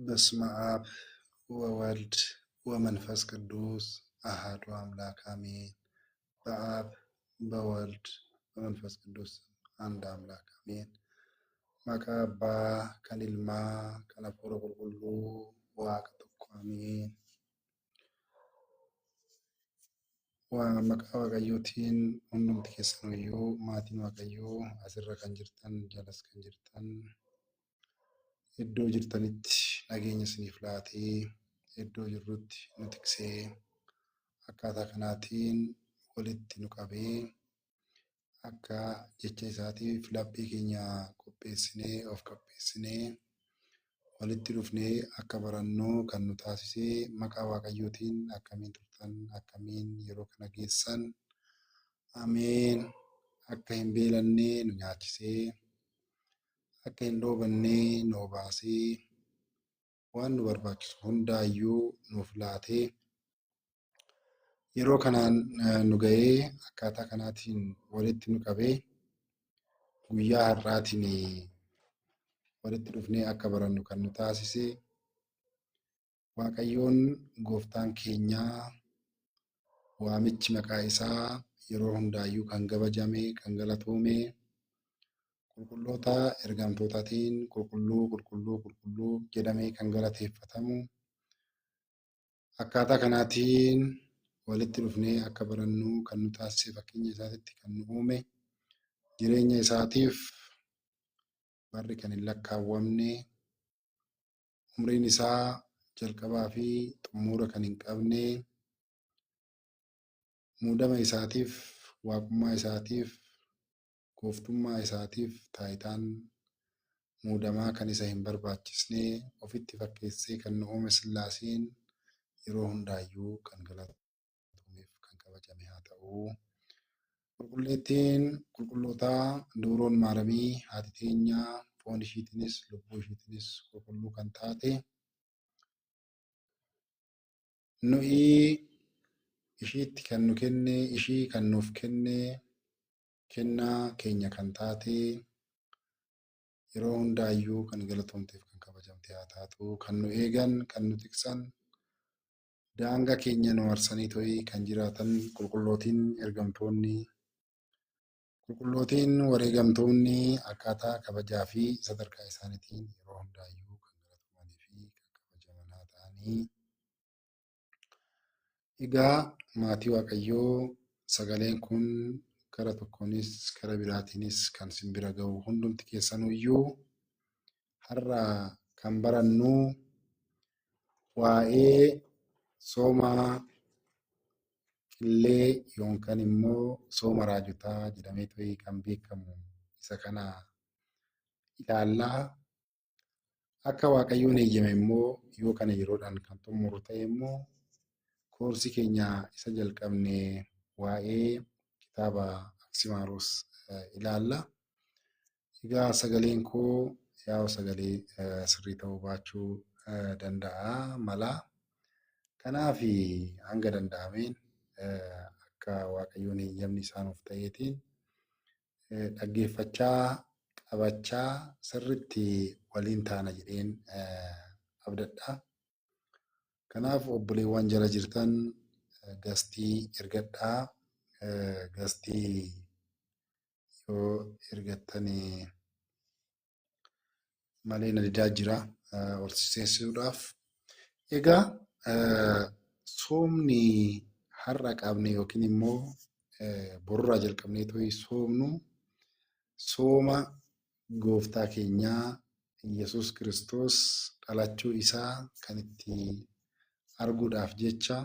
በስመ አብ ወወልድ ወመንፈስ ቅዱስ አሐዱ አምላክ አሜን። በአብ በወልድ በመንፈስ ቅዱስ አንድ አምላክ አሜን። Maqaa Abbaa kan Ilmaa kan Hafuura Qulqulluu Waaqa tokko Ameen. Maqaa Waaqayyootiin hundumti keessaniyyuu maatiin Waaqayyoo asirra kan jirtan jalas kan jirtan iddoo jirtanitti nageenya isiniif laatee iddoo jirrutti nu tiksee akkaataa kanaatiin walitti nu qabee akka jecha isaatiif laphee keenya qopheessinee of qopheessinee walitti dhufnee akka barannoo kan nu taasisee maqaa Waaqayyootiin akkamiin turtan akkamiin yeroo kana geessan ameen. Akka hin beelannee nu nyaachisee akka hin dhoobannee nu obaasee waan nu barbaachisu hundaayyuu nuuf laatee yeroo kanaan nu ga'ee akkaataa kanaatiin walitti nu qabee guyyaa har'aatiin walitti dhufnee akka barannu kan nu taasise Waaqayyoon gooftaan keenyaa waamichi maqaa isaa yeroo hundaayyuu kan kabajame kan galatoome qulqulloota ergamtootaatiin qulqulluu qulqulluu qulqulluu jedhamee kan galateeffatamu akkaataa kanaatiin walitti dhufnee akka barannu kan nu taasise fakkeenya isaatitti kan nu uume jireenya isaatiif barri kan hin lakkaawwamne umriin isaa jalqabaa fi xumura kan hin qabne muudama isaatiif waaqummaa isaatiif gooftummaa isaatiif taayitaan muudamaa kan isa hin barbaachisne ofitti fakkeessee kan nu uume Sillaaseen yeroo hundaayyuu kan galatameef kan kabajame haa ta'u. Qulqulleettiin qulqullootaa duuroon maaramii haati teenyaa foon ishiitiinis lubbuu ishiitiinis qulqulluu kan taate nuyi ishiitti kan nu kenne ishii kan nuuf kenne kennaa keenya kan taate yeroo hundaayyuu kan galatoomteef kan kabajamte haa taatu. Kan nu eegan kan nu tiksan daangaa keenya nu marsanii to'ii kan jiraatan qulqullootiin ergamtoonni qulqullootiin wareegamtoonni akkaataa kabajaa fi sadarkaa isaaniitiin yeroo hundaayyuu kan galatamanii fi kan kabajaman haa ta'anii. Egaa maatii Waaqayyoo sagaleen kun gara tokkoonis gara biraatiinis kan simbira ga'u hundumti keessanuyyuu har'a kan barannu waa'ee sooma qillee yookaan immoo sooma raajotaa jedhamee to'ii kan beekamu isa kana ilaallaa. Akka Waaqayyoon eeyyame immoo yoo kana yeroodhaan kan xumuru ta'e immoo koorsii keenya isa jalqabne waa'ee kitaaba Aksimaaros ilaalla. Egaa sagaleen koo yaa'u sagalee sirrii ta'uu baachuu danda'a mala. Kanaaf hanga danda'ameen akka Waaqayyoon eeyyamni isaanuuf ta'eetiin dhaggeeffachaa qabachaa sirriitti waliin taana jedheen abdadha. Kanaaf obboleewwan jala jirtan gastii ergadhaa. Gastii yoo ergattan malee na didaa jira ol seensuudhaaf. Egaa soomni har'a qabne yookiin immoo borurraa jalqabnee to'ii soomnu sooma gooftaa keenyaa Yesuus Kiristoos dhalachuu isaa kan itti arguudhaaf jecha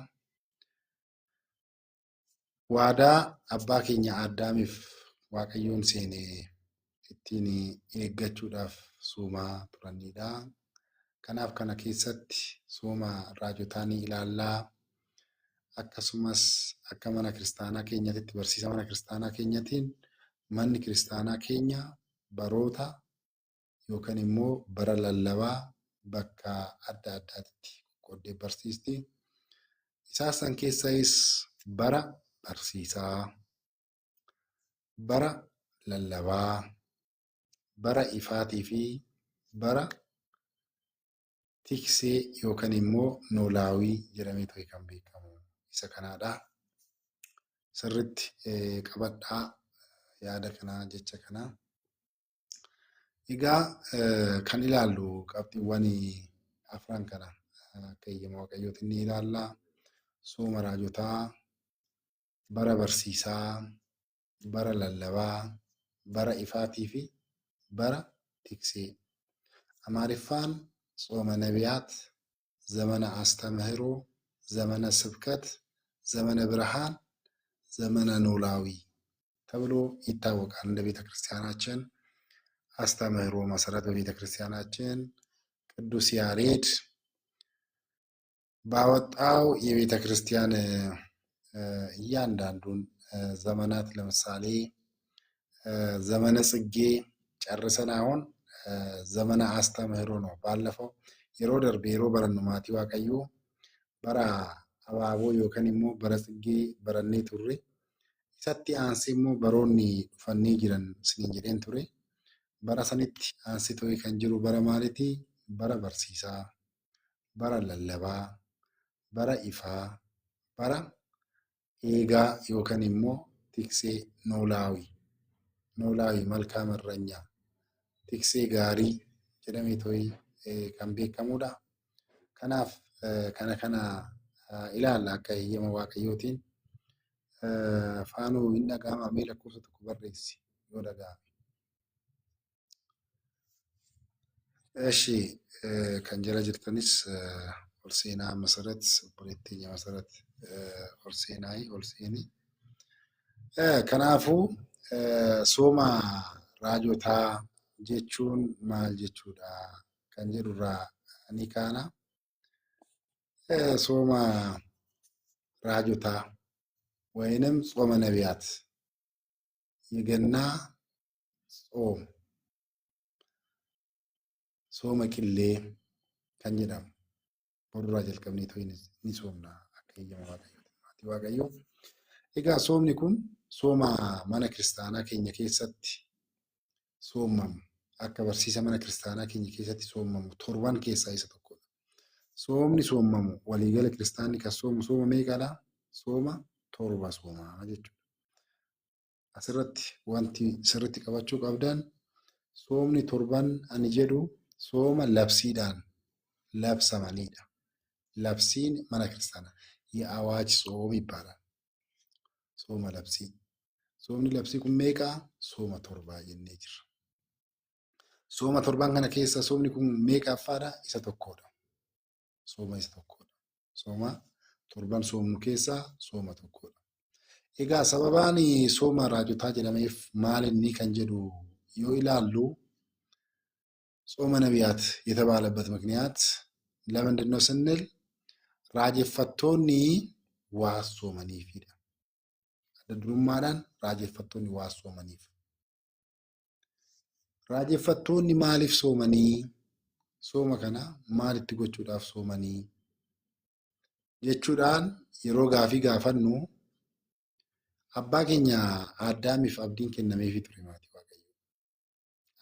waadaa abbaa keenya Addaamiif Waaqayyoon seenee ittiin eeggachuudhaaf soomaa turanidha. Kanaaf kana keessatti sooma raajotaa ni ilaallaa. Akkasumas akka mana kiristaanaa keenyatti barsiisa mana kiristaanaa keenyatiin manni kiristaanaa keenya baroota yookaan immoo bara lallabaa bakka adda addaatti qoqqoodee barsiisti. Isaan san keessaayis bara barsiisaa, bara lallabaa, bara ifaatii fi bara tiksee yookaan immoo noolaawii jedhamee kan beekamu isa kanaadha. Sirriitti qabadhaa yaada kanaa jecha kanaa. Egaa kan ilaallu qabxiiwwan afran kana akka eeyyama waaqayyootiin ni ilaalla. Sooma raajotaa, bara barsiisaa, bara lallabaa, bara ifaatii fi bara tiksee. Amaariffaan ጾመ ነቢያት፣ ዘመነ አስተምህሮ፣ ዘመነ ስብከት፣ ዘመነ ብርሃን፣ ዘመነ ኖላዊ ተብሎ ይታወቃል። እንደ ቤተ ክርስቲያናችን አስተምህሮ መሰረት በቤተ ክርስቲያናችን ቅዱስ ያሬድ ባወጣው የቤተ ክርስቲያን እያንዳንዱን ዘመናት ለምሳሌ ዘመነ ጽጌ ጨርሰን አሁን ዘመነ አስተምህሮ ነው። ባለፈው yeroo darbe yeroo barannu maatii waaqayyoo bara abaaboo yookaan immoo bara tsiggee barannee turre. Isatti aansee immoo baroonni dhufanii jiran isiniin jedheen ture. Bara sanitti aansitoo kan jiru bara maaliiti? Bara barsiisaa, bara lallabaa, bara ifaa, bara eegaa yookaan immoo tiksee noolaawii malkaa marranyaa. Tiksee gaarii jedhamee tooyi kan beekamudha. Kanaaf kana ilaalla akka eeyyama waaqayyootiin. Faanuu hin dhaga'ama mee lakkoofsa tokko barreessi yoo dhaga'ame. እሺ kan jala jirtanis ol seenaa መሰረት obboleettii መሰረት ol seenii. Kanaafuu sooma raajotaa jechuun maal jechuudha kan jedhurraa ni kaana. Sooma raajotaa ወይንም ጾመ ነቢያት የገና ጾም sooma qillee kan jedhamu borraa jalqabnee tooyi ni soomna akka eeyyama waaqayyootiin maatii waaqayyoo. Egaa soomni kun sooma mana kiristaanaa keenya keessatti soomamu akka barsiisa mana kiristaanaa keenya keessatti soomamu torban keessaa isa tokkodha. Soomni soomamu waliigala kiristaanni kan soomu sooma meeqadha? Sooma torba soomaa jechuudha. Asirratti wanti sirriitti qabachuu qabdan soomni torban ani jedhu sooma labsiidhaan labsamanidha. Labsiin mana kiristaanaa የአዋጅ ጾም ይባላል። sooma labsii. Soomni labsii kun meeqaa? Sooma torbaa jennee jirra. Sooma torban kana keessa soomni kun meeqaffaadha? Isa tokkodha. Sooma isa tokkodha. Sooma torban soomnu keessaa sooma tokkodha. Egaa sababaan sooma raajotaa jedhameef maal inni kan jedhu yoo ilaallu ጾመ ነቢያት የተባለበት ምክንያት ለምንድን ነው ስንል ራጀፈቶኒ ዋሶመኒፊ አደድሩማዳን ራጀፈቶኒ ዋሶመኒፍ ራጀፈቶኒ ማሊፍ ሶመኒ ሶመ ከና ማሊtti gochuudhaaf soomanii jechuudhaan yeroo gaafii gaafannu abbaa keenya Addaamiif abdiin kennameefii ture maatii waaqayyo.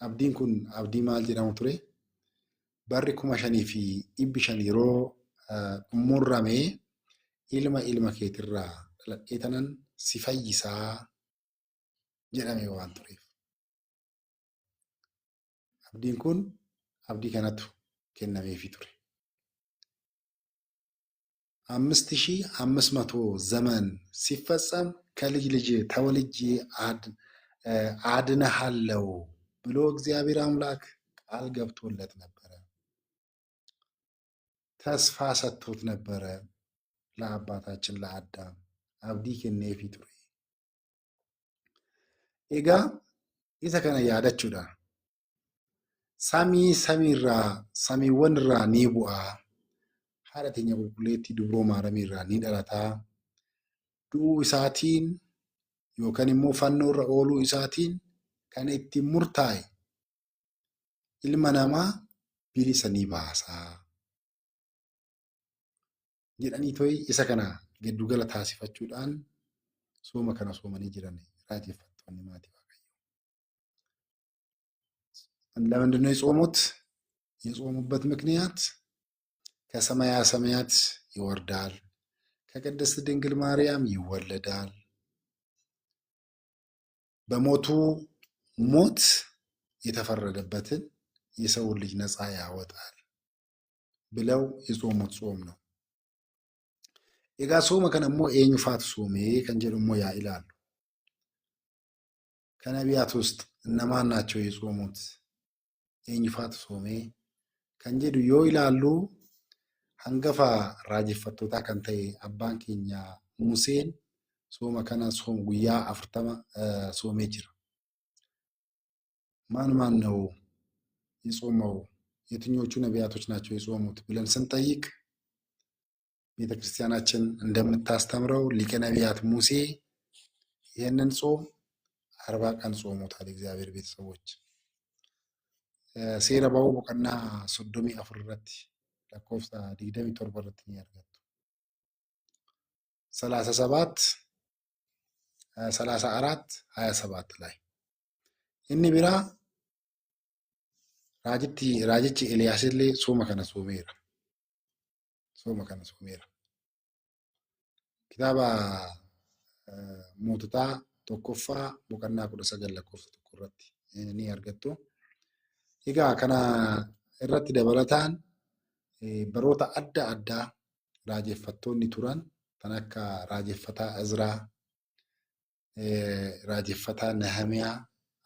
Abdiin kun abdii maal jedhamu ture? Barri 5,500 yeroo xumurramee ilma keetirraa dhaladhee tanan si fayyisaa jedhame waan tureef. Abdiin kun abdii kanatu kennameefii ture. 5,500 ዘመን ሲፈጸም ከልጅ ልጅ ተወልጄ አድንሃለሁ ብሎ እግዚአብሔር አምላክ ቃል ገብቶለት ነበረ። ተስፋ ሰጥቶት ነበረ ለአባታችን ለአዳም አብዲ kenneefii ture. Egaa isa kana yaadachuudha. Samiiwwan irraa ni bu'aa. Haadha teenya qulqulleettii dubroo maaramii irraa ni dhalataa. Du'uu isaatiin yookaan immoo fannoo irra ooluu isaatiin kan ittiin murtaa'e ilma namaa bilisa ni baasaa jedhanii tooyi isa kana giddugala taasifachuudhaan sooma kana soomanii jiran raajeffattoonni maatii waaqayyo. ለምንድን ነው የጾሙት? የጾሙበት ምክንያት ከሰማያ ሰማያት ይወርዳል፣ ከቅድስት ድንግል ማርያም ይወለዳል፣ በሞቱ ሞት የተፈረደበትን የሰውን ልጅ ነፃ ያወጣል ብለው የጾሙት ጾም ነው። ኤጋ ሶመ ከነሞ ኤኙፋቱ ሶሜ ከንጀሉሞ ያ ይላሉ። ከነቢያት ውስጥ እነማን ናቸው የጾሙት? ኤኙፋቱ ሶሜ ከንጀዱ ዮ ይላሉ ሀንገፋ ራጅፈቶታ ከንተ አባን ኬኛ ሙሴን ሶመ ከነ ሶም ጉያ አፍርተማ ሶሜ ጅራ። ማን ማን ነው የጾመው? የትኞቹ ነቢያቶች ናቸው የጾሙት ብለን ስንጠይቅ ቤተ ክርስቲያናችን እንደምታስተምረው ሊቀ ነቢያት ሙሴ ይህንን ጾም 40 ቀን ጾሞታል። እግዚአብሔር ቤተሰቦች ሴረ ባው ቦቀና ሶዶሚ አፍርረት ለኮፍታ ዲግደሚ ቶርበረት ያርገቱ 37 34 27 ላይ እኒ ቢራ ራጅቺ ኤልያስሌ ሶመ ከነ ሶሜራ kitaaba moototaa tokkoffaa boqonnaa 19 lakkoofsa 1 irratti ni argattu. Egaa kana irratti dabalataan baroota adda addaa raajeffattoonni turan kan akka raajeffataa Izraa, raajeffataa Nahamiyaa,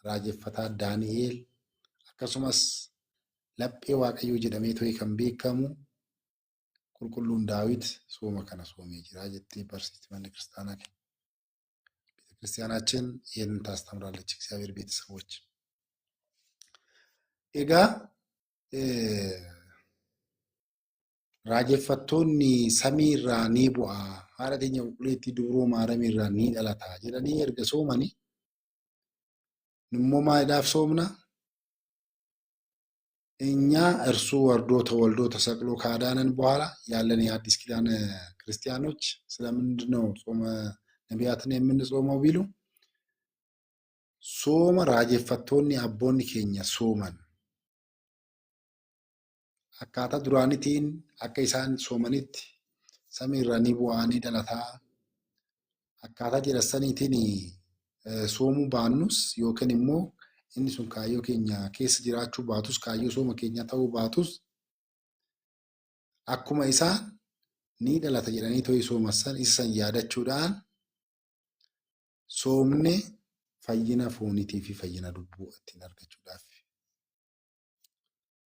raajeffataa Daani'eel akkasumas laphee Waaqayyoo jedhamee kan beekamu qulqulluun Daawit ጾመ ከነ ጾመ ጅራ ጀቲ በርሲቲ ማነ ክርስቲያና ቤተ ክርስቲያናችን ይህንን ታስተምራለች። እግዚአብሔር ቤተሰቦች ኤጋ ራጀፈቶኒ ሰሚራ ኒ ቡአ ሀረተኛ ቁሌቲ ድብሮ ማረሚራ ኒ ደላታ ጀዳኒ ኤርገ ሶመኒ ንሞማ ዳፍ ሶምና እኛ እርሱ ወርዶ ተወልዶ ተሰቅሎ ካዳነን በኋላ ያለን የአዲስ ኪዳን ክርስቲያኖች ስለምንድን ነው ጾመ ነቢያትን የምንጾመው ቢሉ ሶመ ራጀፈቶኒ አቦኒ ኬኛ ሶመን አካታ ዱራኒቲን አከ ኢሳን ሶመኒት ሰሚራ ኒ ቡአኒ ደላታ አካታ ጀረሰኒቲን ሶሙ ባኑስ ዮከን ኢሞ inni sun kaayyoo keenya keessa jiraachuu baatus kaayyoo sooma keenya ta'uu baatus akkuma isaan ni dhalata jedhanii to'ii soomassan isa san yaadachuudhaan soomne fayyina fooniitii fi fayyina lubbuu ittiin argachuudhaaf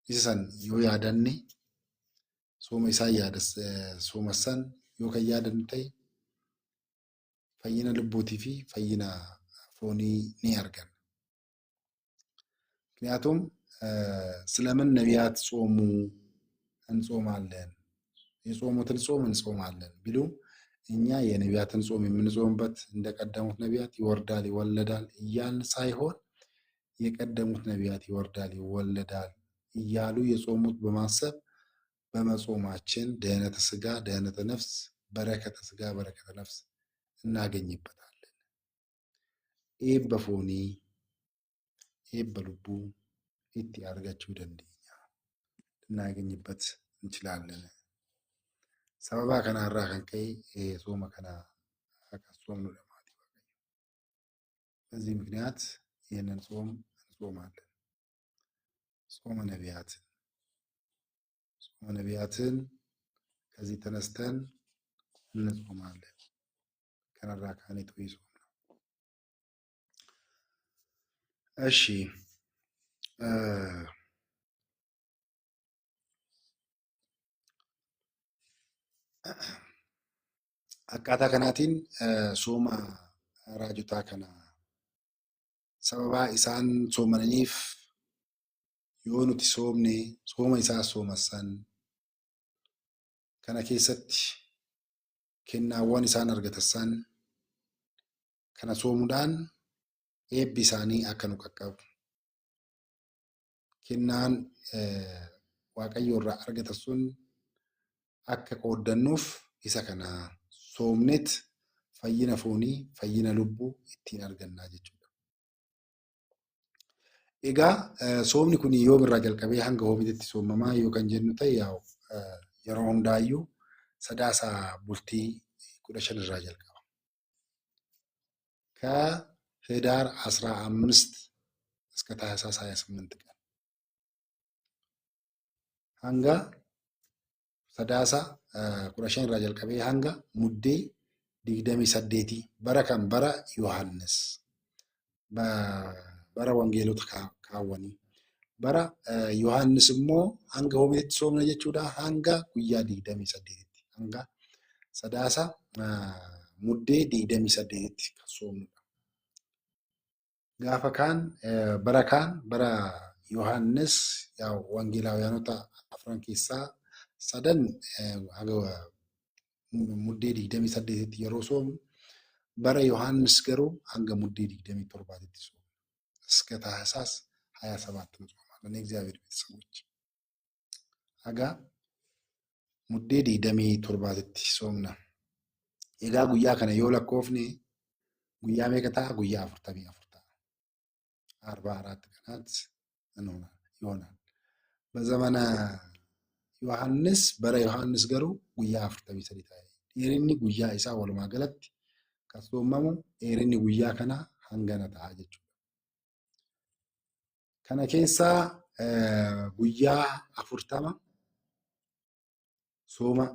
isa san yoo yaadanne sooma isaan soomassan yoo kan yaadannu ta'e fayyina lubbuutii fi fayyina foonii ni arganna. ምክንያቱም ስለምን ነቢያት ጾሙ እንጾማለን የጾሙትን ጾም እንጾማለን ቢሉ እኛ የነቢያትን ጾም የምንጾምበት እንደቀደሙት ነቢያት ይወርዳል ይወለዳል እያልን ሳይሆን የቀደሙት ነቢያት ይወርዳል ይወለዳል እያሉ የጾሙት በማሰብ በመጾማችን ድህነተ ሥጋ ድህነተ ነፍስ በረከተ ሥጋ በረከተ ነፍስ እናገኝበታለን። ኤበፎኒ ኤበ ልቡ ኢቲ አርጋችሁ ደንደኛ ልናገኝበት እንችላለን። ሰበባ ከናራ ከንከይ ጾመ ከና አካጾም ነው ለማለት ይባላል። በዚህ ምክንያት ይህንን ጾም እንጾማለን። ጾመ ነቢያትን ከዚህ ተነስተን እንጾማለን። ከናራ ካኔቶ ይጾም ነው። እሺ akkaataa kanaatiin sooma raajotaa kana sababa isaan soomananiif yoo nuti soomne sooma isaa soomassan kana keessatti kennaawwan isaan argatassan kana soomuudhaan eebbi isaanii akka nu qaqqabu kennaan waaqayyo irraa argatan sun akka qooddannuuf isa kana soomnet fayyina foonii fayyina lubbuu ittiin argannaa jechuudha. Egaa soomni kun yoom irraa jalqabee hanga hoomiitti soomamaa yoo kan jennu ta'e yeroo hundaayyuu sadaasa bultii 15 irraa jalqaba. ከህዳር 15 እስከ ታህሳስ 28 ቀን hanga sadaasa 15 irraa jalqabee hanga muddee 28 bara kan bara Yohaannis bara wangeelota kaawwanii bara Yohaannis immoo hanga homeetti soomna jechuudha hanga guyyaa 28tti hanga sadaasa muddee 28tti kan soomnudha. Gaafa kaan bara Yohaannis wangeelaawwanota afran keessaa sadan muddee 28tti yeroo soomnu bara Yohaannis garuu hanga muddee 27tti soomna. እስከ ታህሳስ 27 እንጾማለን የእግዚአብሔር ቤተሰቦች። አጋ ሙዴ 27tti soomna. Egaa guyyaa kana yoo lakkoofne guyyaa meeqa ta'a? Guyyaa 44 ta'a. 44 kanaatti ይሆናል። በዘመነ ዮሐንስ bara Yohaannis garuu guyyaa 43 ta'a. Dheerinni guyyaa isaa walumaa galatti kan soomamu dheerinni guyyaa kanaa hangana ta'a jechuudha. Kana keessaa guyyaa 40 sooma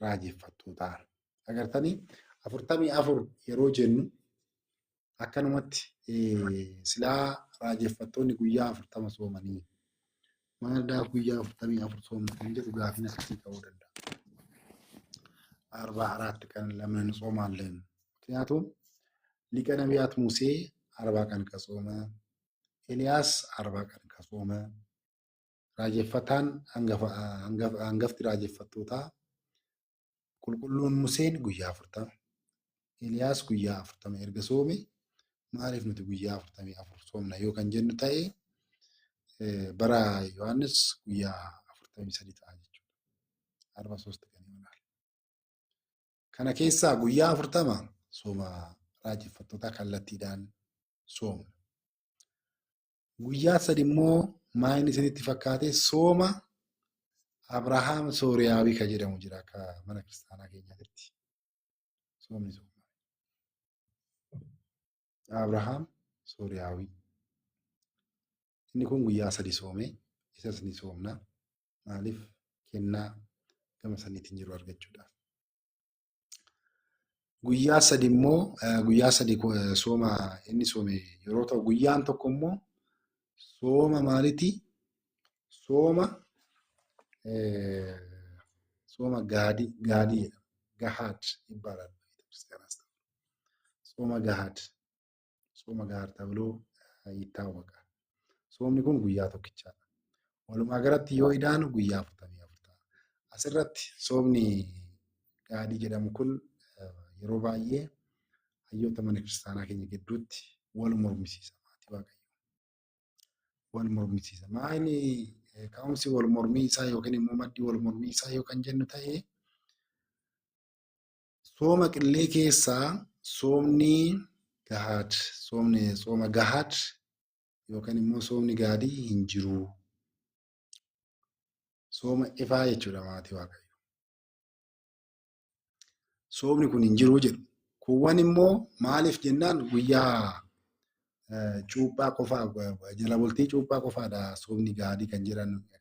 raajeffattootaa. Agartanii 44 yeroo jennu akkanumatti silaa raajeffattoonni guyyaa 40 soomanii maalidhaaf guyyaa 44 soomna kan jedhu gaafiin akkasii ta'uu danda'a. 44 ቀን ለምን እንጾማለን? ምክንያቱም ሊቀ ነቢያት ሙሴ 40 ቀን ከጾመ ኤልያስ 40 ቀን ከጾመ raajeffataan hangafti raajeffattootaa qulqulluun Museen guyyaa 40 Eeliyaas guyyaa 40 erga soome maaliif nuti guyyaa 44 soomna yoo kan jennu ta'e bara Yohaannis guyyaa 43 ta'a jechuudha. 43 kan imaanaal. Kana keessaa guyyaa 40 sooma raajeffattootaa kallattiidhaan soomna. Guyyaa 3 immoo maayini isinitti fakkaate sooma Abrahaam Sooriyaawii kan jedhamu jira akka mana kiristaanaa keenyaatti. Soomni sooma. Abrahaam Sooriyaawii. Inni kun guyyaa 3 soome isas ni soomna. Maaliif kennaa gama saniitiin jiru argachuudhaaf. Guyyaa 3 immoo guyyaa 3 sooma inni soome yeroo ta'u guyyaan tokko immoo sooma maaliti? Sooma gaadii gahaad ይባላል ቤተክርስቲያን ውስጥ ጾመ ጋሃድ ተብሎ ይታወቃል። soomni kun guyyaa tokkichaadha. Walumaa galatti yoo ilaanu guyyaa 44 ta'a. Asirratti soomni gaadii jedhamu kun yeroo baay'ee hayyoota mana kiristaanaa keenya gidduutti wal mormisiisa maatii waaqayyoo. Wal mormisiisa. Maayini ka'umsi wal mormii isaa yookiin immoo maddi wal mormii isaa yoo kan jennu ta'e sooma qillee keessaa soomni gahaad sooma gahaad yookaan immoo soomni gaadii hin jiru. Sooma ifaa jechuudha maatii waaqayyo. Soomni kun hin jiru jedhu. Kuuwwan immoo maaliif jennaan guyyaa cuuphaa qofaa jala bultii cuuphaa qofaadha soomni gaadii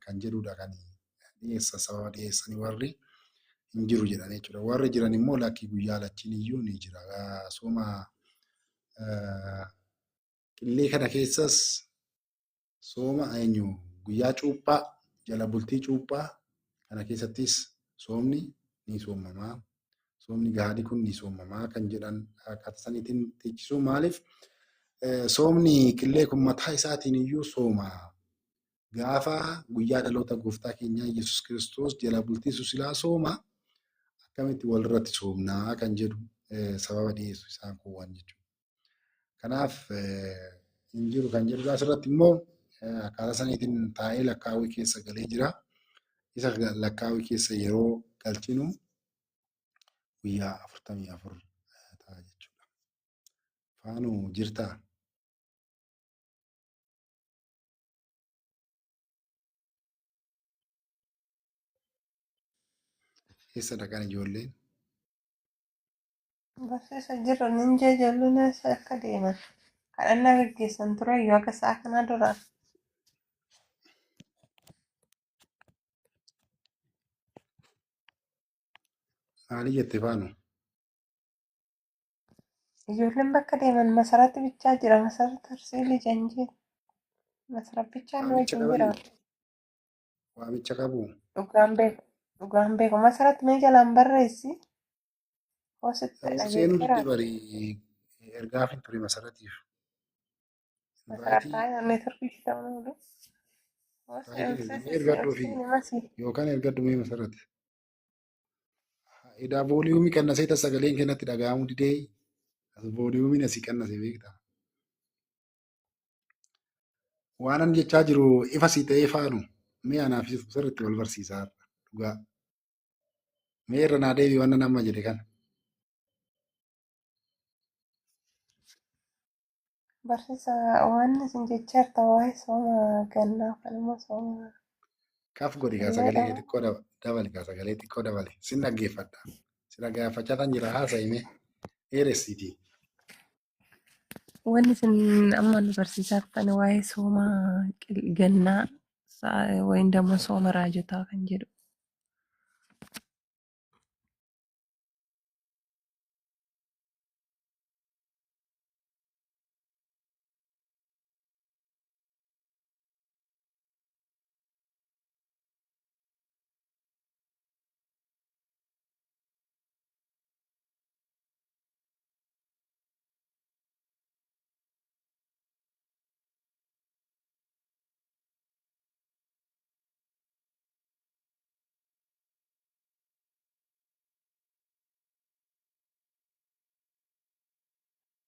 kan jedhudha kan dhiyeessa sababa dhiyeessanii warri hin jiru jedhan jechuudha. Warri jiran immoo lakkii guyyaa lachiin iyyuu ni jira. Sooma qillee kana keessas sooma guyyaa cuuphaa jala bultii cuuphaa kana keessattis soomni ni soomamaa. Soomni gaadii kun ni soomamaa kan jedhan akkaataa saniitiin teechisuu maaliif soomni qillee kun mataa isaatiin iyyuu sooma. Gaafa guyyaa dhaloota gooftaa keenyaa Yesuus Kiristoos jala bultii silaa sooma akkamitti walirratti soomnaa kan jedhu sababa dhiyeessu isaan kuuwwan jechuudha. Kanaaf hin jiru kan jedhu asirratti immoo akkaataa saniitiin taa'ee lakkaawwii keessa galee jira. Isa lakkaawwii keessa yeroo galchinu guyyaa 44 ta'a jechuudha. Faanuu jirtaa? Eessa dhaqan ijoolleen? Barsiisa jiru nin ijoolleen eessa akka deeman. Kadhannaa gaggeessan tureyyuu akka sa'a kana dura. Maali jette faanu? Ijoolleen bakka deeman masaratti bichaa jira. Masarratti Arsiilii Janjii. Masarat bichaa nu Waamicha wajjin jira. qabanii? Waamicha qabu? Dhugaan beeku. Dhugaan beeku. Masaratti mee jalaan barreessi. Hoositti Seenuu dhageessira. didde barii ergaaf hin ture masaratiif. Masarat Invaayitii taa'ee neetworkii ishee ta'uu malu. mee ergadhuu fi Hoositti masi. yookaan ergadhu mee masarati. Edaa vooliyuumii qannasee tas sagaleen kennatti dhaga'amuu didee vooliyuumiin asii qannasee beekta. Waanan jechaa jiru ifa sii ta'ee faanu mee anaaf sirriitti wal barsiisaa dhugaa. Mee irra naa deebii waan nama jedhe kana. Barsiisa waan isin jechaa jirta waa'ee sooma gannaa kan immoo sooma Kaf godhi kaa sagalee kee xiqqoo dabali kaa sagalee xiqqoo dabali. Sin dhaggeeffadha. Si dhaggeeffachaa tan jira haasa'ime dheeressiiti. wanni isin amma nu barsiisaa jirtan waa'ee sooma gannaa wayin dammoo sooma raajotaa kan jedhu.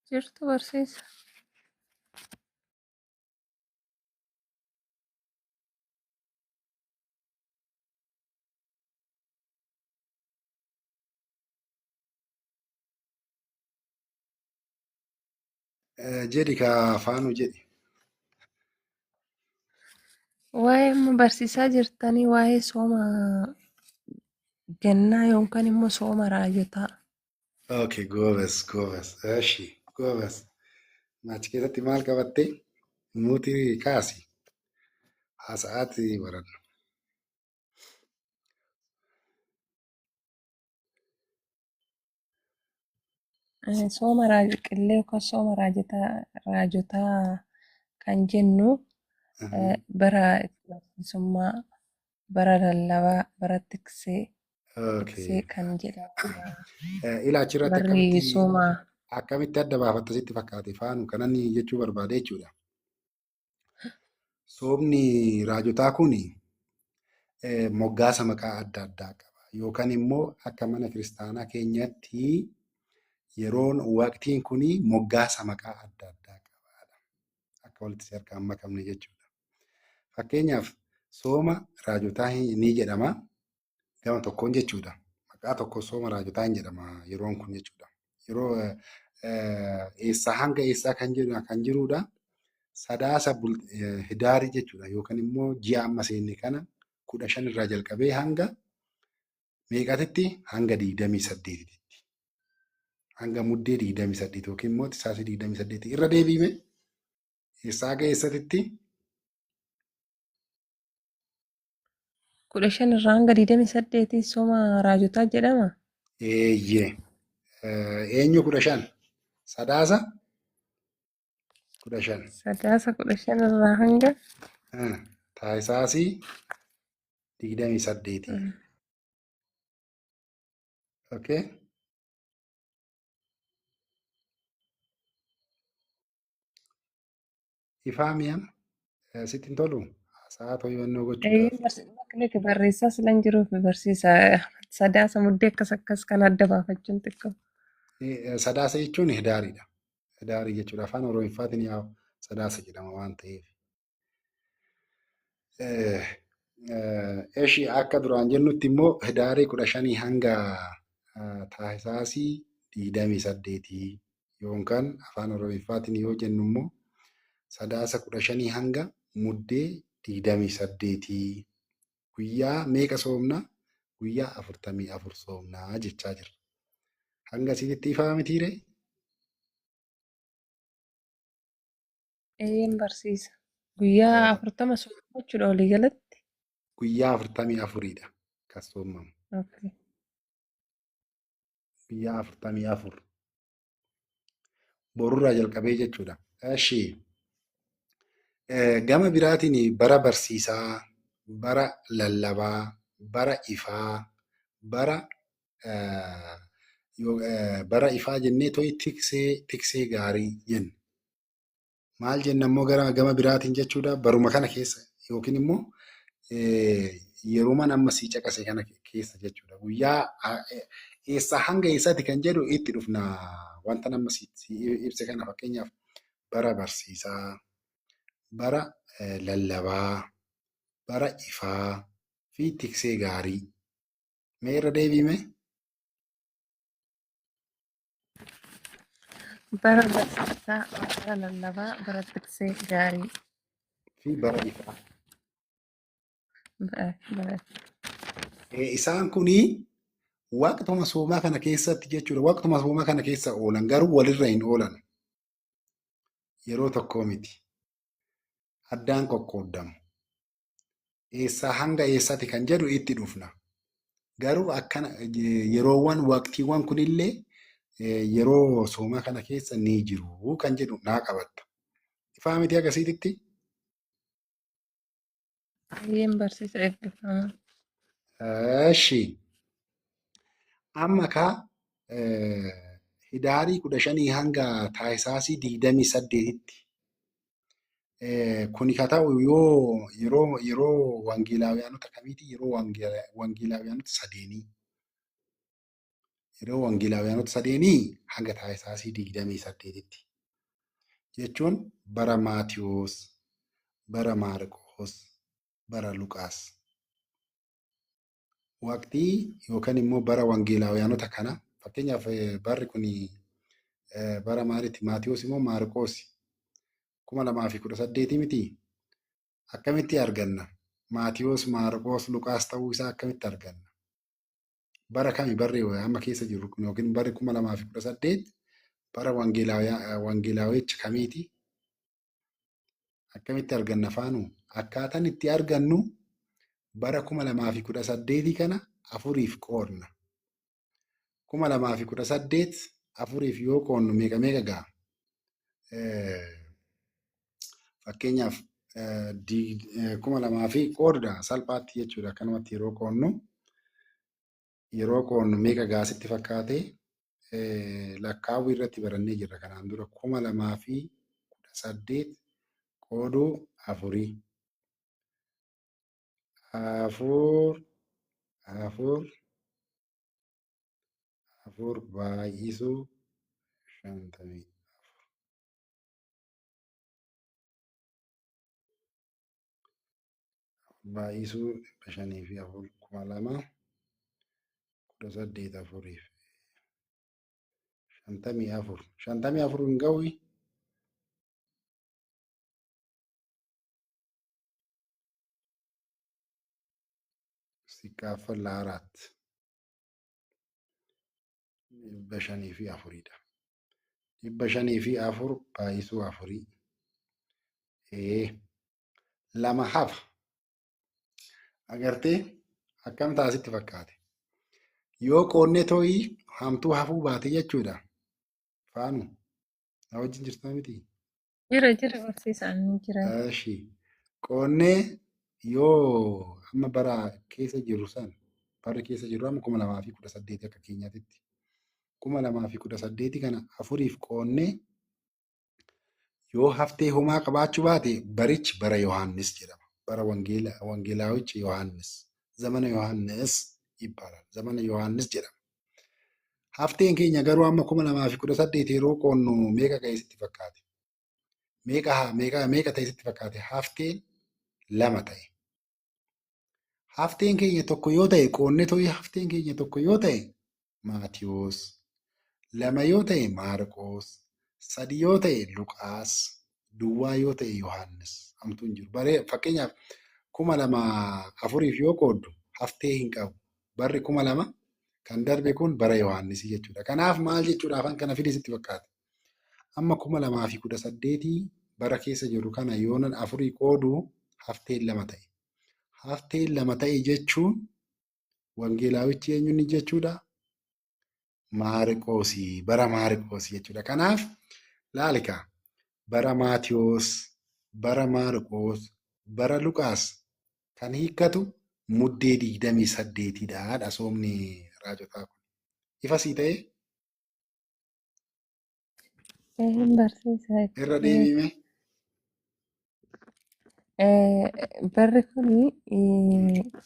Jirtu barsiisa. Jedhi kaa faanu jedhi. Waa'ee amma barsiisaa jirtanii waa'ee sooma gannaa yookaan immoo sooma raajotaa. Okay, goobas goobas. Eshi goobas. Maachi keessatti maal qabatte? Nuti kaasi. Haasa'aati baranna. Sooma qillee yookaan sooma raajotaa kan jennu bara itti barsiisummaa, bara lallabaa, bara tiksee Okay. kan jedhamudha. Ilaachi irratti Barri sooma akkamitti adda baafatta sitti fakkaate faanu kanan jechuu barbaade jechuudha. Soomni raajotaa kun moggaasa maqaa adda addaa qaba. Yookaan immoo akka mana kiristaanaa keenyatti yeroon waqtiin kun moggaasa maqaa adda addaa qabaadha. Akka walitti harkaan makamne jechuudha. Fakkeenyaaf sooma raajotaa ni jedhama. Gama tokkoon jechuudha. Maqaa tokko sooma raajotaa hin jedhama yeroon kun jechuudha. Yeroo eessaa hanga eessaa kan jirudha. Sadaasa hidaarii jechuudha. Yookaan immoo ji'a amma seenne kana 15 irraa jalqabee hanga meeqatitti hanga 28 hanga muddee 28 yookiin immoo tisaasii 28 irra deebiime eessaa hanga eessatitti 15 irraa hanga 28 sooma raajotaa jedhama. eeyyee eenyu 15 sadaasa 15 Sadaasa 15 irraa hanga taayisaasii 28 okay. Ifaa mi'am sitti hin tolu haasaa to'annoo gochuudhaaf. Barreessaa silan jiruuf barsiisa sadaasa muddee akkas kan adda baafachuun xiqqoo. Sadaasa jechuun hidaariidha. Hidaarii jechuudha. Afaan Oromooffaatiin yaa sadaasa jedhama waan ta'eef. Eshi akka duraan jennutti immoo hidaarii 15 hanga taayisaasii 28 yookaan afaan Oromooffaatiin yoo jennu immoo sadaasa 15 hanga muddee 28 guyyaa meeqa soomna? Guyyaa 44 soomnaa jechaa jirra. Hanga asitti ifaa mitiire? Eeyyeen barsiisa. Guyyaa 40 sooma jechuudha walii galatti. Guyyaa 44dha kan soomamu. Okay. Guyyaa 44 borurraa jalqabee jechuudha. Ishee gama biraatiin bara barsiisaa, bara lallabaa, bara ifaa, bara bara ifaa jennee to'i tiksee gaarii jenna. Maal jenna immoo gama biraatiin jechuudha. Baruma kana keessa yookiin immoo yeroo mana amma sii caqase kana keessa jechuudha. Guyyaa eessaa hanga eessaati kan jedhu itti dhufna. Wanta nama si ibse kana fakkeenyaaf bara barsiisaa, bara lallabaa, bara ifaa fi tiksee gaarii. Mee irra deebime? Bara barsiisaa, bara lallabaa, bara tiksee gaarii. Fi bara ifaa. Isaan kunii waqtuma soomaa kana keessatti jechuudha. Waqtuma soomaa kana keessa oolan garuu walirra hin oolan. Yeroo tokkoo miti. Addaan qoqqoodamu. Eessaa hanga eessaati kan jedhu itti dhufna. Garuu akkana yeroowwan waqtiiwwan kunillee yeroo soomaa kana keessa ni jiru kan jedhu naa qabatta. Ifaa miti akkasiititti? Eeyyeen barsiisa eebbifama. Ishii. Amma kaa hidaarii 15 hanga taayisaasii 28tti. Kuni ka ta'u yeroo wangeelaawiyaanota kamiiti? Yeroo wangeelaawiyaanota sadeenii. Yeroo wangeelaawiyaanota sadeenii hanga taayisaasii 28tti. Jechuun bara Maatiyoos, bara Maarqoos, bara Luqaas. Waqtii yookaan immoo bara wangeelaawiyaanota kana fakkeenyaaf barri kun bara maalitti? Maatiyoos immoo Maarqoos 2018 miti? Akkamitti arganna? Maatiyoos, Maarqoos, Luqaas ta'uu isaa akkamitti arganna? Bara kami barri amma keessa jirru kun yookiin barri 2018 bara wangeelaawicha kamiiti? Akkamitti arganna faanu? Akkaataan itti argannu bara 2018 kana afuriif qoodna. 2018 afuriif yoo qoodnu meeqa ga'a? Fakkeenyaaf 2000 qoodna salphaatti jechuudha. Akkanumatti yeroo qoodnu meeqa ga'a sitti fakkaate? Lakkaawwii irratti barannee jirra kanaan dura 2018 qooduu afurii. Afur baay'isuu 54. Baay'isuu 504 2018 afuriif 54. 54 hin ga'u? ሲካፈል ለአራት 504 504 baay'isuu afurii. Lama hafa. Agartee akkam taasitti fakkaate? Yoo qoodnee too'ii hamtuu hafuu baate jechuudha. Faanu na wajjin jirtaa miti? Jira barsiisaan ni jira. Ishii qoodnee yoo amma bara keessa jiru san barri keessa jiru amma 2018 akka keenyaatitti 2018 kana afuriif qoodnee yoo haftee homaa qabaachuu baate barichi bara Yohaannis jedhama. Bara wangeelaawichi Yohaannis zamana Yohaannis ይባላል. Zamana Yohaannis jedhama. Hafteen keenya garuu amma 2018 yeroo qoodnu meeqa ga'e sitti fakkaate? Meeqa ta'e sitti fakkaate? Hafteen lama ta'e. Hafteen keenya tokko yoo ta'e qoodnee too'ii hafteen keenya tokko yoo ta'e Maatiyoos, lama yoo ta'e Maarqoos, sadi yoo ta'e Luqaas, duwwaa yoo ta'e Yohaannis. Hamtuun jiru. Fakkeenyaaf 2004 yoo qooddu haftee hin qabu. Barri 2000 kan darbe kun bara Yohaannisii jechuudha. Kanaaf maal jechuudha afaan kana fide sitti fakkaata. Amma 2018 bara keessa jiru kana yoonan afurii qoodu hafteen 2 ta'e. Hafteen 2 ta'e jechuun wangeelaawichi eenyuun jechuudha? Maariqoosii, bara Maariqoosii jechuudha. Kanaaf laalikaa bara Maatiyos, bara Maariqoos, bara Luqaas kan hiikkatu muddee 28dha soomni raajotaa kun. Ifa sii ta'ee Barsiisaa irra deebime barri kuni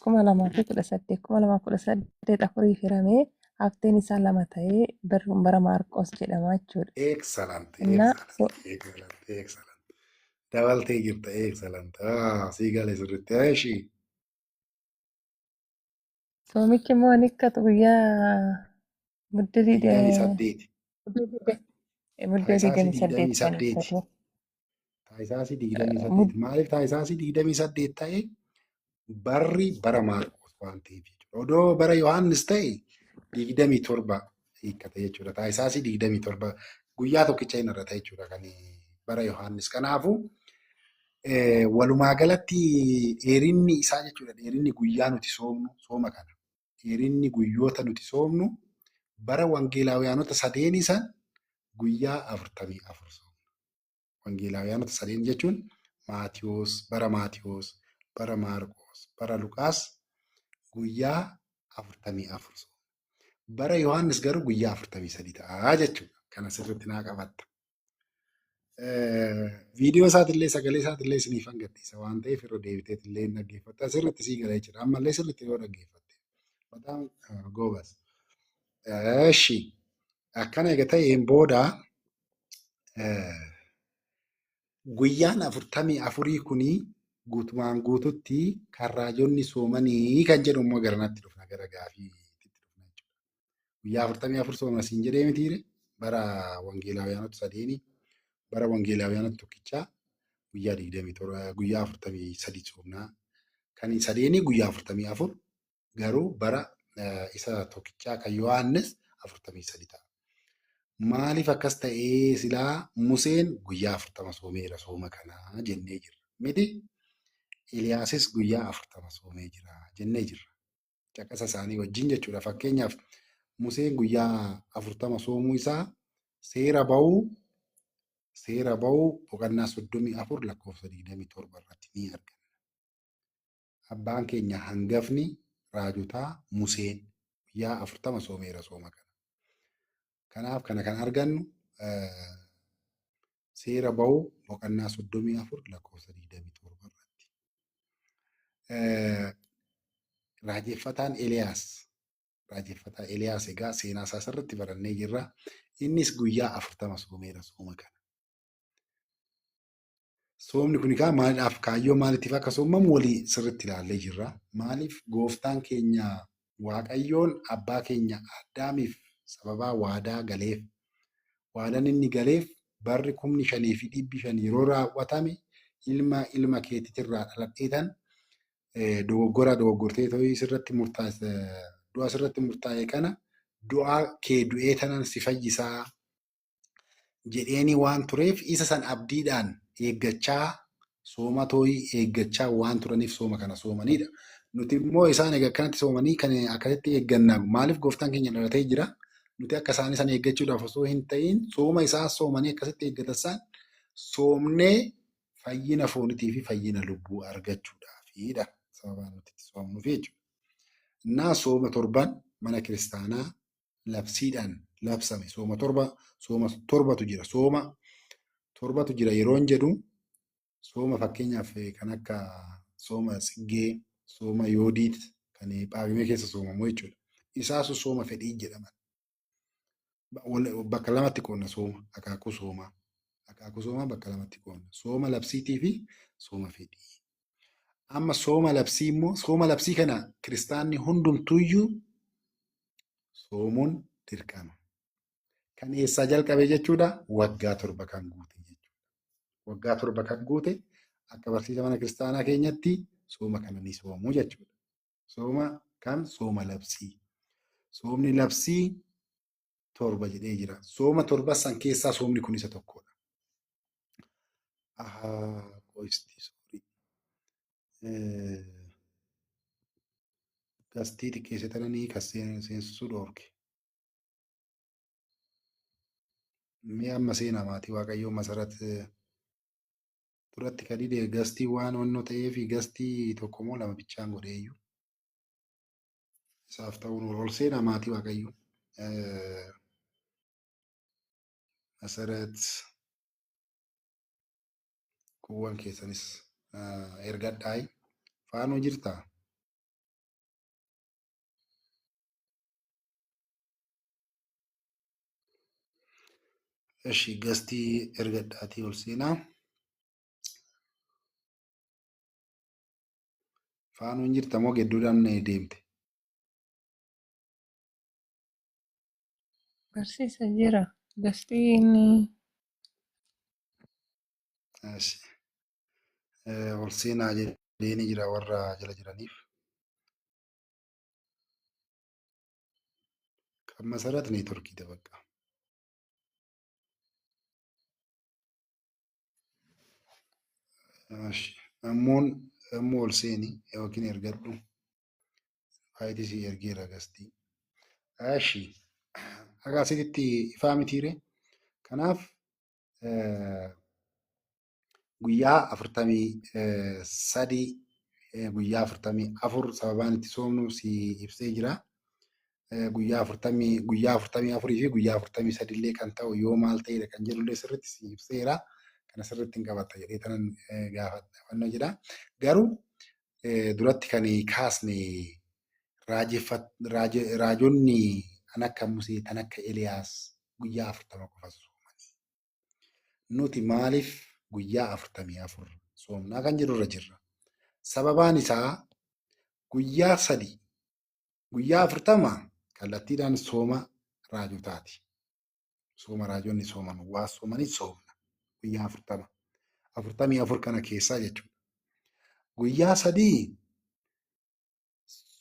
2018 afurii firamee hafteen isaa 2 ta'ee barri kun bara Maarqos jedhama jechuudha. excellent, Innaa excellent. Dabaltee jirta excellent. Sii galee sirriitti. Eeshi. soomichi immoo ni hiikkatu guyyaa muddee 28. muddee 28 kan 28. hiikkatu. Taayisaasii 28. Maaliif taayisaasii 28 ta'e? Barri bara Maarqos waan ta'eef jechuudha. Odoo bara Yohaannis ta'e 27 hiikkata jechuudha. Taayisaasii 27 guyyaa tokkicha hin irra ta'e jechuudha kan bara Yohaannis. Kanaafuu walumaa galatti dheerinni isaa jechuudha. Dheerinni guyyaa nuti soomnu sooma kana. Dheerinni guyyoota nuti soomnu bara wangeelaawiyaanota sadeenii san guyyaa 44 soomna. Wangeelaawiyaanota sadeen jechuun Maatiyos, bara Maarqos, bara Luqaas guyyaa 44 soomna. Bara Yohaannis garuu guyyaa 43 ta'a jechuudha. Kana sirriitti naa qabatta. Viidiyoo isaatillee sagalee isaatillee isiniif gadhiisa waan ta'eef irra deebiteetillee hin dhaggeeffatta. Sirriitti sii galee jira. Ammallee sirriitti yoo dhaggeeffatte. Bataan goobas. Eshi akkana eega ta'een booda guyyaan 44 kunii guutumaan guututti kan raajonni soomanii kan jedhu immoo garanatti dhufna gara gaafiitti dhufna jechuudha. Guyyaa 44 soomna siin jedhee mitiire bara wangeelaawiyaanota sadeenii bara wangeelaawiyaanota tokkichaa guyyaa 27 guyyaa 43 soomnaa kan sadeenii guyyaa 44 garuu bara isa tokkichaa kan Yohaannis 43 ta'a. Maaliif akkas ta'ee silaa Museen guyyaa 40 soomeera sooma kanaa jennee jirra. Miti Iliyaasis guyyaa 40 soomee jira jennee jirra. Caqasa isaanii wajjin jechuudha. Fakkeenyaaf Museen guyyaa 40 soomuu isaa seera ba'uu boqonnaa 34 lakkoofsa 27 irratti ni argina. Abbaan keenya hangafni raajotaa Museen guyyaa 40 soomeera sooma kana. Kanaaf kana kan argannu seera ba'uu boqonnaa 34 lakkoofsa 27 irratti. Raajeffataan Eliyaas egaa seenaa isaa irratti barannee jirra. Innis guyyaa 40 soomeera sooma kana. Soomni kun egaa maaliidhaaf kaayyoo maaliitiif akka soomamu walii sirriitti ilaallee jirra. Maaliif gooftaan keenya Waaqayyoon abbaa keenya Addaamiif sababaa waadaa galeef waadaan inni galeef barri 5,500 yeroo raawwatame ilma keetitirraa dhaladheetan dogoggortee ta'uu sirratti du'a sirratti murtaa'e kana du'a kee du'ee tanan si fayyisaa jedheeni waan tureef isa san abdiidhaan eeggachaa sooma tooyii eeggachaa waan turaniif sooma kana soomanidha. Nuti immoo isaan egaa akkanatti soomanii kan akkasitti eegganna maaliif gooftaan keenya dhalatee jira. Nuti akka isaan isan eeggachuudhaaf osoo hin ta'in sooma isaa soomanii akkasitti eeggatasaan soomnee fayyina foonitii fi fayyina lubbuu argachuudhaafidha. Sababaan nuti itti soomnuuf jechuudha. Innaa sooma torban mana kiristaanaa labsiidhaan labsame sooma torbatu jira. Sooma torbatu jira yeroon jedhu sooma fakkeenyaaf kan akka sooma tsiggee, sooma yoodiit kan Phaagmee keessa soomamu jechuudha. Isaasu sooma fedhii jedhaman. Bakka lamatti qoonna sooma akaakuu soomaa. Akaakuu soomaa bakka lamatti qoonna. Sooma labsiitii fi sooma fedhii. Amma sooma labsii immoo sooma labsii kana kiristaanni hundumtuuyyuu soomuun dirqama. Kan eessaa jalqabe jechuudha waggaa 7 kan guute jechuudha. Waggaa 7 kan guute akka barsiisa mana kiristaanaa keenyatti sooma kana ni soomuu jechuudha. Sooma Kan sooma labsii. Soomni labsii torba jedhee jira. Sooma torba san keessaa soomni kun isa tokkodha. Qo'isti soorii. Gastii xiqqeessitanii kan seensisuu dhoorge. Mee amma seenaa maatii Waaqayyoo Masarat duratti kan hidhee gastii waan onnoo ta'eef gastii tokko moo lama bichaan godheeyyuu. Isaaf ta'uun ol seenaa maatii Waaqayyoo. Masarat kuuwwan keessanis ergadhaayi. Faanuu jirtaa? እሺ ገስቲ ergadhaatii ol seenaa. Faanuun jirta moo gidduudhaan deemte? Barsiisa jira. Gastiin Eshi. Ol seenaa jedhee jira warra jala jiraniif. Kan Masarat neetworkiidha bakka. Eshi. Ammoo ol seenii yookiin ergadhu. Faayitisii ergeera gastii. Eshi. Akka asitti ifaa mitiire. Kanaaf guyyaa 43 guyyaa 44 sababaan itti soomnu si ibsee jira. Guyyaa 44 fi guyyaa 43 illee kan ta'u yoo maal ta'edha kan jedhullee sirriitti si ibseera. Kana sirriitti hin qabatta jedhee tanan gaafannoo jedha. Garuu duratti kan kaasne raajonni kan akka Musee, kan akka Eliyaas guyyaa 40 qofa soomanii. Nuti maaliif guyyaa 44 soomnaa kan jedhurra jirra. Sababaan isaa guyyaa 3 guyyaa 40 kallattiidhaan sooma raajotaati. Sooma raajonni sooman waa soomanii soomna guyyaa 40. 44 kana keessaa jechuudha. Guyyaa 3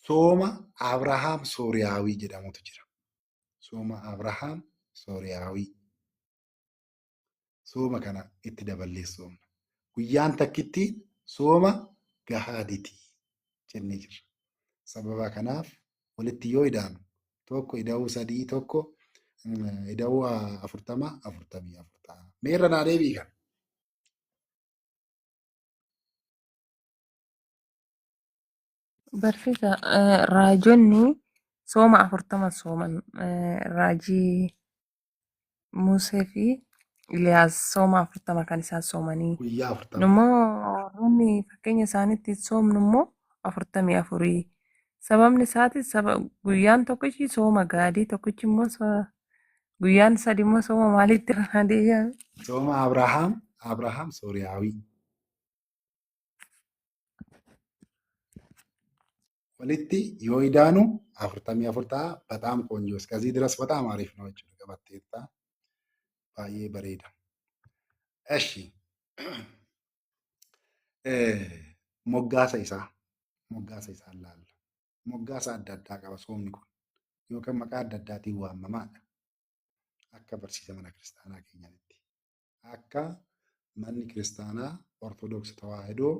sooma Abrahaam Sooriyaawii jedhamutu jira. Sooma Abrahaam Sooriyaawii. Sooma kana itti daballee soomna. Guyyaan takkitti sooma gahaaditi jennee jirra. Sababa kanaaf walitti yoo ida'amu tokko ida'uu 3 tokko ida'uu 40 44 ta'a. Meerra naa deebii kana. barsiisa raajonni sooma 40 sooman raajii Musee fi Iliyaas sooma 40 kan isaan soomanii. Guyyaa 40. Immoo warroonni fakkeenya isaaniitti soomnu immoo 44. Sababni isaatis guyyaan tokkichi sooma gaadii tokkichi immoo guyyaan 3 immoo sooma maalitti raadiyyaa? Sooma Abrahaam Sooriyaawii. walitti yoo idaanu 44 ta'a. Bataam ቆንጆ እስከዚህ ድረስ በጣም አሪፍ ነው። እቺ ገባቴታ ባዬ በሬዳ። እሺ ሞጋሳ ኢሳ አላለ ሞጋሳ አዳዳ ቀባ ሶምኒ ኩን yookaan maqaa adda addaatiin waamamaadha. Akka barsiisa mana kiristaanaa keenyatti. Akka manni kiristaanaa Ortodoksii Tawaahidoo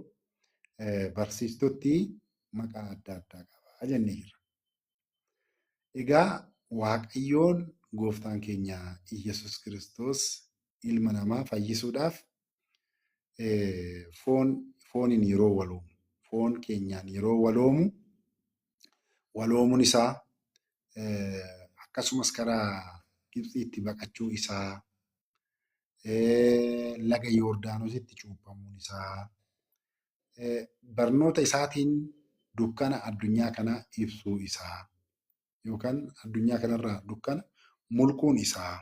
barsiistutti maqaa adda addaa qaba jennee jirra. Egaa Waaqayyoon gooftaan keenya Iyyasuus Kiristoos ilma namaa fayyisuudhaaf fooniin yeroo waloomu, foon keenyaan yeroo waloomuun isaa akkasumas karaa Gibxiitti baqachuu isaa, laga Yordaanositti cuuphamuun isaa, barnoota isaatiin dukkana addunyaa kanaa ibsuu isaa yookaan addunyaa kanarraa dukkana mulquun isaa.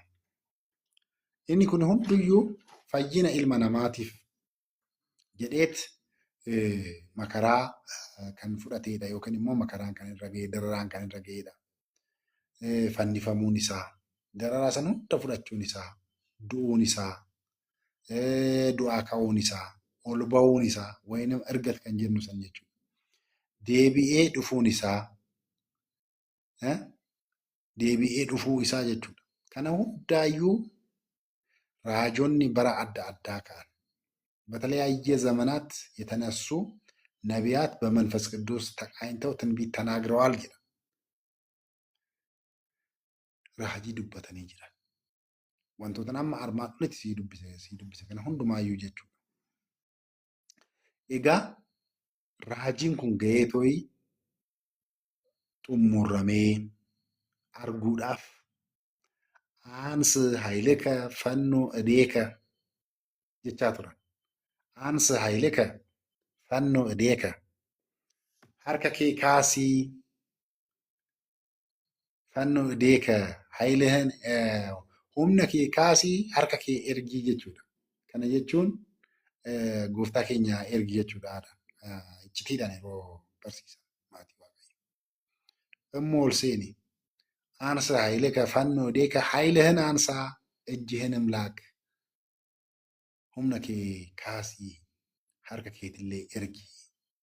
Inni kun hundiyyuu fayyina ilma namaatiif jedheet makaraa kan fudhatedha yookaan immoo makaraan kan irra ga'e, dararaan kan irra ga'edha. Fannifamuun isaa, dararaa sana hunda fudhachuun isaa, du'uun isaa, du'aa ka'uun isaa, ol ba'uun isaa, wayinam ergat kan jennu san jechuudha. Deebi'ee dhufuun isaa eh, deebi'ee dhufuu isaa jechuudha. Kana hundaayyuu raajonni bara adda addaa ka'an በተለያየ ዘመናት የተነሱ ነቢያት በመንፈስ ቅዱስ ተቃኝተው ትንቢት ተናግረዋል ይላል። raajii dubbatanii jiran wantoota amma armaan olitti sii dubbise kana hundumaayyuu jechuudha. Egaa raajiin kun ga'ee tooyi xumuramee arguudhaaf aansi haayileka fannoo adeeka jechaa turan. Aansi haayileka fannoo adeeka harka kee kaasii fannoo adeeka haayilehen humna kee kaasii harka kee ergii jechuudha. Kana jechuun gooftaa keenya ergi jechuudha. Iccitiidhaan yeroo barsiisan maatii waaqayyo. Immoo ol seeni aansa haayileka fannoo adeeka haayilehen aansaa ejjiheንም laak humna kee kaasii harka keetillee ergi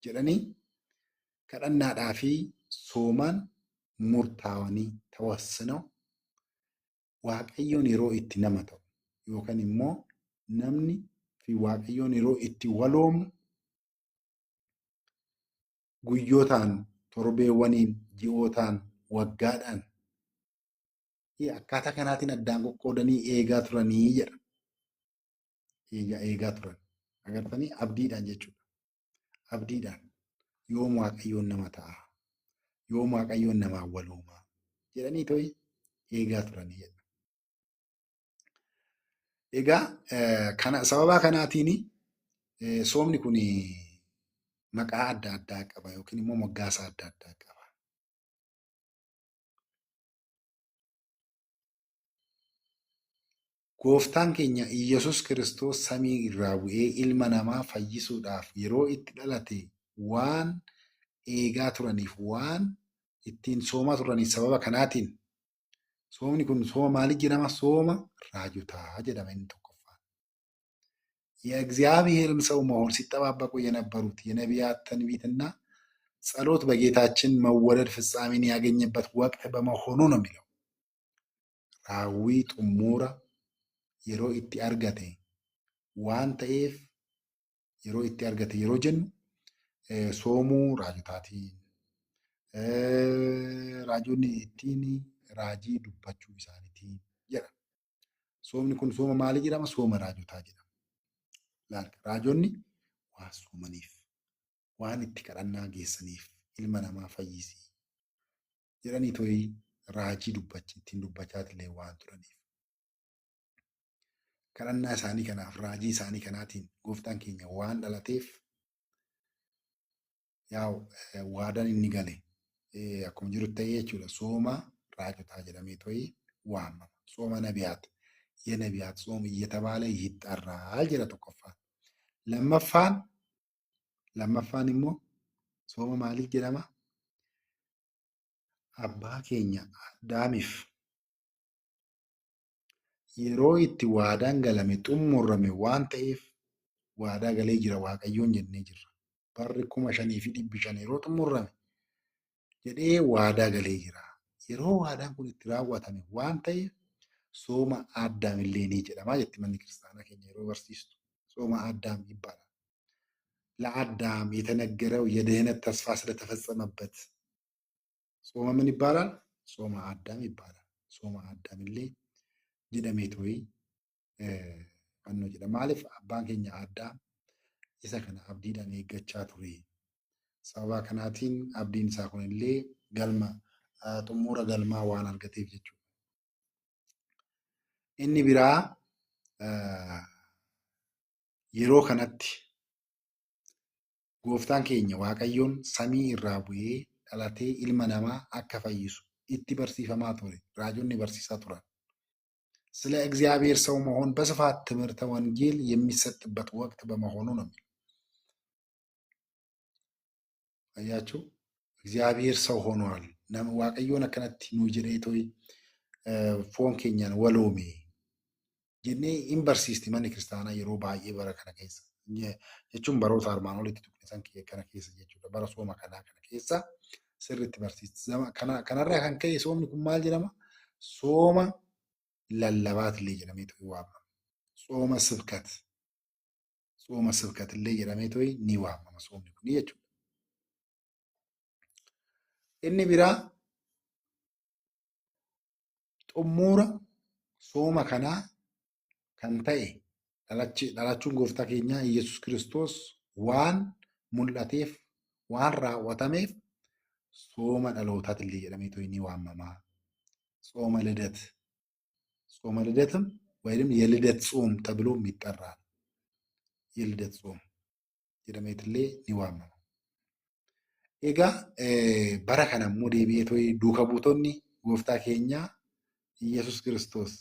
jedhanii kadhannaadhaa fi soomaan murtaawanii tawassinoo waaqayyoon yeroo itti nama ta'u yookaan immoo namni fi waaqayyoon yeroo itti waloomu guyyootaan, torbeewwaniin, ji'ootaan, waggaadhaan akkaataa kanaatiin addaan qoqqoodanii eegaa turanii jedha. Eegaa turan. Agartanii abdiidhaan jechuudha. Abdiidhaan yoom waaqayyoon nama ta'a? Yoom waaqayyoon namaan walooma? Jedhanii tooyi eegaa turanii jedha. Egaa kana sababa kanaatiin soomni kun maqaa adda addaa qaba yookiin immoo moggaasa adda addaa qaba. Gooftaan keenya Iyyasuus Kiristoos samii irraa bu'ee ilma namaa fayyisuudhaaf yeroo itti dhalate waan eegaa turaniif waan ittiin soomaa turaniif sababa kanaatiin soomni kun sooma maaliif jedhama? Sooma raajotaa jedhama inni tokkoffaan. የእግዚአብሔርን ሰው መሆን ሲጠባበቁ የነበሩት የነቢያት ትንቢትና ጸሎት በጌታችን መወለድ ፍጻሜን ያገኘበት ወቅት በመሆኑ ነው የሚለው። ራዊ ጥሙራ yeroo itti argate waan ta'eef yeroo itti argate yeroo jennu soomuu raajotaatiin raajonni ittiin raajii dubbachuu isaaniitiin jedha. Soomni kun sooma maalii jedhama? Sooma raajotaa jedhama. Raajonni waan soomaniif waan itti kadhannaa geessaniif ilma namaa fayyisii jedhanii tooyi raajii ittiin dubbachaatillee waan turaniif. Kadhannaa isaanii kanaaf raajii isaanii kanaatiin gooftaan keenya waan dhalateef waadaan inni gale akkuma jiru ta'ee jechuudha. Sooma raajotaa jedhamee tooyi waamama. Sooma ነቢያት የነቢያት ጾም እየተባለ ይጠራል jedha tokkoffaan. Lammaffaan immoo sooma maaliif jedhama? Abbaa keenya Addaamiif yeroo itti waadaan galame xumurame waan ta'eef waadaa galee jira waaqayyoon jennee jirra. Barri 5,500 yeroo xumurame jedhee waadaa galee jira. Yeroo waadaan kun itti raawwatame waan ta'eef sooma Addaamillee ni jedhama jetti manni kiristaanaa keenya yeroo barsiistu. Sooma Addaam ይባላል። ለአዳም የተነገረው የድህነት ተስፋ ስለተፈጸመበት ጾመ ምን ይባላል? ጾመ አዳም ይባላል። ጾመ አዳምillee jedhamee tooyi fannoo jedha. Maaliif abbaan keenya Addaam isa kana abdiidhaan eeggachaa ture. Sababa kanaatiin abdiin isaa kunillee xumura galmaa waan argateef jechuudha. Inni biraa yeroo kanatti gooftaan keenya waaqayyoon samii irraa bu'ee dhalatee ilma namaa akka fayyisu itti barsiifamaa ture. Raajonni barsiisaa turan. ስለ እግዚአብሔር ሰው መሆን በስፋት ትምህርተ ወንጌል የሚሰጥበት ወቅት በመሆኑ ነው። አያችሁ እግዚአብሔር ሰው ሆኗል። waaqayyoon akkanatti nu jedhee tooyi foon keenyaan waloome jennee hin barsiisti manni kiristaanaa yeroo baay'ee bara kana keessa. Jechuun baroota armaan olitti tuqnesan kana keessa jechuudha. Bara sooma kanaa kana keessa sirriitti barsiisa. Kanarraa kan ka'e soomni kun maal jedhama? Sooma lallabaatillee jedhameetu waamama. Sooma sibkat. Sooma sibkatillee jedhameetu ni waamama soomni kun jechuudha. Inni biraa xumura sooma kanaa kan ta'e dhalachuun gooftaa keenyaa Iyyasuus Kiristoos waan mul'ateef waan raawwatameef sooma dhalootatillee jedhameetu ni waamama. ጾመ ልደት ጾመ ልደትም ወይም የልደት ጾም ተብሎ ይጠራል። የልደት ጾም jedhameetillee ni waamama. Egaa bara kana immoo deebi'ee duuka buutonni gooftaa keenyaa Iyyasuus Kiristoos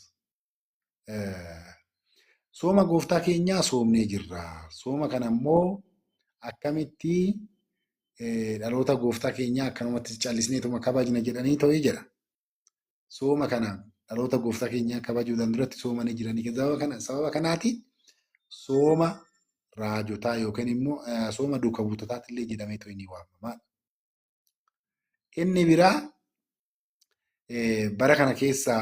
sooma gooftaa keenyaa soomnee jirra. Sooma kana immoo akkamitti dhaloota gooftaa keenyaa akkanumatti callisneetuma kabajna jedhanii ta'ee jira. Sooma kana dhaloota gooftaa keenyaa kabajuudhaan duratti soomanii jiranii. Sababa kanaatiin sooma raajotaa yookiin immoo sooma duuka buutotaatillee jedhameetu ni waamama. Inni biraa bara kana keessa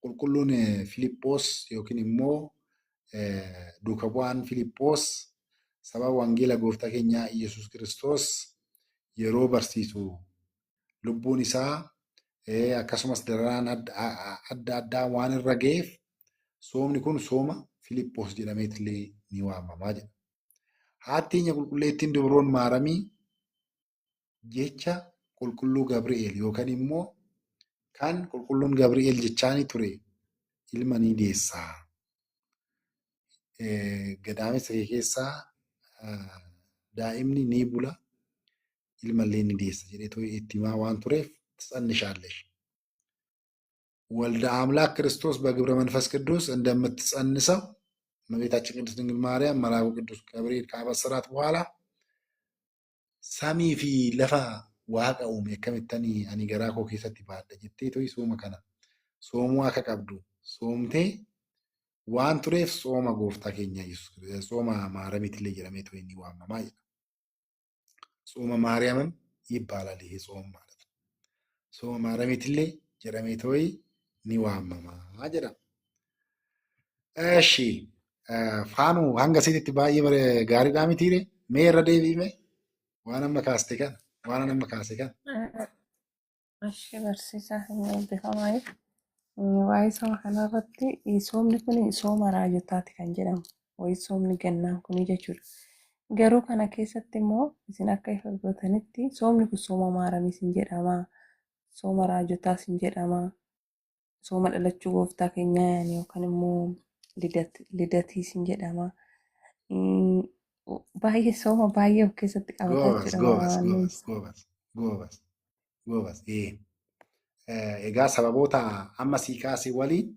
qulqulluun Filiiphoos yookiin immoo duuka bu'aan Filiiphoos saba wangeela gooftaa keenyaa Iyyasuus Kiristoos yeroo barsiisu lubbuun isaa akkasumas dararaan adda addaa waan irra ga'eef soomni kun sooma Filiiphoos jedhameetillee ni waamamaa jedha. Haattiin qulqulleettiin Dubroon Maaramii jecha qulqulluu Gabri'eel yookaan immoo kan qulqulluun Gabri'eel jechaanii ture ilma ni deessaa. Gadaamessa kee keessaa daa'imni ni bula ilmallee ni deessa jedhee itti himaa waan tureef ትጸንሻለሽ ወልደ አምላክ ክርስቶስ በግብረ መንፈስ ቅዱስ እንደምትጸንሰው እመቤታችን ቅድስት ድንግል ማርያም መልአኩ ቅዱስ ገብርኤል ካበሰራት በኋላ ሰሚፊ ለፋ ዋቀ ኡሜ ከመተኒ አኒ ገራኮ ኬሰቲ ባደ ጀቴ ሶማ ከና ሶሙ አከ ቀብዱ ሶምቴ ዋን ቱሬፍ ሶማ ጎፍታ ኬኛ ኢየሱስ ሶማ ማርያሚት ላይ ጀረሜት ወይ ኒ ዋማማ ሶማ ማርያምም ይባላል ይሄ ጾም ማለት ነው። ሶማ ማርያሚትlee jedhameetu ni waamamaa jedha. Eshi faanuu hanga asitti baay'ee gaariidhaa mitiire mee irra deebi'ime waan amma kaaste kan waan amma kaase kan. Ashii barsiisaa hin eebbifamaa. Waa'ee sooma kanarratti soomni kun sooma raajotaati kan jedhamu. Waa'ee soomni gannaa kun jechuudha. Garuu kana keessatti immoo isin akka ifa gootanitti soomni kun sooma maaramiis hin jedhama. Sooma raajotaas hin jedhama. Sooma dhalachuu gooftaa keenyaa yookaan immoo lidatiis hin jedhama. Baay'ee sooma baay'ee of keessatti qabata Goobas. Egaa sababoota amma sii kaase waliin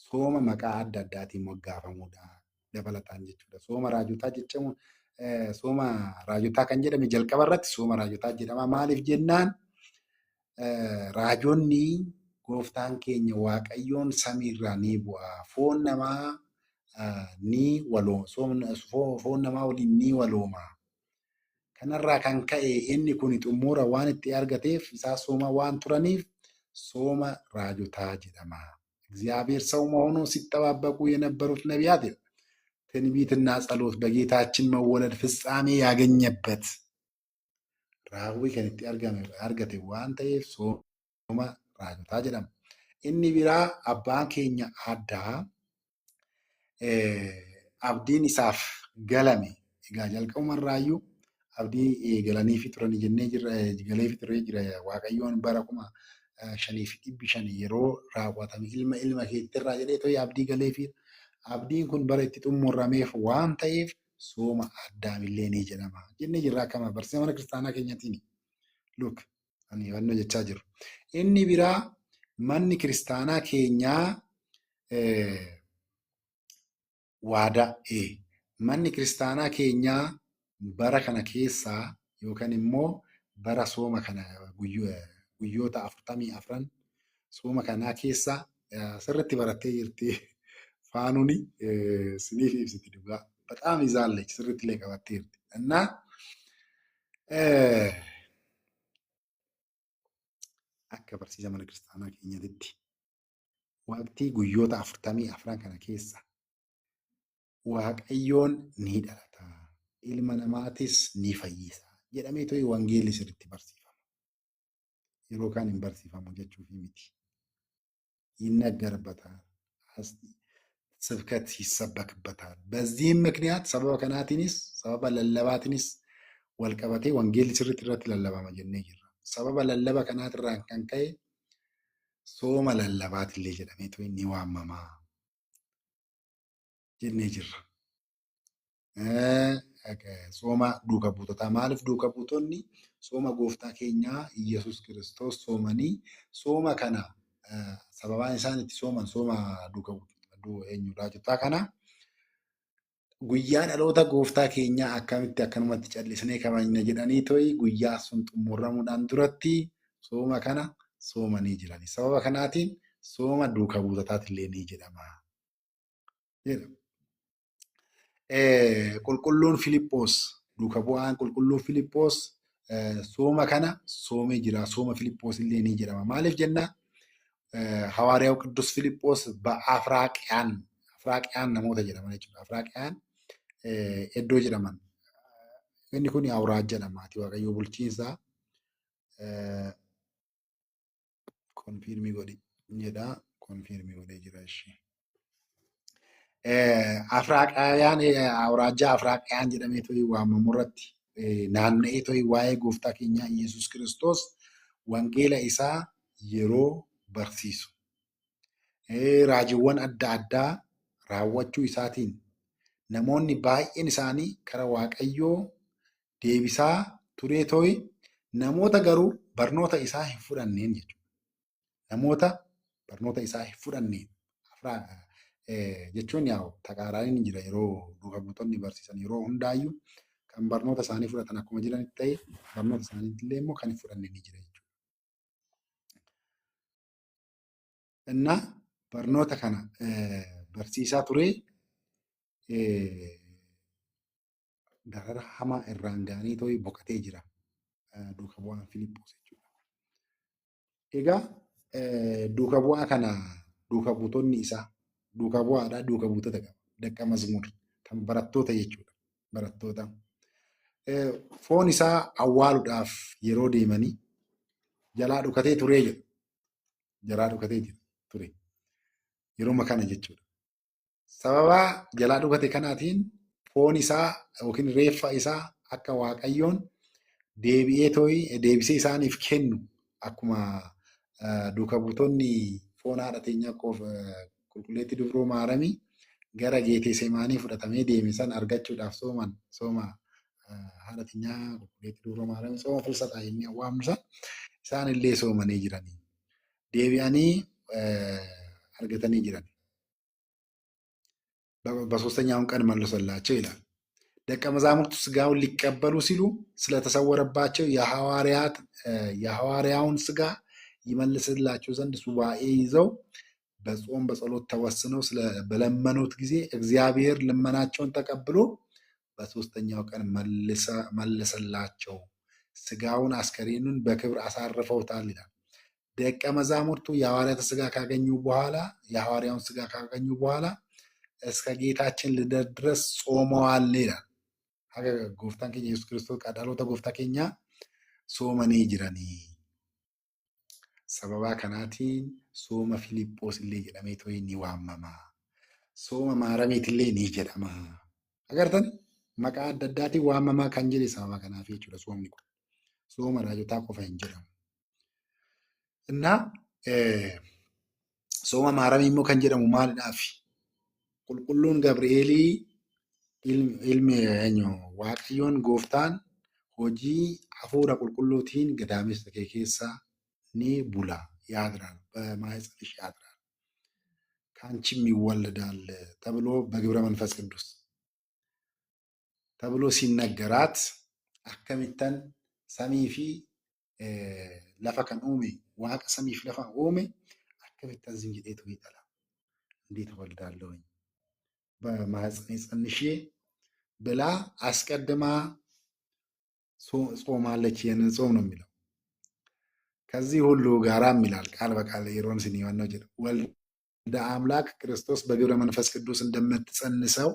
sooma maqaa adda addaatiin moggaafamuudha dabalataan jechuudha. Sooma raajotaa jechamuun sooma raajotaa kan jedhame jalqaba irratti sooma raajotaa jedhama. Maaliif jennaan raajonni gooftaan keenya waaqayyoon samiirraa ni bu'a. Foon namaa foon namaa waliin ni walooma. Kanarraa kan ka'e inni kun xumura waan itti argateef isaa sooma waan turaniif sooma raajotaa jedhama. እግዚአብሔር ሰው መሆኑ ሲጠባበቁ የነበሩት ነቢያት ትንቢትና ጸሎት በጌታችን መወለድ ፍጻሜ ያገኘበት ራዊ ከንቲ አርገቴ ዋን ta'eef sooma raajotaa jedhama. Inni biraa abbaan keenya addaa abdiin isaaf galame egaa jalqabumarraayyuu abdii galaniifi turanii jennee galeefi turee jira. Waaqayyoon bara 5,500 yeroo raawwatame ilma keettirraa jedhee abdii galeefi abdiin kun bara itti xumurameef waan ta'eef sooma addaamillee ni jedhama jennee jirra. Akkama barsiisa mana kiristaanaa keenyatiin luk ani hubannoo jechaa jiru. Inni biraa manni kiristaanaa keenyaa waada'e. Manni kiristaanaa keenyaa bara kana keessaa yookaan immoo bara sooma kana guyyoota 44 sooma kanaa keessaa sirriitti barattee jirti. Faanuun siniif ibsiti dhugaa. Bataam izaalech sirriitti illee qabattee jirti. Innaa akka barsiisa mana kiristaanaa keenyatti waqtii guyyoota 44 kana keessa Waaqayyoon ni dhalata, ilma namaatis ni fayyisa jedhamee to'ii wangeelli sirriitti barsiifama. Yeroo kaan hin barsiifamu jechuuf miti. ይነገርበታል፣ ስብከት ይሰበክበታል። በዚህም ምክንያት ሰበበ ከናቲንስ ሰበበ ለለባቲንስ ወልቀበቴ ወንጌል ስርት ረት ለለባማ ጀኔ ጅራ ሰበበ ለለባ ከናት ራን ከንከይ ሶመ ለለባት illee jedhameetu inni waamama jennee jirra. Sooma duuka buutotaa maaliif duuka buutonni sooma gooftaa keenyaa Iyyasuus Kiristoos soomanii sooma kana sababaan isaan itti sooman sooma duuka eenyudhaa jettaa kana guyyaa dhaloota gooftaa keenyaa akkamitti akkanumatti callisnee kabajna jedhanii to'i guyyaa sun xumuramuudhaan duratti sooma kana soomanii jirani. Sababa kanaatiin sooma duuka buutotaati illee ni jedhama. Qulqulluun Filiphos duuka bu'aan qulqulluun Filiphos sooma kana soomee jira. Sooma Filiphos illee ni jedhama. Maaliif jennaa? ሐዋርያው ቅዱስ ፊልጶስ በአፍራቅያን namoota jedhaman jechuudha. Afraaqiyaan iddoo jedhaman. Inni kun awuraajja jedhamaati. Waaqayyo bulchiinsa konfirmii godhi jedha. Konfirmii godhee jira ishee. Afraaqiyaan awuraajja Afraaqiyaan jedhamee to'ii waamamu irratti naanna'ee to'ii waa'ee gooftaa keenyaa Iyyasuus Kiristoos wangeela isaa yeroo barsiisu. Raajiiwwan adda addaa raawwachuu isaatiin namoonni baay'een isaanii kara Waaqayyoo deebisaa turee to'i namoota garuu barnoota isaa hin fudhanneen jechuudha. Namoota barnoota isaa hin fudhanneen jechuun yaa'u taqaaraan ni jira yeroo duuka buutonni barsiisan yeroo hundaayyuu kan barnoota isaanii fudhatan akkuma jiranitti ta'e barnoota isaaniitti illee immoo kan hin fudhanne ni jira jechuudha. እና barnoota kana barsiisaa ture darara hamaa irraan ga'anii to'ii boqotee jira duuka bu'aan Filiphos jechuudha. Egaa duuka bu'aa kana duuka buutonni isaa duuka bu'aadhaa duuka buutota qaba. Dakka mazmur kan barattoota jechuudha. Barattoota. Foon isaa awwaaluudhaaf yeroo deemanii jalaa dhukatee turee jedhu. Jalaa dhukatee jira. Ture yeroo makana jechuudha. Sababa jalaa dhukate kanaatiin foon isaa yookiin reeffa isaa akka Waaqayyoon deebisee isaaniif kennu akkuma duuka buutonni foon haadha teenyaa qulqulleetti dubroo maaramii gara Geetesemaanii fudhatamee deeme san argachuudhaaf sooma haadha teenyaa qulqulleetti dubroo maaramii sooma fulsataa jennee waamnu san isaan illee soomanii jiranii. Deebi'anii argatanii jiran. በሶስተኛውም ቀን መለሰላቸው ይላል። ደቀ መዛሙርቱ ስጋውን ሊቀበሉ ሲሉ ስለተሰወረባቸው የሐዋርያውን ስጋ ይመልስላቸው ዘንድ ሱባኤ ይዘው በጾም በጸሎት ተወስነው በለመኑት ጊዜ እግዚአብሔር ልመናቸውን ተቀብሎ በሶስተኛው ቀን መለሰላቸው። ስጋውን አስከሬኑን በክብር አሳርፈውታል ይላል። ደቀ መዛሙርቱ የሐዋርያውን ስጋ ካገኙ በኋላ እስከ ጌታችን ልደት ድረስ ጾመዋል ይላል። ሀገ ጎፍታን ኬኛ ኢየሱስ ክርስቶስ ቃዳሎተ ጎፍታ ኬኛ ሶመኔ ጅረኒ ሰበባ ከናቲን ሶመ ፊልጶስ illee jedhamee to'ii ni waamama. Sooma maarameet illee ni jedhama. Agartan maqaa adda addaatiin waamamaa kan jedhe sababa kanaaf jechuudha soomni kun. Sooma raajotaa qofa hin jedhamu. እና sooma maaramii immoo kan jedhamu maalidhaaf? Qulqulluun Gabri'eelii ilmi Waaqayyoon gooftaan hojii hafuura qulqulluutiin gadaamessa kee keessa ni bula ያድራል በማኅፀንሽ ያድራል ከአንቺም ይወለዳል ተብሎ በግብረ መንፈስ ቅዱስ ተብሎ ሲነገራት akkamitti samii fi lafa kan uume waaqa samiif lafa uume akkamitti ዝም jedhee to'ii dhala እንዴት እወልዳለሁኝ በማኅፀኔ ጸንሼ ብላ አስቀድማ ጾማለች። ይህንን ጾም ነው የሚለው። ከዚህ ሁሉ ጋራም ይላል ቃል በቃል የሮን ሲኒዋን ነው ጀደ ወልደ አምላክ ክርስቶስ በግብረ መንፈስ ቅዱስ እንደምትጸንሰው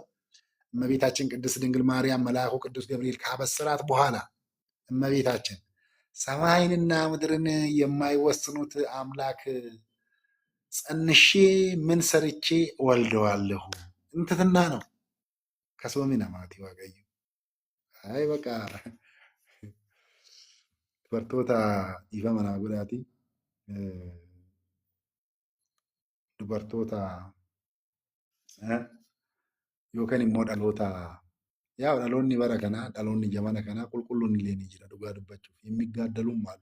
እመቤታችን ቅድስት ድንግል ማርያም መልአኩ ቅዱስ ገብርኤል ካበሰራት በኋላ እመቤታችን ሰማይንና ምድርን የማይወስኑት አምላክ ጸንሼ ምን ሰርቼ ወልደዋለሁ እንትትና ነው ከሶሚና ማቲ ዋቀዩ አይ በቃ dubartoota dhiifa manaa godhaati. Dubartoota yookaan immoo dhaloota yaa dhaloonni bara kanaa dhaloonni jamana kanaa qulqulluun illee ni jira dhugaa dubbachuuf የሚጋደሉም አሉ።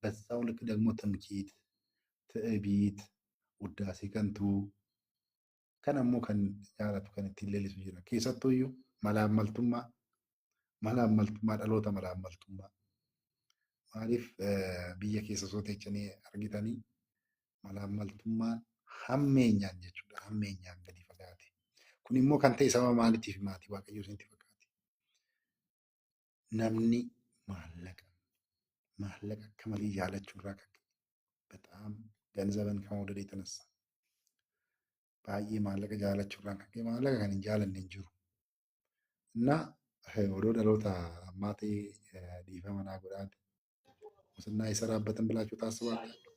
በዛው ልክ ደግሞ ትምክህት፣ ትዕቢት፣ ውዳሴ ከንቱ ከነሞ ከን jaalatu kan ittiin leellisu jira. Keessattuyyuu malaammaltummaa dhaloota malaammaltummaa maaliif biyya keessa sootechanii argitanii malaammaltummaan hammeenyaan jechuudha. Hammeenyaan gadi fagaate. Kun immoo kan ta'e sababa maaliitiif maatii waaqayyoo isinitti fakkaate? Namni maallaqa akka malee jaalachuu irraa kan ka'e በጣም ገንዘብን ከመውደድ የተነሳ baay'ee maallaqa jaalachuu irraa kan ka'e maallaqa kan hin jaalanne hin jiru እና odoo dhaloota ammaa ta'ee dhiifa manaa godhaate ሙስና የሰራበትን ብላችሁ ታስባላችሁ?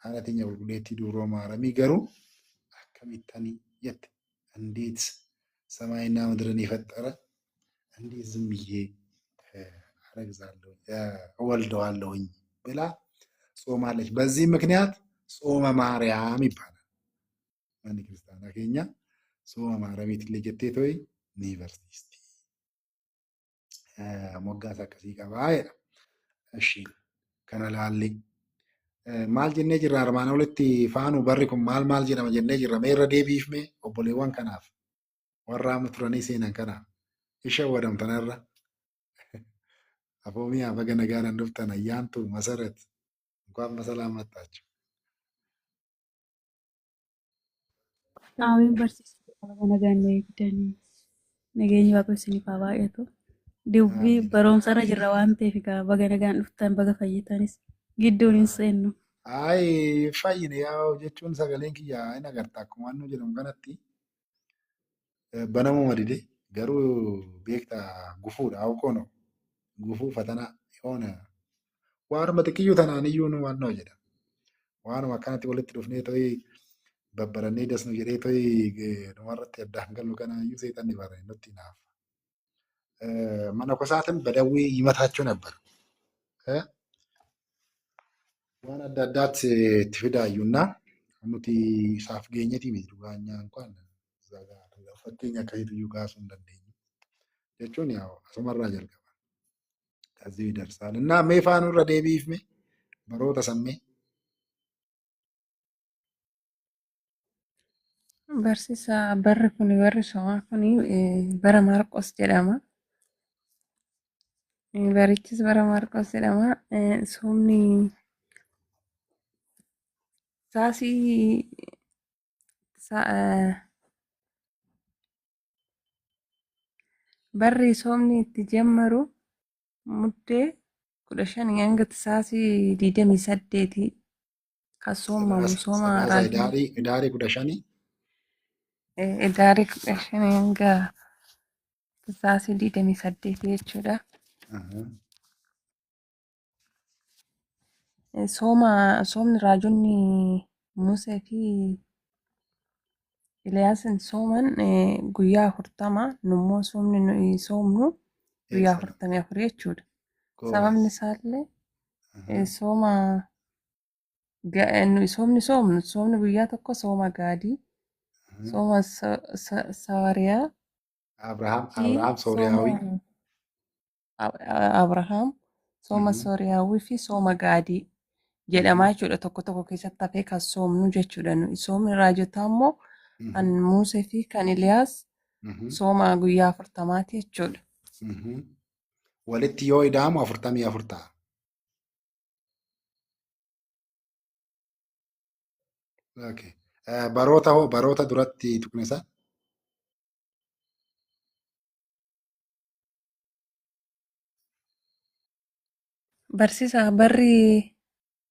ሀነተኛ qulqulleettii dubroo maaramii garuu akkamittanii jette እንዴት ሰማይና ምድርን የፈጠረ እንዴት ዝም ብዬ አረግዛለሁ እወልደዋለሁኝ ብላ ጾማለች። በዚህ ምክንያት ጾመ ማርያም ይባላል። ማን ክርስቲያና ከኛ ጾመ ማርያም ጀቴ ቶይ ዩኒቨርሲቲ ሞጋሳ ከሲ ቀባ እሺ ከነላሊ maal jennee jirra armaan olitti faanu barri kun maal jedhama jennee jirra mee irra deebiifme obboleewwan kanaaf warra amma turanii seenan kanaaf isha wadamtanarra afoomiyaa baga nagaadhaan dhuftan ayyaantu masarat እንኳን በሰላም መጣችሁ። Aamiin barsiisaa baga nagaan nu eegdanii nageenyi waaqa isiniif haa baay'atu. Dubbii barumsarra jirra waan ta'eef egaa baga nagaan dhuftan baga fayyitanis gidduun hin seennu. Ay fayyine yaa jechuun sagaleen kiyyaa hin agarta akkuma annu jedhamu kanatti banamuma dide garuu beekta gufuudha hawqono gufuu fatanaa yoona waanuma xiqqiyyu tanaan iyyuu nu wannoo jedha waanuma akkanatti walitti dhufnee to'i babbarannee dasnu jedhee to'i numarratti addaan galu kanaayyuu seexanni bara nutti naaf መነኮሳትን በደዌ ይመታቸው ነበር። waan adda addaatti itti fidaayyuuna nuti isaaf geenyetii miti dhugaanyaa እንኳን fakkeenya akkasiitu kaasuu hin dandeenyu jechuun yaa asumarraa jalqaba ከዚህ ይደርሳል እና ሜፋኑ irra deebiifme baroota sammee Barsiisaa barri kun barri somaa kun bara Maarqos jedhama. Barichis bara Maarqos jedhama. Soomni saasii barri soomni itti jammaru muddee 15 hanga saasii 28 kan soomamu sooma idaarii 15 idaarii 15 hanga saasii 28 jechuudha. Soomni raajonni Musee fi Iliyaasin sooman guyyaa 40 nummoo soomni nuyi soomnu guyyaa 44 jechuudha. Sababni isaallee soomni guyyaa tokko sooma gaadii, sooma Sawaariyaa, Abrahaam, sooma Sooriyaawii fi sooma gaadii jedhamaa jechuudha. Tokko tokko keessatti hafee kan soomnu jechuudha. Soomni raajotaa immoo kan Musee fi kan Iliyaas sooma guyyaa 40 jechuudha. walitti yoo ida'amu 44 ta'a. Baroota duratti tuqne isaa Barsiisaa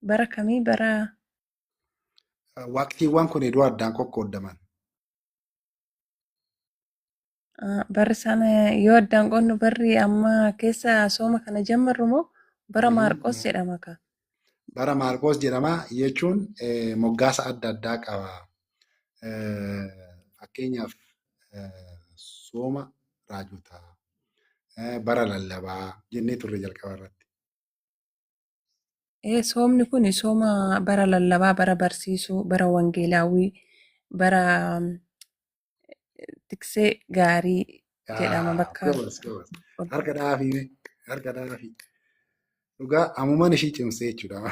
bara kamii bara Waqtiiwwan kun iddoo addaan qoqqoodaman. barri sana yoo addaan qonnu barri amma keessa sooma kana jammarru moo bara Maarqos jedhama ka? Bara Maarqos jedhama jechuun moggaasa adda addaa qaba. Fakkeenyaaf sooma raajotaa, bara lallabaa jennee turre jalqaba irratti. Soomni kun sooma bara lallabaa, bara barsiisuu, bara wangeelaawwii, bara tiksee gaarii jedhama bakka. Harka dhaafii, harka dhaafii. Dhugaa ammumaan ishii cimsee jechuudha.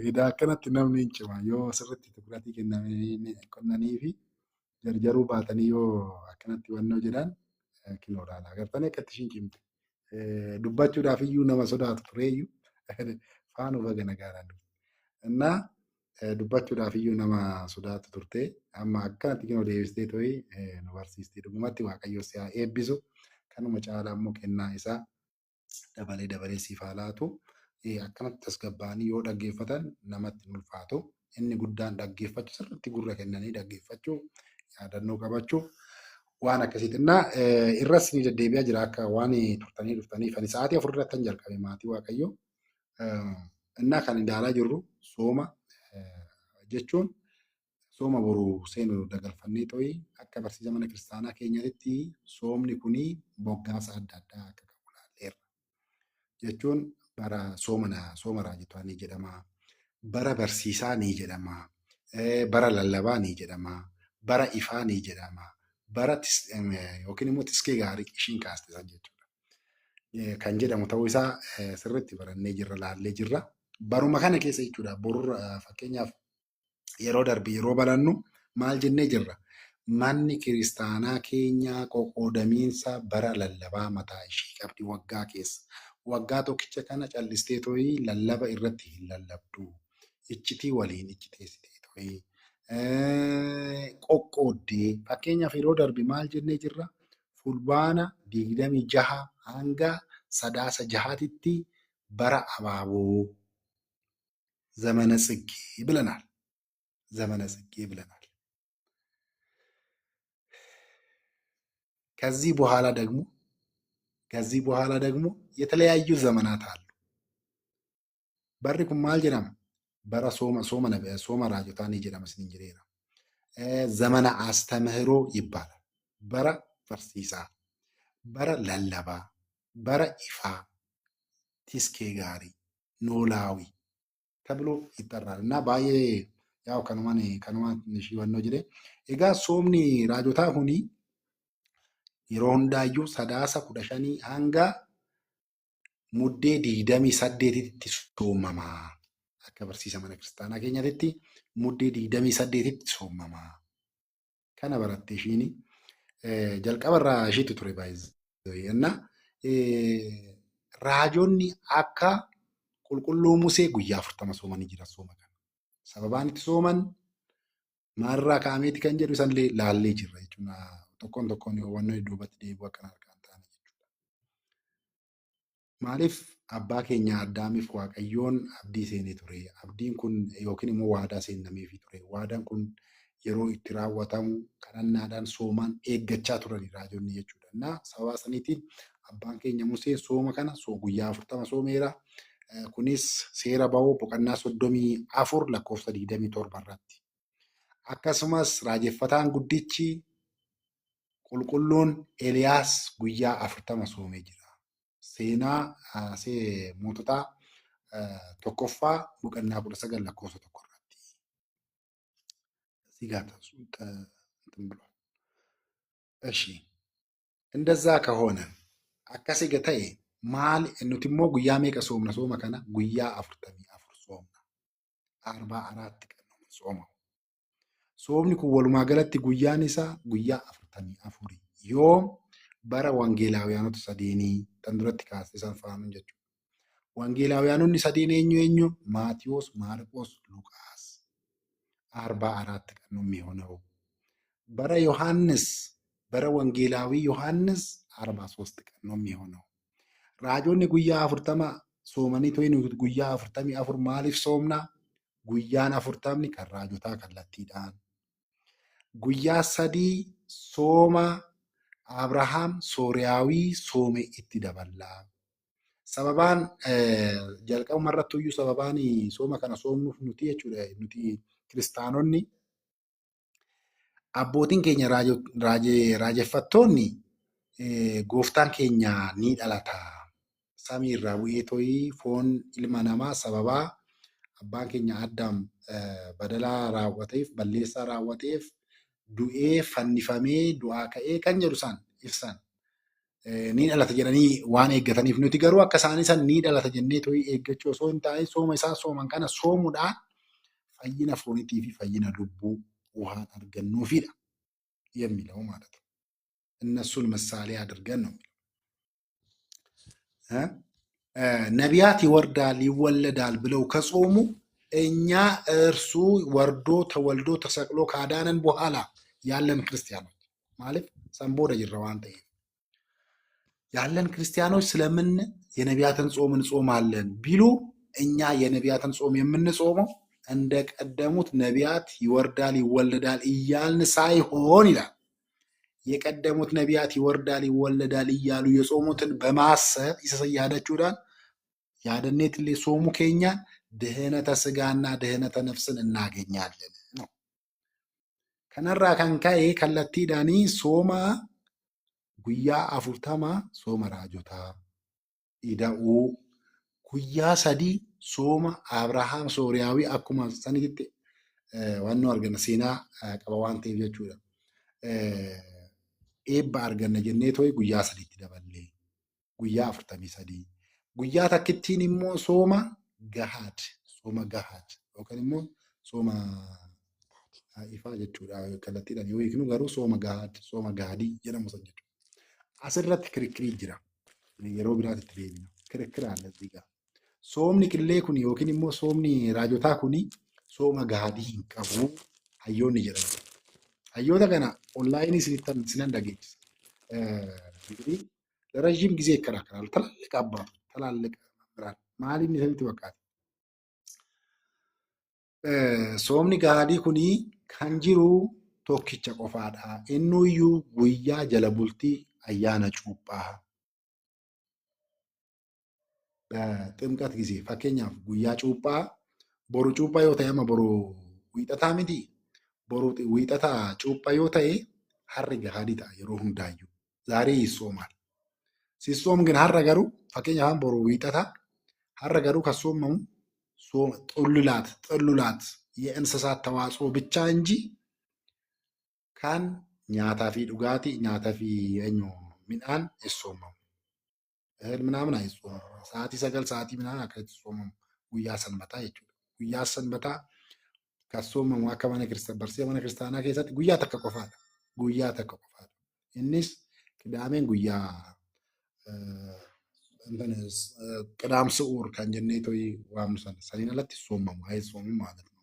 Edaa akkanatti namni hin cima yoo sirriitti tikiraatii kennanii fi jarjaruu baatanii yoo akkanatti wannoo jedhan kinoo ilaala. Agartanii akkatti ishiin cimte. Dubbachuudhaaf iyyuu nama sodaatu tureeyyuu faanuu baga nagaadhaan dhufte. Innaa dubbachuudhaaf iyyuu nama sodaatu turte amma akkanatti kinoo deebistee to'ii nu barsiistee dhugumatti waaqayyo si haa eebbisu. Kanuma caalaa immoo kennaa isaa dabalee dabalee siif haa laatu. Akkanatti tasgabbaa'anii yoo dhaggeeffatan namatti hin ulfaatu. Inni guddaan dhaggeeffachuu sirriitti gurra kennanii dhaggeeffachuu yaadannoo qabachuu waan akkasiitinna irras ni deddeebi'aa jira akka waan turtanii dhuftaniif ani sa'aatii afur irratti hin jalqabe maatii waaqayyo. Innaa kan ilaalaa jirru sooma jechuun sooma boruu seenu dagalfannee to'ii akka barsiisa mana kiristaanaa keenyatti soomni kunii moggaasa adda addaa akka qabu ilaalleerra. Jechuun bara sooma raajotaa ni jedhama. Bara barsiisaa ni jedhama. Bara lallabaa ni jedhama. Bara ifaa ni jedhama. Bara yookiin immoo tiskee gaarii ishiin kaaste san jechuudha. Kan jedhamu ta'uu isaa sirriitti barannee jirra laallee jirra. Baruma kana keessa jechuudha. Boruu fakkeenyaaf yeroo darbe yeroo barannu maal jennee jirra? Manni kiristaanaa keenyaa qoqqoodamiinsa bara lallabaa mataa ishii qabdi waggaa keessa. Waggaa tokkicha kana callistee to'ii lallaba irratti hin lallabdu. Iccitii waliin icciteessitee to'ii. Qoqqooddee fakkeenyaaf yeroo darbe maal jennee jirra? Fulbaana 26 hanga sadaasa 6tti bara abaaboo zamana tsiggee bilanaal. Zamana tsiggee bilanaal. ከዚህ በኋላ ደግሞ የተለያዩ ዘመናት አሉ። Barri kun maal jedhama? Bara sooma raajotaa ni jedhama isin jedheera. Zamana astaምህiroo ይባላል. Bara barsiisaa, bara lallabaa, bara ifaa, tiskee gaarii, noolaawii ተብሎ ይጠራል እና baay'ee ያው kanumaan ishii wannoo jedhe. Egaa soomni raajotaa kuni yeroo hundaayyuu sadaasa 15 hanga muddee 28tti soomamaa. Akka barsiisa mana kiristaanaa keenyatti muddee 28tti soomamaa. Kana baratte ishiin jalqabarraa ishiitu ture baay'ee. Raajonni akka qulqulluu Musee guyyaa 40 soomanii jira sooma kana. Sababaan itti sooman maalirraa ka'ameeti kan jedhu isallee laallee jirra jechuudha. Tokkoon wannoo duubatti deebi'u akka harkaan ta'an jechuudha. Maaliif abbaa keenya Addaamiif Waaqayyoon abdii seenee ture. Abdiin kun yookiin immoo waadaa seenameefii ture. Waadaan kun yeroo itti raawwatamu kadhannaadhaan soomaan eeggachaa turan raajonni jechuudha. እና sababa saniitiin abbaan keenya Musee sooma kana guyyaa 40 soomeera. Kunis seera ba'uu boqonnaa 34 lakkoofsa 27 irratti. Akkasumas raajeffataan guddichi qulqulluun Eliyaas guyyaa 40 soomee jira. Seenaa moototaa tokkoffaa boqonnaa 19 lakkoofsa 1 irratti. እሺ እንደዛ ከሆነ አካሴ ገታዬ ማል እንቲሞ ጉያ ሜቀ ሶምነ ሶመ ከና ጉያ 44 ሶምና 44 ቀን ነው ሶማው soomni kun walumaa galatti guyyaan isaa guyyaa 44 yoo bara wangeelaawiyaanota sadeenii tan duratti kaasee san faanu jechuudha. Wangeelaawiyaanonni sadeen eenyu? Maatiyoos, Maarqos, Luqaas 44 ቀን ነው የሚሆነው። bara Yohaannis bara wangeelaawi Yohaannis 43 ቀን ነው የሚሆነው። Raajonni guyyaa 40 soomanii to'ii nuti guyyaa 44 maaliif soomna? Guyyaan 40 kan raajotaa kallattiidhaan. Guyyaa 3 sooma Abrahaam Sooriyaawii soome itti daballaa. Sababaan jalqabuma irratti iyyuu sababaan sooma kana soomnuuf nuti jechuudha. Nuti kiristaanonni abbootiin keenya raajeffattoonni gooftaan keenya ni dhalata. Samii irraa bu'ee to'ii foon ilma namaa sababaa abbaan keenya Addaam badalaa raawwateef balleessaa raawwateef du'ee fannifamee du'aa ka'ee kan jedhu isaan ibsan. Ni dhalata jedhanii waan eeggataniif nuti garuu akka isaanii san ni dhalata jennee to'ii eeggachuu osoo hin taane sooma isaan sooman kana soomuudhaan fayyina fooniitii fi fayyina lubbuu waan argannuufidha የሚለው ማለት ነው። እነሱን ምሳሌ አድርገን ነው ነቢያት ይወርዳል ይወለዳል ብለው ከጾሙ እኛ እርሱ ወርዶ ተወልዶ ተሰቅሎ ካዳነን በኋላ ያለን ክርስቲያኖች ማለት ሰንቦደ ይረዋን ጠይ ያለን ክርስቲያኖች ስለምን የነቢያትን ጾም እንጾማለን ቢሉ እኛ የነቢያትን ጾም የምንጾመው እንደ ቀደሙት ነቢያት ይወርዳል ይወለዳል እያልን ሳይሆን ይላል። የቀደሙት ነቢያት ይወርዳል ይወለዳል እያሉ የጾሙትን በማሰብ ይሰያዳችሁዳል ያደኔትሌ ጾሙ ከኛ ድህነተ ስጋና ድህነተ ነፍስን እናገኛለን ነው። ከነራ ከንካዬ ከለቲዳኒ ሶማ ጉያ አፉርተማ ሶማ ራጆታ ኢዳኡ ጉያ ሰዲ ሶማ አብርሃም ሶሪያዊ አኩማ ሰኒት ዋናው አርገነ ሴና ቀባዋን ቴቭ jechuudha. Eebba arganna jennee to'ii guyyaa 3tti daballee guyyaa 43 guyyaa takkittiin immoo sooma gahaad yookaan immoo sooma ifaa jechuudha. Kallattiidhaan yoo hiiknu garuu sooma gaadii jedhamu san jechuudha. Asirratti kirikkirii jira. Yeroo biraatti itti deebina. Kirikkiraa allatti gaa. Soomni qillee kun yookiin immoo soomni raajotaa kun sooma gaadii hin qabu hayyoonni jedhamu. Hayyoota kana ኦንላይን ሲነን ዳጌች እንግዲህ ለረጅም ጊዜ ይከራከራል። ትላልቅ አባቱ ትላልቅ መምህራን ማሊን ይሰልት ወቃት ሶምኒ ጋዲ ኩኒ ካንጂሩ ቶኪቻ ቆፋዳ ኢኑዩ ጉያ ጀለቡልቲ አያነ ጩባ በጥምቀት ጊዜ ፈከኛፍ ጉያ ጩባ ቦሩ ጩባ ዮታያማ ቦሩ ዊጠታ ሚዲ ቦሩ ዊጠታ ጩባ ዮታዬ harri gaadii ta'a yeroo hundaayyuu. Zaaree ይጾማል. ሲጾም ግን har'a garuu fakkeenyaaf boru wiixata har'a garuu kan soomamu ጥሉላት የእንስሳት ተዋጽኦ ብቻ እንጂ kan nyaataa fi dhugaatii nyaataa fi midhaan ይጾማሙ. እህል ምናምን አይጾምም። ሰዓtii 9 ሰዓtii ምናምን akka ይጾማmu guyyaa sanbataa jechuudha. Guyyaa sanbataa kan soomamu akka mana kiristaanaa keessatti guyyaa takka qofaadha. Guyyaa takka qofaadha. Innis qidaameen guyyaa ቅዳም ስዑር kan jennee to'ii waamnu sana saniin alatti soomamu haa soomamu ማለት ነው.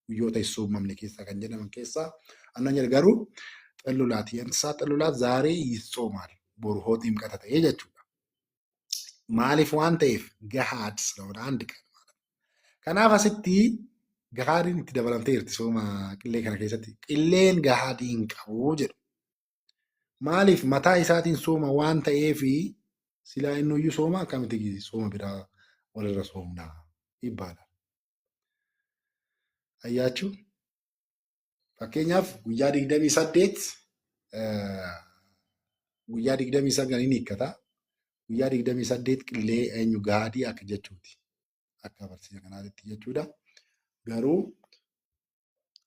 Guyyoota hin soomamne keessaa kan jedhaman keessaa annan jedha garuu xallulaat የእንስሳት xallulaat ዛሬ ይጾማል boru hoo ximqata ta'ee jechuudha. Maaliif waan ta'eef gahaad ስለሆነ አንድ ቀን ማለት ነው. Kanaaf asitti gahaadiin itti dabalamteerti sooma qillee kana keessatti qilleen gahaadii hin qabu jedhu. Maaliif mataa isaatiin sooma waan ta'eefi silaa innuyyuu sooma akkamitti sooma biraa walirra soomnaa dhibbaadha. Ayyaachuu fakkeenyaaf guyyaa 28 guyyaa 29 ni hiikkata. Guyyaa 28 qillee eenyu gahaadii akka jechuuti. Akka barsiisa kanaatti jechuudha. Garuu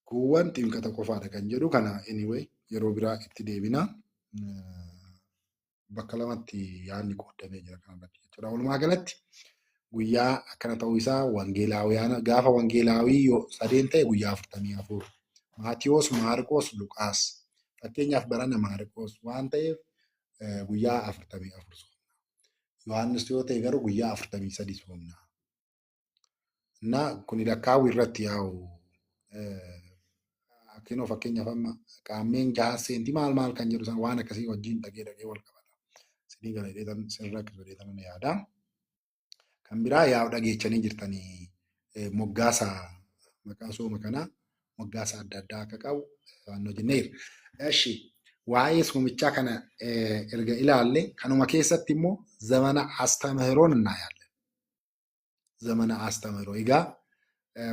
kuuwwan ximqata qofaadha kan jedhu kana anyway yeroo biraa itti deebina. Bakka lamatti yaadni qoodamee jira kanarratti jechuudha. Walumaa galatti guyyaa akkana ta'uu isaa wangeelaawiyaan gaafa wangeelaawii yoo 3 ta'e guyyaa 44. Maatiyoos, Maarqoos, Luqaas. Fakkeenyaaf barana Maarqoos waan ta'eef guyyaa 44 soomna. Yohaannis yoo ta'e garuu guyyaa 43 soomna. Na kuni lakkaawwi irratti yaa'u akkinoo fakkeenyaaf amma qaammeen 6 seentii maal kan jedhu waan akkasii wajjin dhagee wal qabata. Sidii gara dheetan sirra akka dheetan yaada. Kan biraa yaa'u dhageechanii jirtanii moggaasa maqaa sooma kanaa moggaasa adda addaa akka qabu waannoo jenneerra. Eshi waa'ee soomichaa kana erga ilaalle kanuma keessatti immoo zamana astamahiroon innaa yaalle. Zamana astamahiroo egaa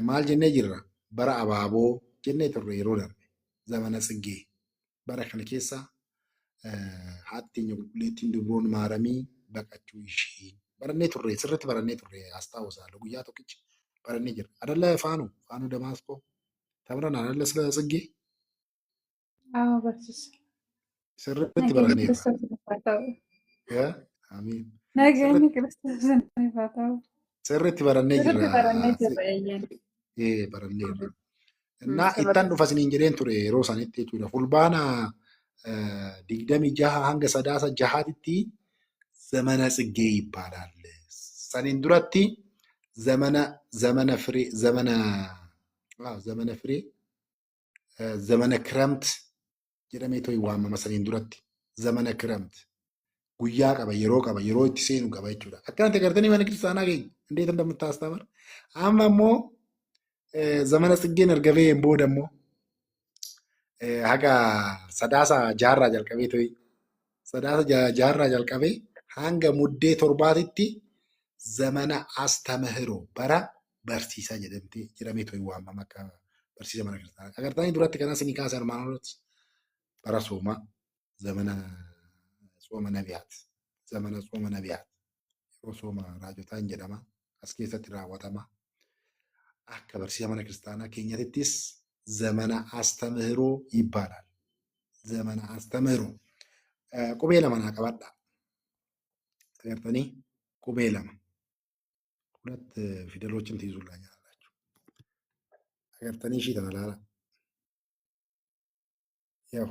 maal jennee jirra? Bara abaaboo jennee turre yeroo darbe. Zamana tsiggee bara kana keessa haati teenya qulqulleettiin dubroon maaramii baqachuu ishii barannee turre sirriitti barannee turre asxaa usaala guyyaa tokkichi barannee jirra. Adalla faanuu damaasqoo tamran adalla sila tsiggee አዎ በርሲስ sirriitti ነገኝ baranneerra. ክርስቶስ ይፋታው Amiin. ነገኝ ክርስቶስ ይፋታው Sirriitti barannee ስርት jirra. በረነ ጀበየን Baranneerra. Innaa ittan dhufa isiniin jedheen ture yeroo sanitti jechuudha. Fulbaana 26 hanga 6 zamana tsiggee ይባላል. Saniin duratti zamana firee zamana ክረምት jedhamee too'i waamama saniin duratti zamana ክረምት guyyaa qaba yeroo itti seenu qaba jechuudha. Akkanatti agartanii mana kiristaanaa keenya እንዴት እንደምታስተምር amma immoo zamana tsiggeen erga ba'een booda immoo haga sadaasa jaarraa jalqabee too'i sadaasa jaarraa jalqabee hanga muddee torbaatitti zamana astamahiroo bara barsiisaa jedhamee too'i waamama akka barsiisa mana kiristaanaa. Agartanii duratti kanas ni kaasan armaan bara soomaa zamana sooma nabiyaati. Zamana sooma nabiyaati. Yeroo sooma raajotaan jedhama. As keessatti raawwatama. Akka barsiisa mana kiristaanaa keenyattis zamana astamahiroo ይባላል. Zamana astamahiroo. Qubee lama naa qabadha. Agartanii qubee lama. ሁለት ፊደሎችን ትይዙልኛላችሁ። አገርተኒ እሺ ተመላላ ያው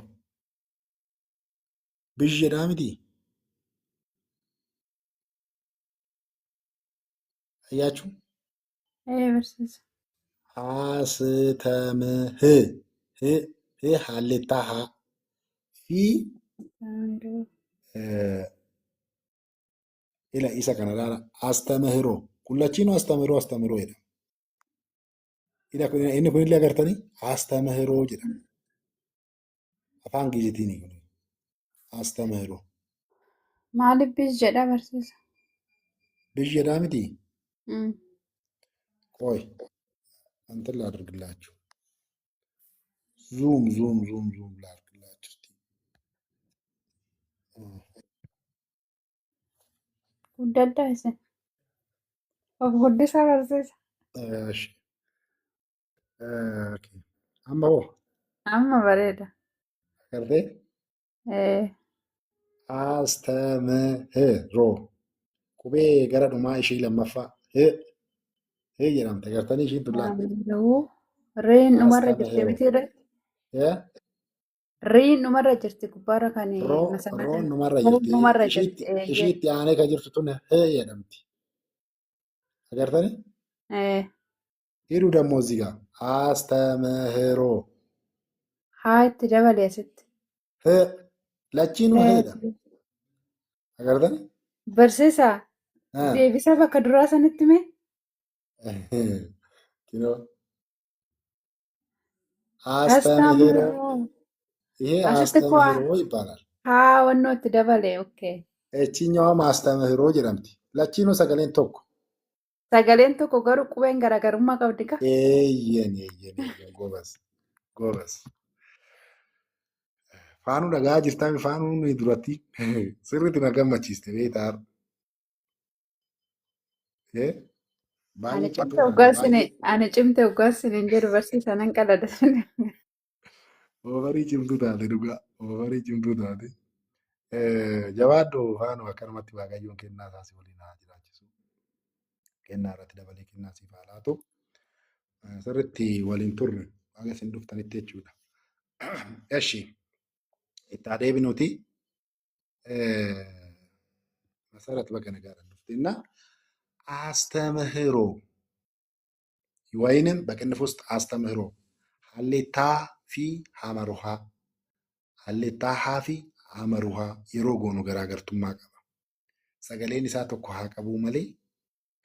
ብዥ ዳምቲ አያችሁ በርሲስ አስተምህ ህ ሀሌታ ሀ ፊ ኢላ ኢሳ ከነዳራ አስተምህሮ ሁላችኑ አስተምህሮ ሄደ ኢላ inni kunillee agartanii astaምህiroo jedhama. Afaan Ingiliziitiin kun astaምህiroo. Maaliif bis jedha barsiisa? ብዥ jedhaa miti ቆይ እንትን ላድርግላችሁ ዙም ላድርግላችሁ እስቲ Guddaddaa isin of guddisaa barsiisa. እሺ ኦኬ amma hoo Amma bareeda. agartee astaምህiroo qubee gara dhumaa ishii lammaffaa jedhamte agartanii ishiin tullaan Riin dhumarra jirti astaምህiroo bitiidha. Riin dhumarra jirti gubbaarra kan masarata. roon numarra Roon jirti dhumarra jirti. ishiitti aanee kan jirtu tun jedhamti agartanii hidu ደግሞ እዚህ ጋር astaምህiroo Haa itti dabalee asitti. lachiinuu hedha agartanii Barsiisaa deebisa bakka duraa sanitti mee? kinoo astaምህiroo ይሄ Asitti koo astaምህiroo ይባላል። haa wannoo itti dabalee okkee. Echiinyawa astaምህiroo jedhamti. Lachiinuu sagaleen tokko. Sagaleen tokko garuu qubeen garaagarummaa qabdi kaa? Eeyyen goobas. Faanuu dhagaa jirtaa faanuu nuyi duratti sirriitti na gammachiiste beektaa. Ani cimte uggaasini hin jedhu barsiisa nan qalada. Oovarii cimtuu taate dhugaa. Oovarii cimtuu taate. Jabaaddu faanuu akkanumatti waaqayyoon kennaa isaas waliin haa jiraachisu. Kennaa irratti dabalee kennaa siif haa laatu. Sirriitti waliin turre waaqa isin dhuftanitti jechuudha. Eshi itti adeebinuti መሰረት በገነ ጋር እና አስተምህሮ ወይንም በቅንፍ ውስጥ አስተምህሮ ሀሌታ ፊ ሀመሩሃ ሀሌታ ሀፊ ሀመሩሃ የሮጎኑ ገራገርቱማ ቀባ ሰገሌን ኢሳ ቶኮ ሀቀቡ መሌ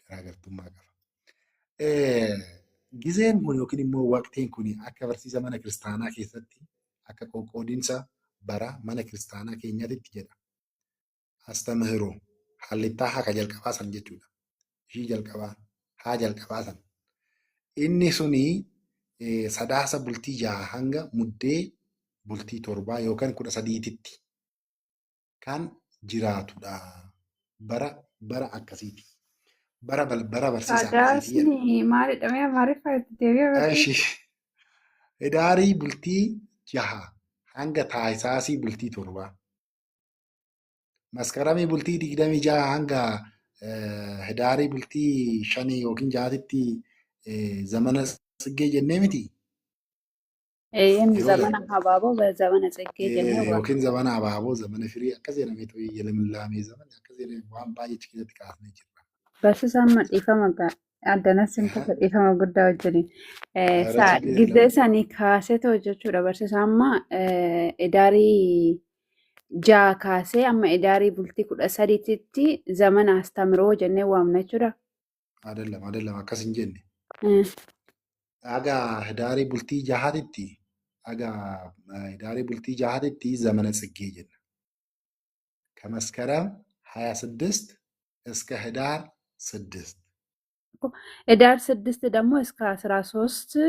garaagartummaa qaba. Gizeen kun yookiin immoo waqtiin kun akka barsiisa mana kiristaanaa keessatti akka qoqqoodinsa bara mana kiristaanaa keenyatti jedha. Astamahiroo hallittaa haa jalqabaa san jechuudha. Ishii jalqabaa haa jalqabaa san. Inni suni sadaasa bultii 6 hanga muddee bultii 7 yookaan 13tti kan jiraatudha. Bara akkasiiti. Bara barsiisa akkasiiti. Sadaasni maalidha? Mee Amaariffatti deebi'ee Ishii Hidaarii bultii 6 hanga Taayisaasii bultii 7. Maskaramii bultii 26 hanga Hidaarii bultii 5 yookiin 6tti zamana Tsiggee jennee miti. Inni zamana Habaaboo zamana Tsiggee jennee Yookiin zamana Abaaboo zamana Firii akkas jedhameetu yelmillaamee zamana akkas jedhamee waan baay'ee achi keessatti kaafnee jirra. Barsiisaan madhiifama addanas simtuuta dhiifama guddaa wajjiniin. Giddee isaanii kaaseetoo jechuudha. Barsiisaan amma idaarii 6 kaasee amma idaarii bultii 13tti zamana Astamiroo jennee waamna jechuudha. Adellam akkas hin jenne. Aga hidaarii bultii 6tti hidaarii bultii 6tti zamana Tsiggee jenna. ከመስከረም 26 እስከ ህዳር 6 ህዳር 6 ደግሞ እስከ 13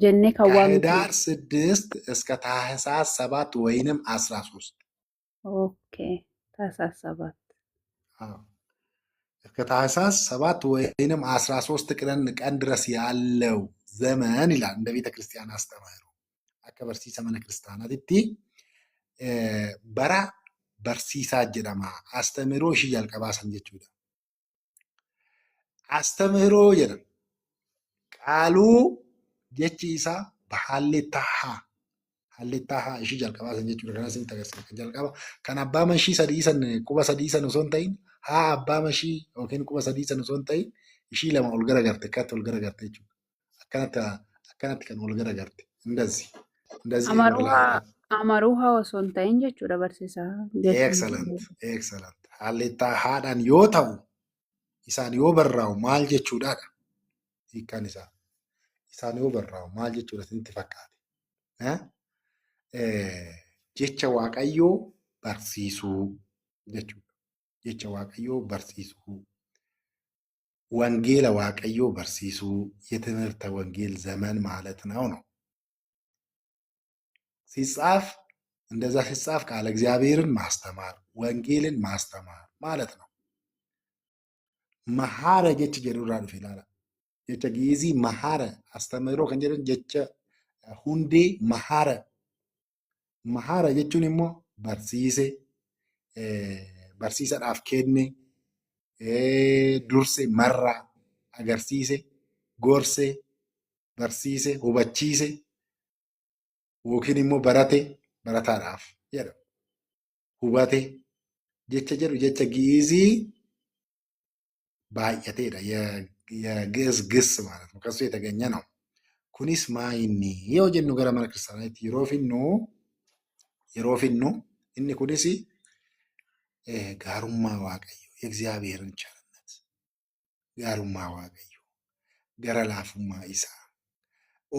ጀኔ ከዋም ከህዳር 6 እስከ ታህሳስ 7 ወይንም 13 ኦኬ ታህሳስ 7 እስከ ታህሳስ 7 ወይንም 13 ቀን ድረስ ያለው ዘመን ይላል እንደ ቤተ ክርስቲያን አስተምህሮ akka barsiisa mana kiristaanaatti bara barsiisaa jedhama. Astamiroo ishii jalqabaa san jechuudha. Astamiroo jedhama. Qaaluu jechi isaa haallettaa ishii jalqabaa san jechuudha. Kanas ni agarsiisa. Jalqaba kan abbaa mashii sadii san quba sadii san osoo hin ta'in haa abbaa mashii yookiin quba sadii san osoo hin ta'in ishii lama ol garagarte akkatti ol garagarte jechuudha. Akkanatti kan ol garagarte. Indazii. Amaruuhaa osoo hin ta'in jechuudha barsiisaa. Excellent. Haallettaa haadhaan yoo ta'u isaan yoo barraa'u maal jechuudhaadha? Hiikkaan isaa. Isaan yoo barraa'u maal jechuudha isinitti fakkaate? Jecha Waaqayyoo barsiisuu jechuudha. Jecha Waaqayyoo barsiisuu. Wangeela Waaqayyoo barsiisuu. የትምህርተ ወንጌል ዘመን ማለት ነው። ሲጻፍ እንደዛ ሲጻፍ ቃለ እግዚአብሔርን ማስተማር ወንጌልን ማስተማር ማለት ነው። መሐረ ጀች ጀዱራ ዱፍ ይላል ጀቸ ጊዚ መሐረ አስተምሮ ከንጀረን ጀቸ ሁንዴ መሐረ ጀቹን ኢሞ barsiisaadhaaf kenne durse marra agarsiise gorse barsiise hubachiise yookiin immoo barataadhaaf jedha. Hubate jecha jedhu jecha giizii baay'ateedha. የግዕዝ ግስ ማለት ነው። ከሱ የተገኘ ነው። ኩኒስ ማይኒ yoo jennu gara mana kiristaanaatti yeroo finnu inni kunis gaarummaa Waaqayyoo የእግዚአብሔርን ቸርነት gaarummaa Waaqayyoo gara laafummaa isaa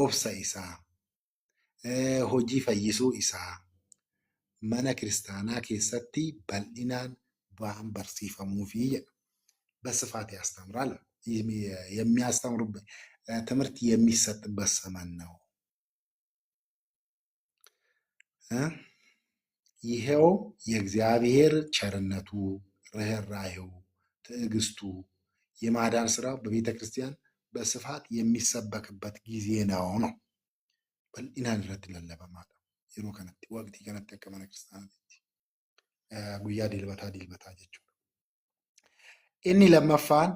obsa isaa hojii fayyisuu isaa mana kiristaanaa keessatti bal'inaan waan barsiifamuufi jedha. በስፋት ያስተምራል። የሚያስተምሩበት ትምህርት የሚሰጥበት ዘመን ነው። ይሄው የእግዚአብሔር ቸርነቱ፣ ርኅራኄው፣ ትዕግስቱ፣ የማዳን ስራው በቤተ ክርስቲያን በስፋት የሚሰበክበት ጊዜ ነው። bal'inaan irratti lallabamaa yeroo kanatti waqtii kanatti akka mana kiristaanaatti guyyaa dilbataa jechuudha. Inni lammaffaan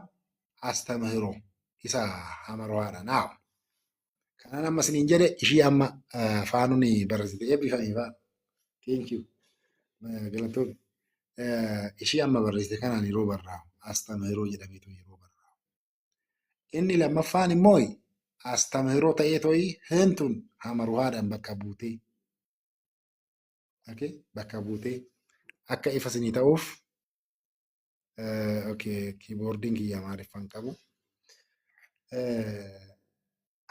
astaምህiroo isa hamaroodha. Naaw kanan amma isiniin jedhe ishii amma faanuun barreessite eebbifamee faana. Thank you. Galatoomne. Ishii amma barreessite kanaan yeroo barraa'u astaምህiroo jedhameetu yeroo barraa'u. Inni lammaffaan immoo astaምህiroo ta'eetooyi hintun hamaroodhaan bakka buutee akka ifa isinii ta'uuf kiiboordiin kiyya maaliifan qabu.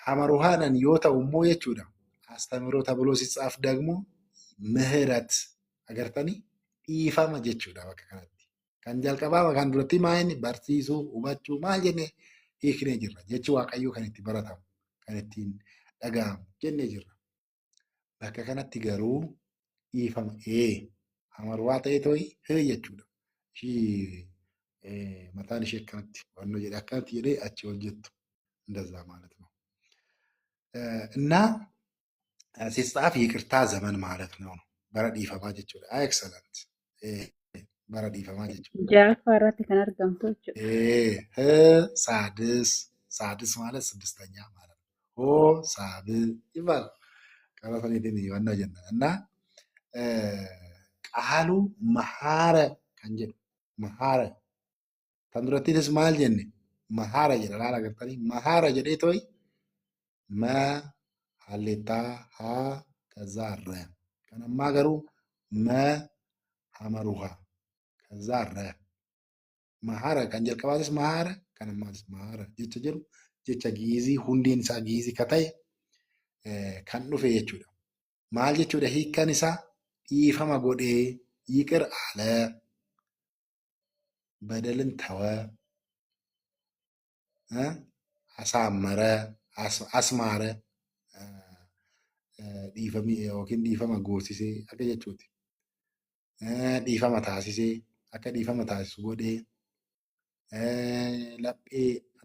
Hamaruhaadhaan yoo ta'u immoo jechuudha. Astamiroo tabiloo sisaaf ደግሞ ምህረት agartanii dhiifama jechuudha bakka kanatti. Kan jalqabaa kan duratti maayini barsiisuu hubachuu maal jennee hiiknee jirra. Jechi waaqayyoo kan itti baratamu kan ittiin dhaga'amu jennee jirra. Bakka kanatti garuu dhiifama hamaruhaa ta'e tooyi jechuudha. Ishii mataan ishee akkanatti wannoo jedhe akkanatti jedhee achi ol jettu እንደዛ ማለት ነው። እና ሲጻፍ ይቅርታ ዘመን ማለት ነው። በረዲፈማ ጀchuudha. ኤክሰለንት በረዲፈማ ጀchuudha. Ja'affaa irratti kan argamtu jechuudha. ሳድስ ማለት ስድስተኛ ማለት ነው። ሆ ሳብ ይባላል። ቀረፈኔትን ዋና ጀና እና ቃሉ መሐረ kan jedhu መሐረ tandurattis maal jenne መሐረ jedha laala agartanii መሐረ jedhee tooyi ma halleettaa haa kazaarra kan ammaa garuu ma hamaruha kazaarra mahara kan jalqabaatis mahara kan ammaatis mahara jecha jedhu jecha giizii hundiin isaa giizii ka ta'e kan dhufe jechuudha. Maal jechuudha hiikkaan isaa dhiifama godhee yiqir ala badalin tawa asaamara asmaara dhiifamii yookiin dhiifama goosisee akka jechuuti. Dhiifama taasisee akka dhiifama taasisu godhee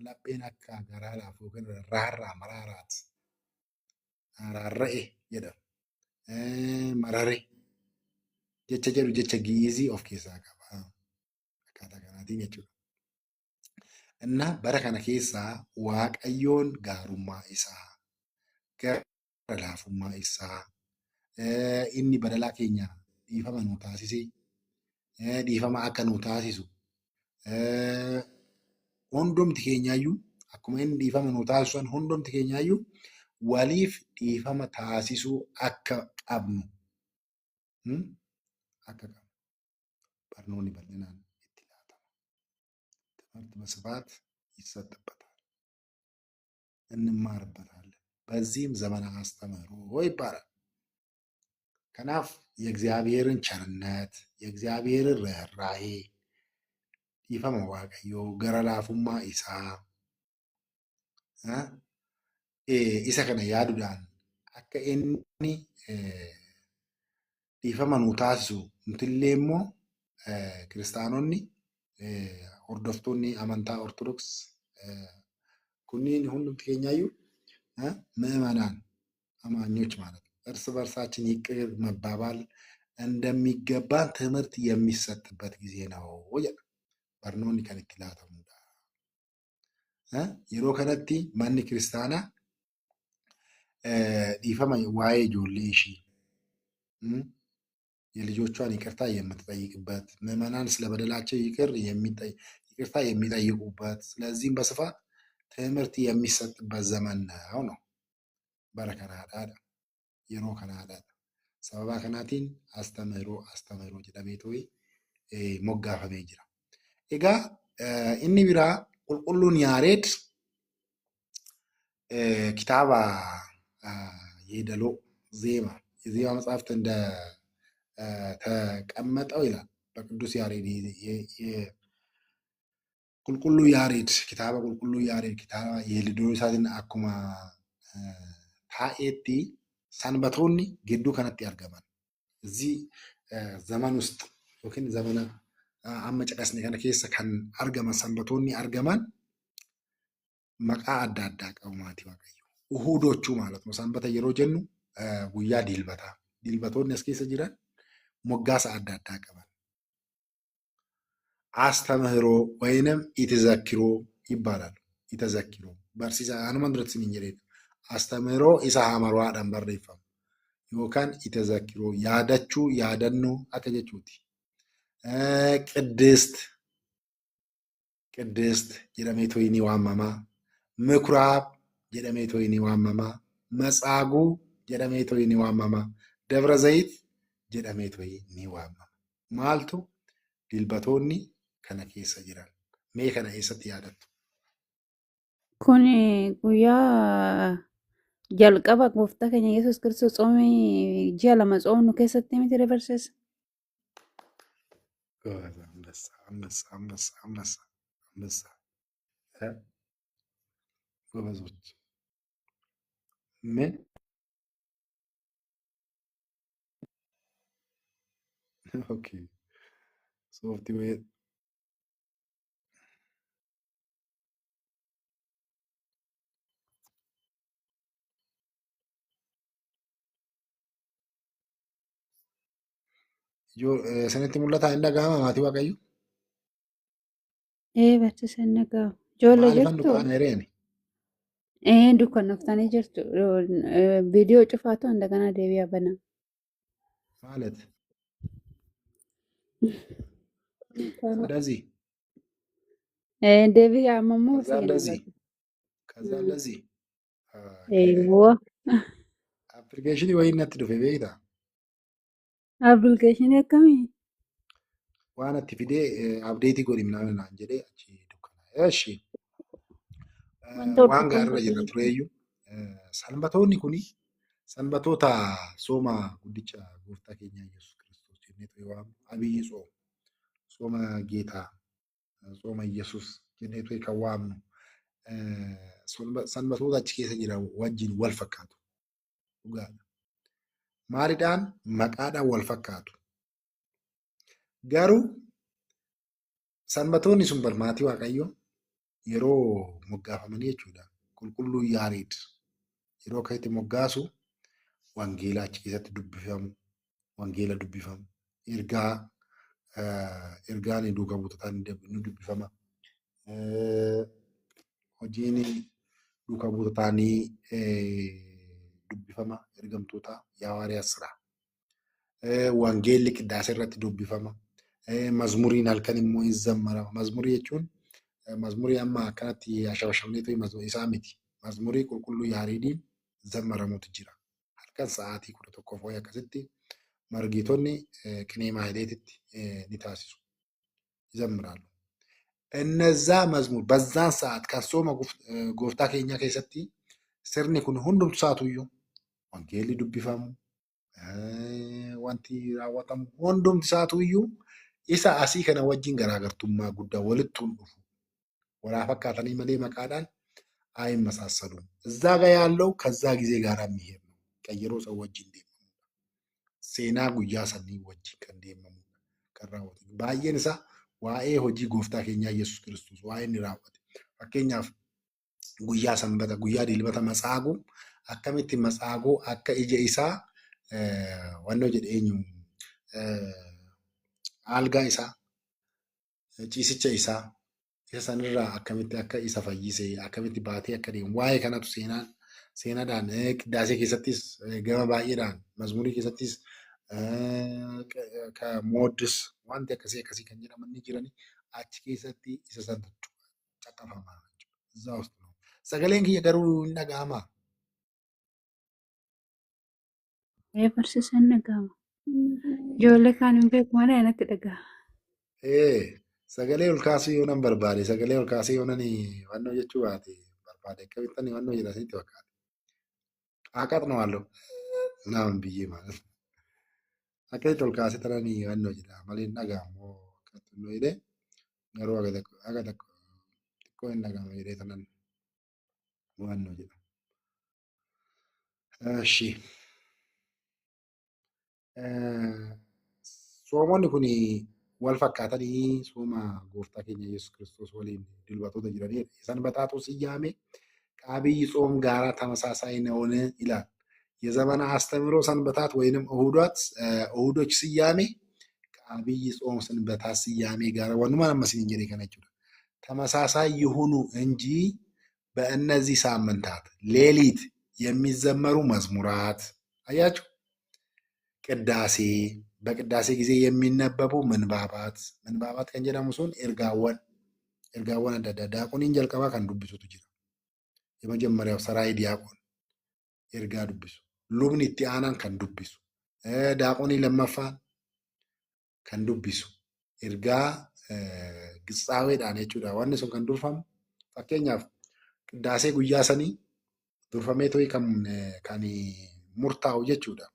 lapheen akka garaadhaaf yookiin raarraa maraaraati. Raarra'e jedhama. Marare jecha jedhu jecha giizii of keessaa qaba. Akkaataa kanaatiin jechuudha. እና bara kana keessaa waaqayyoon gaarummaa isaa gara laafummaa isaa inni badalaa keenya dhiifama nu taasise dhiifama akka nu taasisu hundumti keenyaayyuu akkuma inni dhiifama nu taasisan hundumti keenyaayyuu waliif dhiifama taasisuu akka qabnu barnoonni bal'inaan itti laatama. ትምህርት በስፋት ይሰጥበታል፣ እንማርበታለን። በዚህም ዘመነ አስተምህሮ ይባላል። ከናፍ የእግዚአብሔርን ቸርነት የእግዚአብሔርን ርኅራኄ dhiifama waaqayyoo gara laafummaa isaa isa kana yaaduudhaan akka inni dhiifama nu taasisu nutillee immoo kiristaanonni hordoftoonni amantaa ortodoks kunniin hundumti keenyaayyuu ምዕመናን አማኞች ማለት ነው እርስ በርሳችን ይቅር መባባል እንደሚገባን ትምህርት የሚሰጥበት ጊዜ ነው ይላል። barnoonni kan itti laatamudha. Yeroo kanatti manni kiristaanaa dhiifama waa'ee ijoollee ishii የልጆቿን ይቅርታ የምትጠይቅበት ምዕመናን ስለበደላቸው ይቅርታ የሚጠይቁበት ስለዚህም በስፋት ትምህርት የሚሰጥበት ዘመን ነው። bara kanaadha yeroo kanaadha sababa kanaatiin astamiroo jedhamee moggaafamee jira. Egaa inni biraa qulqulluun Yaareed kitaaba yeedaloo ዜማ የዜማ መጽሐፍት እንደ ተቀመጠው ይላል በቅዱስ ያሬድ ቁልቁሉ ያሬድ ኪታባ ቁልቁሉ ያሬድ ኪታባ የልዶን ሳትን አኩማ ታኤቲ ሰንበቶኒ ግዱ ከነtti argaman እዚህ ዘመን ውስጥ ወኪን ዘመነ amma caqasne kana keessa kan argaman sanbatoonni argaman maqaa adda addaa qabu maatii waaqayyo. Uhuudochuu ማለት ነው sanbata yeroo jennu guyyaa dilbataa. Dilbatoonni as keessa jiran moggaasa adda addaa qaban. Astaምህiroo ወይንም ኢትዘክሮ ይባላሉ። ኢትዘክሮ barsiisa anuma duratti sin jedhedha. Astaምህiroo isa hamaruwaadhaan barreeffamu yookaan ኢትዘክሮ yaadachuu yaadannoo akka jechuuti. ቅድስት jedhameetoo inni waamamaa. ምኩራብ jedhameetoo inni waamamaa. መጻጉዕ jedhameetoo inni waamamaa. ደብረ ዘይት jedhameetoo inni waamamaa. Maaltu dilbatoonni kana keessa jiran. Mee kana eessatti yaadattu? Kun guyyaa jalqaba gooftaa keenya Yesuus Kiristoos xoomii ji'a 2 xoomnu keessatti miti dabarseessa. አንበሳ ጎበዞች። ምን ኦኬ ሶፍትዌር sanitti mul'ata hin dhagahama maatii waaqayyo. Barsiisa hin dhaga'u. Ijoollee Maalifan jirtu dukkana reeni? dukkanooftanii jirtu. Viidiyoo cufaatu እንደገና deebi'aa bana. ማለት እንደዚህ deebi'aa ammoo ከዛ እንደዚህ ከዛ እንደዚህ አፕሊኬሽን ወይ ነት ዱፌ ቤታ Appilikeeshinii akkamii? waan itti fidee abdeetii godhi minaan naan jedhee achi dukkana. Eshi Wanta waan hordofan gaarra jirra tureeyyuu sanbatoonni kuni sanbatoota sooma guddicha gooftaa keenya Yesuus Kiristoos jennee ta'e waamu abiyyi sooma geetaa sooma Yesuus jennee ta'e kan waamnu sanbatoota achi keessa jiran wajjin wal fakkaatu. Dhugaadha. Maaliidhaan maqaadhaan wal fakkaatu. Garuu sanbatoonni sun barmaatii waaqayyoo yeroo moggaafamanii jechuudha. Qulqulluu Yaariid yeroo akka itti moggaasu wangeela achi keessatti dubbifamu, wangeela dubbifamu, ergaan duuka buutotaan ni dubbifama. Hojiin duuka buutotaanii dubbifama ergamtoota Hawaariyaas Siraa. Wangeelli qiddaasa irratti dubbifama. Mazmuriin halkan immoo hin zammarama. Mazmurii jechuun mazmurii amma akkanatti ashabashabneetu isaa miti. Mazmurii qulqulluu Yaariidiin zammaramutu jira. Halkan sa'aatii 11 fooyyee akkasitti margiitonni qinee maayileetitti ni taasisu. ይዘምራሉ። እነዛ መዝሙር በዛን ሰዓት ከሶማ ጎፍታ ኬኛ keessatti sirni kun hundumtu isaatuyyuu wangeelli dubbifamu wanti raawwatamu hundumti isaatuyyuu isa asii kana wajjin garaagartummaa guddaa walitti dhufu walaa fakkaatanii malee maqaadhaan አይመሳሰሉም። እዛ ጋር ያለው ከዛ ጊዜ ጋር የሚሄድ ነው። ቀየሮ ሰው ወጅን ደመሙ ሴና ጉያ ሰኒ ወጅ ከንደመሙ ከራወት ባየን isa waa'ee hojii gooftaa keenya Yesuus Kiristoos waa'ee inni raawwate. Fakkeenyaaf guyyaa sanbata guyyaa dilbata matsaaguu akkamitti matsaaguu akka ija isaa wannoo jedhe eenyu algaa isaa ciisicha isaa isa sanirraa akkamitti akka isa fayyisee akkamitti baatee akka deemu waa'ee kanatu seenaadhaan qiddaasee keessattis gama baay'eedhaan mazmurii keessattis mooddis wanti akkasii kan jedhaman ni jirani achi keessatti isa sanatu caqafamaa እዛ ውስጥ ነው። Sagaleen kiyya garuu hin dhaga'amaa? Barsiisa hin dhaga'ama. Ijoollee kaan hin beeku malee natti dhaga'ama. Sagalee ol kaasuu yoo nan barbaade sagalee ol kaasee yoo nan wannoo jechuu baate barbaade akkamitti wannoo jedhanitti fakkaata. Haaqaxnoo halluu naman biyyee ማለት akkamitti ol kaasee tananii wannoo jedha malee hin dhaga'amu akkamitti jedhee garuu aga xiqqoo hin dhaga'amu jedhee tanan wannoo jedha. Eshi soomonni kun wal fakkaatanii sooma gooftaa keenya Yesuus Kiristoos waliin dilbatoota jiranidha. ሰንበታቱ ስያሜ ከአብይ ጾም ጋራ ተመሳሳይ ነውን ይላል። የዘመነ አስተምህሮ ሰንበታት ወይንም እሁዶች ስያሜ ከአብይ ጾም ሰንበታት ስያሜ ጋር ወንማ መስል እንጀሪ ከነችው ተመሳሳይ ይሁኑ እንጂ በእነዚህ ሳምንታት ሌሊት የሚዘመሩ መዝሙራት አያችሁ ቅዳሴ በቅዳሴ ጊዜ የሚነበቡ ምንባባት ከንጀዳሙ ሲሆን ኤርጋወን አዳዳ ዳቆኒን ጀልቀባ kan dubbisutu jira. የመጀመሪያው ሰራይ ዲያቆን ኤርጋ ዱብሱ ሉብን itti aanan kan dubbisu daaqonii lammaffaan kan dubbisu ergaa Gitsaaweedhaan jechuudha. Wanni sun kan durfamu fakkeenyaaf qiddaasee guyyaa sanii durfamee to'ii kan murtaa'u jechuudha.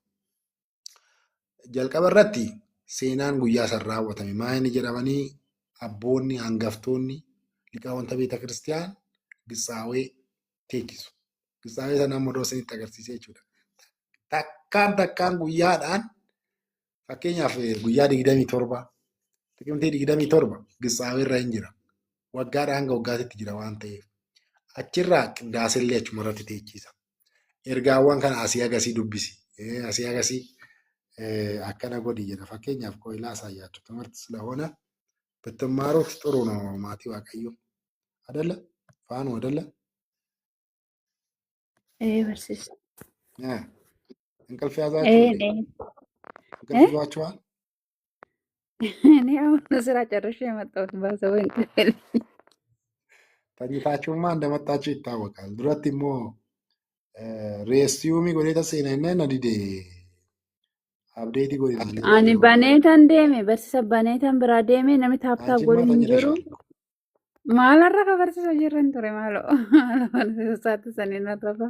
Jalqaba irratti seenaan guyyaa san raawwatame maa inni jedhamanii abboonni hangaftoonni liqaawwanta beeta kiristiyaan Gitsaawee teechisu. Gitsaawee sana amma iddoo isinitti agarsiisee jechuudha. Takkaan guyyaadhaan fakkeenyaaf guyyaa 27 Xiqimtii 27 Gitsaawee irra hin jira. Waggaadhaan hanga waggaatitti jira waan ta'eef achirraa qiddaasellee achuma irratti teechisa. Ergaawwan kana asii agasii dubbisi. Asii agasii akkana godhi jedha. Fakkeenyaaf qoyilaa isaayyaችሁ ትምህርት ስለሆነ ብትማሩት ጥሩ ነው። ማቲ ዋቀዩ አይደለ ፋኑ አይደለ በርሲስ እንቅልፍ ያዛችሁ እንቅልፍ ይዟችኋል? እኔ አሁን ስራ ጨርሼ የመጣሁት ባሰበ እንቅልፍ ተኝታችሁማ እንደመጣችሁ ይታወቃል። ዱረት ሞ reessiyuumi godhee taseenaa nadide abdeetii godhe ani baneetan deeme barsiisa baneetan biraa deeme namni taaptaa godhe hin jiru maalarra ka barsiisa jirran ture maaloo barsiisa isaatti saniin arrafa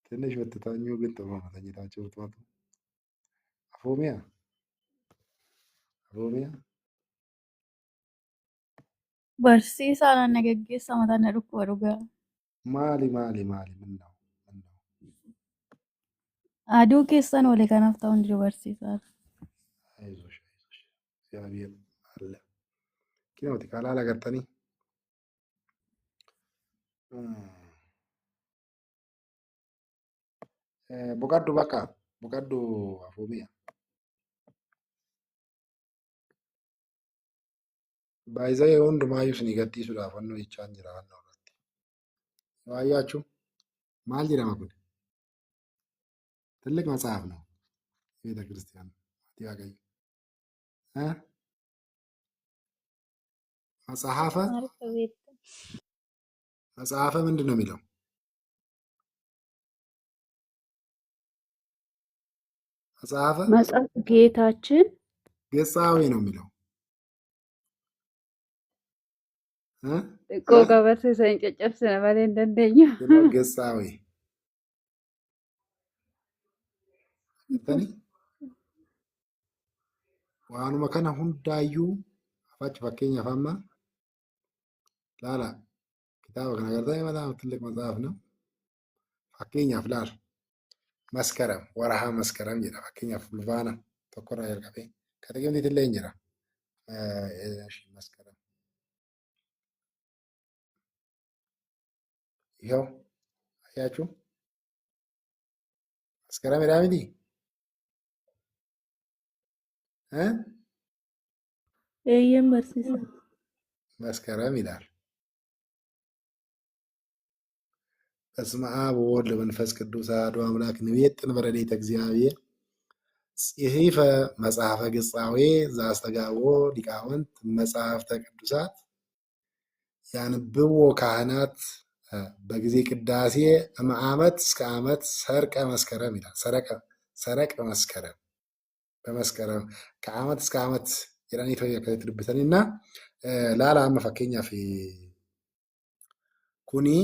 ትንሽ ብትተኙ ግን ጥሩ ነው። ተኝታችሁ ብትመጡ አፎሚያ barsiisaan ana geggeessa mataan na dhukkuba dhugaa. maali ምን ነው Aduu keessan oole kanaaf ta'uun jiru barsiisaa. አይዞሽ እግዚአብሔር አለ ኪኖቲ ካላላ ገርተኒ boqaddu bakka boqaddu afuumiya baay'ee hundumaayyuu isin gadhiisuudhaaf wannoo jechaan jira wannoo irratti waayyaachuu maal jedhama kun ትልቅ መጽሐፍ ነው ቤተ ክርስቲያን ያገኝ መጽሐፈ ምንድን ነው የሚለው መጽሐፍ ጌታችን ገጻዌ ነው የሚለው እኮ ከበርሲሰን ጨጨብስነ ማለ እንደንደኛ ገጻዌ Tani waanuma kana hundaayyuu afachi fakkeenyaaf amma laala kitaaba kana agartanii mataa tillik matsaaf no fakkeenyaaf laala maskaram warahaa maskaram jedha fakkeenyaaf fulbaana tokkorraa jalqabee kategooriitti illee hin jira maskaram yoo ayyaachuu maskaram jedhaa miti Eeyyeen barsiisa. መስከረም ይላል። በስመ አብ ወወልድ ወመንፈስ ቅዱስ አሐዱ አምላክ ንቤጥን በረድኤተ እግዚአብሔር ጽሒፈ መጽሐፈ ገጻዌ ዘአስተጋብኦ ሊቃውንት መጽሐፍተ ቅዱሳት ያንብቦ ካህናት በጊዜ ቅዳሴ እምዓመት እስከ ዓመት ሰርቀ መስከረም ይላል። ሰረቀ መስከረም በመስከረም ከዓመት እስከ ዓመት jedhanii fayyadamu እና laala amma fakkeenyaaf kuni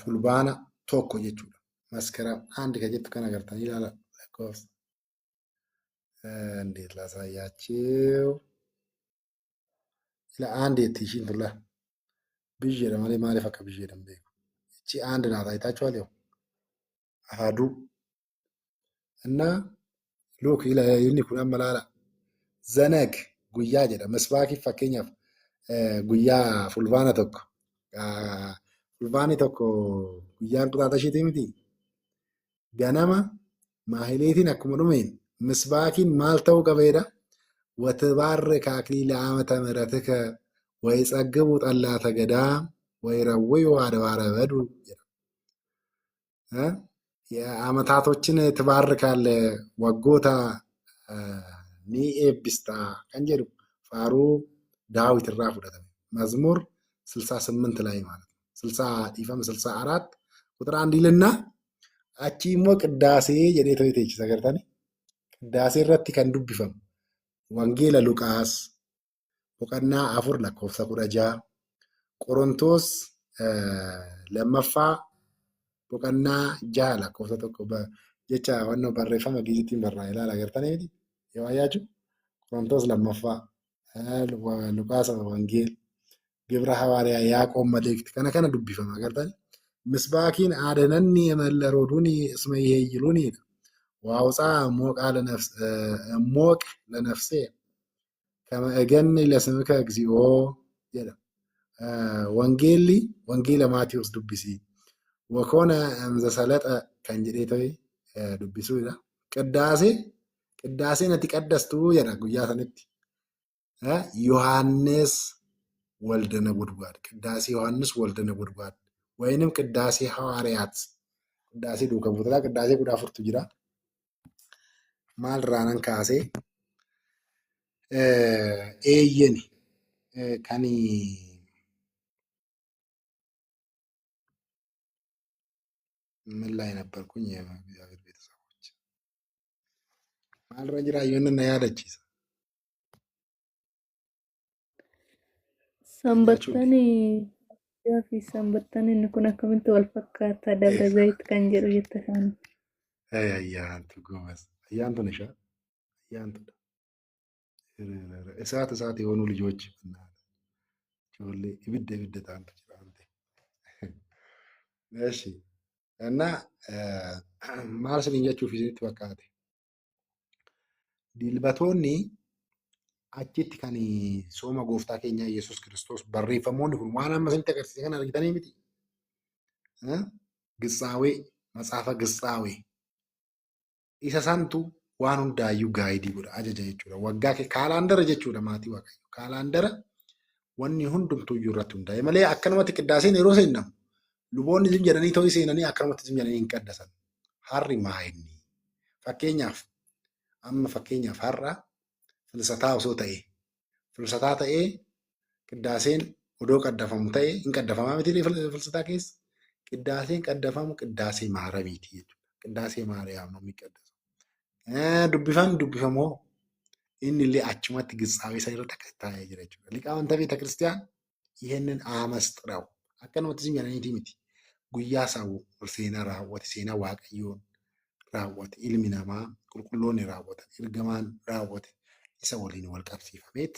fulbaana tokko jechuudha. Maskaram andi kan jettu kan agartanii laala lakkoofsa እንዴት ላሳያችሁ ila አንዴት ishiin tulla ብዬ malee maaliif akka ብዬ beeku እቺ አንድ ናት አይታችኋል ያው አሃዱ እና ሉክ inni kun amma laala zanag guyyaa jedha misbaakiif fakkeenyaaf guyyaa fulbaana tokko fulbaani tokko guyyaan qixaaxa isheetii miti ganama maahileetiin akkuma dhumeen misbaakiin maal ta'uu qabeedha ወትባርክ አክሊለ ዓመተ ምሕረትከ ወይጸግቡ ጠላተ ገዳም ወይረውዩ አድባረ በዱ የዓመታቶችን ትባርካለ ወጎታ ni eebbista kan jedhu faaruu daawit irraa fudhatame መዝሙር 68 ላይ ማለት ነው 64 ቁጥር 1 ይልና achi immoo ቅዳሴ jedhee to'ite jechuudha gartani ቅዳሴ irratti kan dubbifamu wangeela Luqaas boqonnaa 4 lakkoofsa 16, Qorontos lammaffaa boqonnaa 6 lakkoofsa 1 jecha wannoo barreeffama giizitiin barraa'e ilaala agartaniiti yoo ayyaaju Qorontos lammaffaa Luqaas wangeel ግብረ ሐዋርያ ያዕቆብ መልእክት kana dubbifama agartani ምስባኪን አደነኒ የመለሮዱኒ እስመ ይሄይሉኒ ዋውፃ ሞቅ ለነፍሴ ከመ እገኒ ለስምከ እግዚኦ jedha wangeela Maatiyos dubbisi ወኮነ እንዘ ሰለጠ kan jedhee dubbisuudha qiddaasee ati qaddastu jedha guyyaa sanitti ዮሐንስ ወልደ ነጎድጓድ ቅዳሴ ዮሐንስ ወልደ ነጎድጓድ ወይንም ቅዳሴ ሐዋርያት ቅዳሴ ዱከ ቡተላ ቅዳሴ ጉዳ ፍርቱ ጅራ ማል ራናን ካሴ ኤየኒ ከኒ ምን ላይ ነበርኩኝ? የእግዚአብሔር ቤተሰቦች ማል ረጅራ ይሁንና ያለችስ Sanbattani fi sanbattani inni kun akkamitti wal fakkaata Dabra Zayit kan jedhu jette sana. አያንቱ ጎበዝ አያንቱ ነሻ አያንቱ እሳት የሆኑ ልጆች ጆሌ ibidda ታንቱ ጅራንቴ እሺ እና maal isin jechuuf isinitti fakkaate dilbatoonni achitti kan sooma gooftaa keenya Yesuus Kiristoos barreeffamoonni kun waan amma isinitti agarsiise kan argitanii miti. Gitsaawee matsaafa gitsaawee isa santu waan hundaayyuu gaayidii godha ajaja jechuudha. Waggaa kaalaandara jechuudha maatii waaqayyo. Kaalaandara wanni hundumtuu iyyuu irratti hundaa'e malee akkanumatti qiddaaseen yeroo seennamu luboonni isin jedhanii ta'uu seenanii akkanumatti isin jedhanii hin qaddasan. Harri maa inni? Fakkeenyaaf har'a filsataa osoo ta'e filsataa ta'ee qiddaaseen odoo qaddafamu ta'e hin qaddafamaa miti filsataa keessa qiddaaseen qaddafamu qiddaasee maaramiiti jechuudha. Qiddaasee maariyaam namni qaddasu. Dubbifamoo inni illee achumatti gitsaawee isa irratti akka taa'ee jira jechuudha. ሊቃውንተ ቤተ ክርስቲያን ይሄንን አመስጥረው akkanumatti isin jedhaniiti miti. Guyyaa sawu seenaa raawwate seenaa waaqayyoon raawwate ilmi namaa qulqulloonni raawwatan ergamaan raawwate isa waliin wal qabsiifameet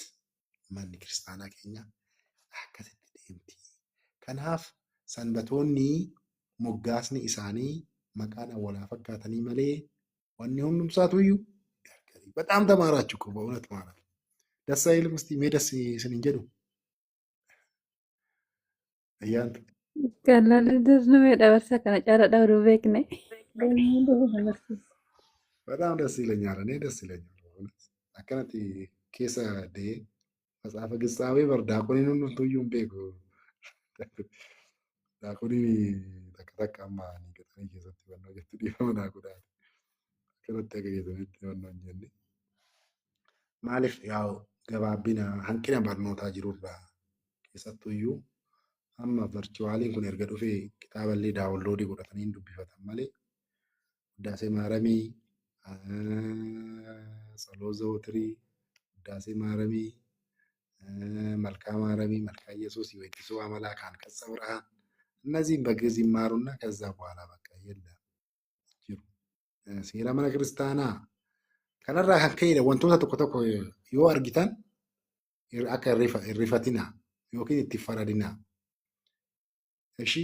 manni kiristaanaa keenya akkasitti deemti. Kanaaf sanbatoonni moggaasni isaanii maqaan walaa fakkaatanii malee wanni hundumsaatu iyyuu gargari. በጣም ተማራችሁ እኮ በእውነት ማለት ደስ አይልም? እስቲ ሜ ደስ ስንኝ ጀዱ እያንተ Kallalli dasnumee dabarsa kana caalaadhaa oduu beekne. በጣም ደስ ይለኛል። እኔ ደስ ይለኛል በእውነት አከነቲ ኬሳ ደ መጽሐፈ ግጻዌ በርዳቆኒን ሁንዱቱዩን ቤኩ ዳቆኒ ተከተቀማ ገጠኒ ኬሰት በነው ጀቱ ዲፈመና ጉዳ ከነተ ገየተነት በነው እንጀኒ ማለፍ ያው ገባቢና hanqina barnootaa jirurra keessattuyyuu amma virtuwaaliin kun erga dhufee kitaaballee daawunloodii godhatanii dubbifatan malee Uddaasee Maaramii, Tsaloo Zawutirii, Uddaasee Maaramii, Malkaa Maaramii, Malkaa Yesuus Weettisuu Amalaa kan Qatsa Birhaan እነዚህም በግዕዝ ይማሩና ከዛ በኋላ በቃ የለም ጅሩ seera mana kiristaanaa kanarraa kan ka'edha wantoota tokko tokko yoo argitan akka irrifatinaa yookiin itti faradinaa. Ishi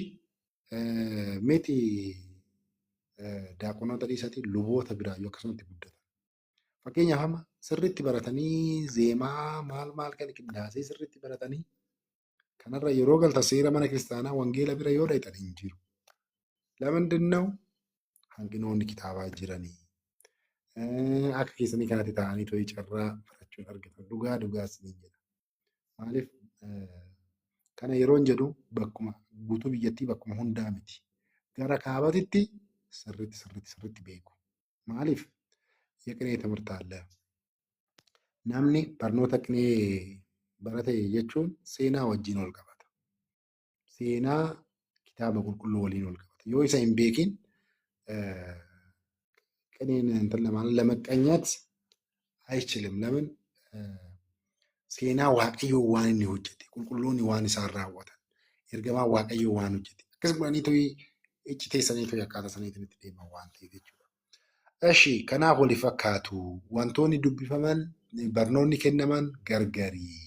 miti daaqonoota dhiisaatiin luboota biraa yoo akkasumatti guddatan. Fakkeenyaaf amma sirriitti baratanii zeemaa maal kan qindaasee sirriitti baratanii kanarra yeroo galta seera mana kiristaanaa wangeela bira yoo dhayxan hin jiru. Lamandin ነው hanqinoonni kitaabaa jiranii. Akka keessanii kanatti ta'anii to'ii carraa barachuun argatan dhugaa isiniin jedha. Maaliif kana yeroon jedhu bakkuma guutuu biyyattii bakkuma hundaa miti. Gara kaabatitti sirriitti beeku. Maaliif የቅኔ ትምህርት አለ. Namni barnoota qinee barate jechuun seenaa wajjin ol qabata. Seenaa kitaaba qulqulluu waliin ol qabata. Yoo isa hin beekin ቅኔን እንትን ለመቀኘት አይችልም። ለምን seenaa waaqayyoo waan inni hojjete, qulqulloonni waan isaan raawwatan, ergamaa waaqayyoo waan hojjete. Akkas godhanii to'ii icciteessanii to'ii akkaataa saniitiin itti deeman waan ta'eef jechuudha. Eshi kanaaf wali fakkaatu wantoonni dubbifaman barnoonni kennaman gargarii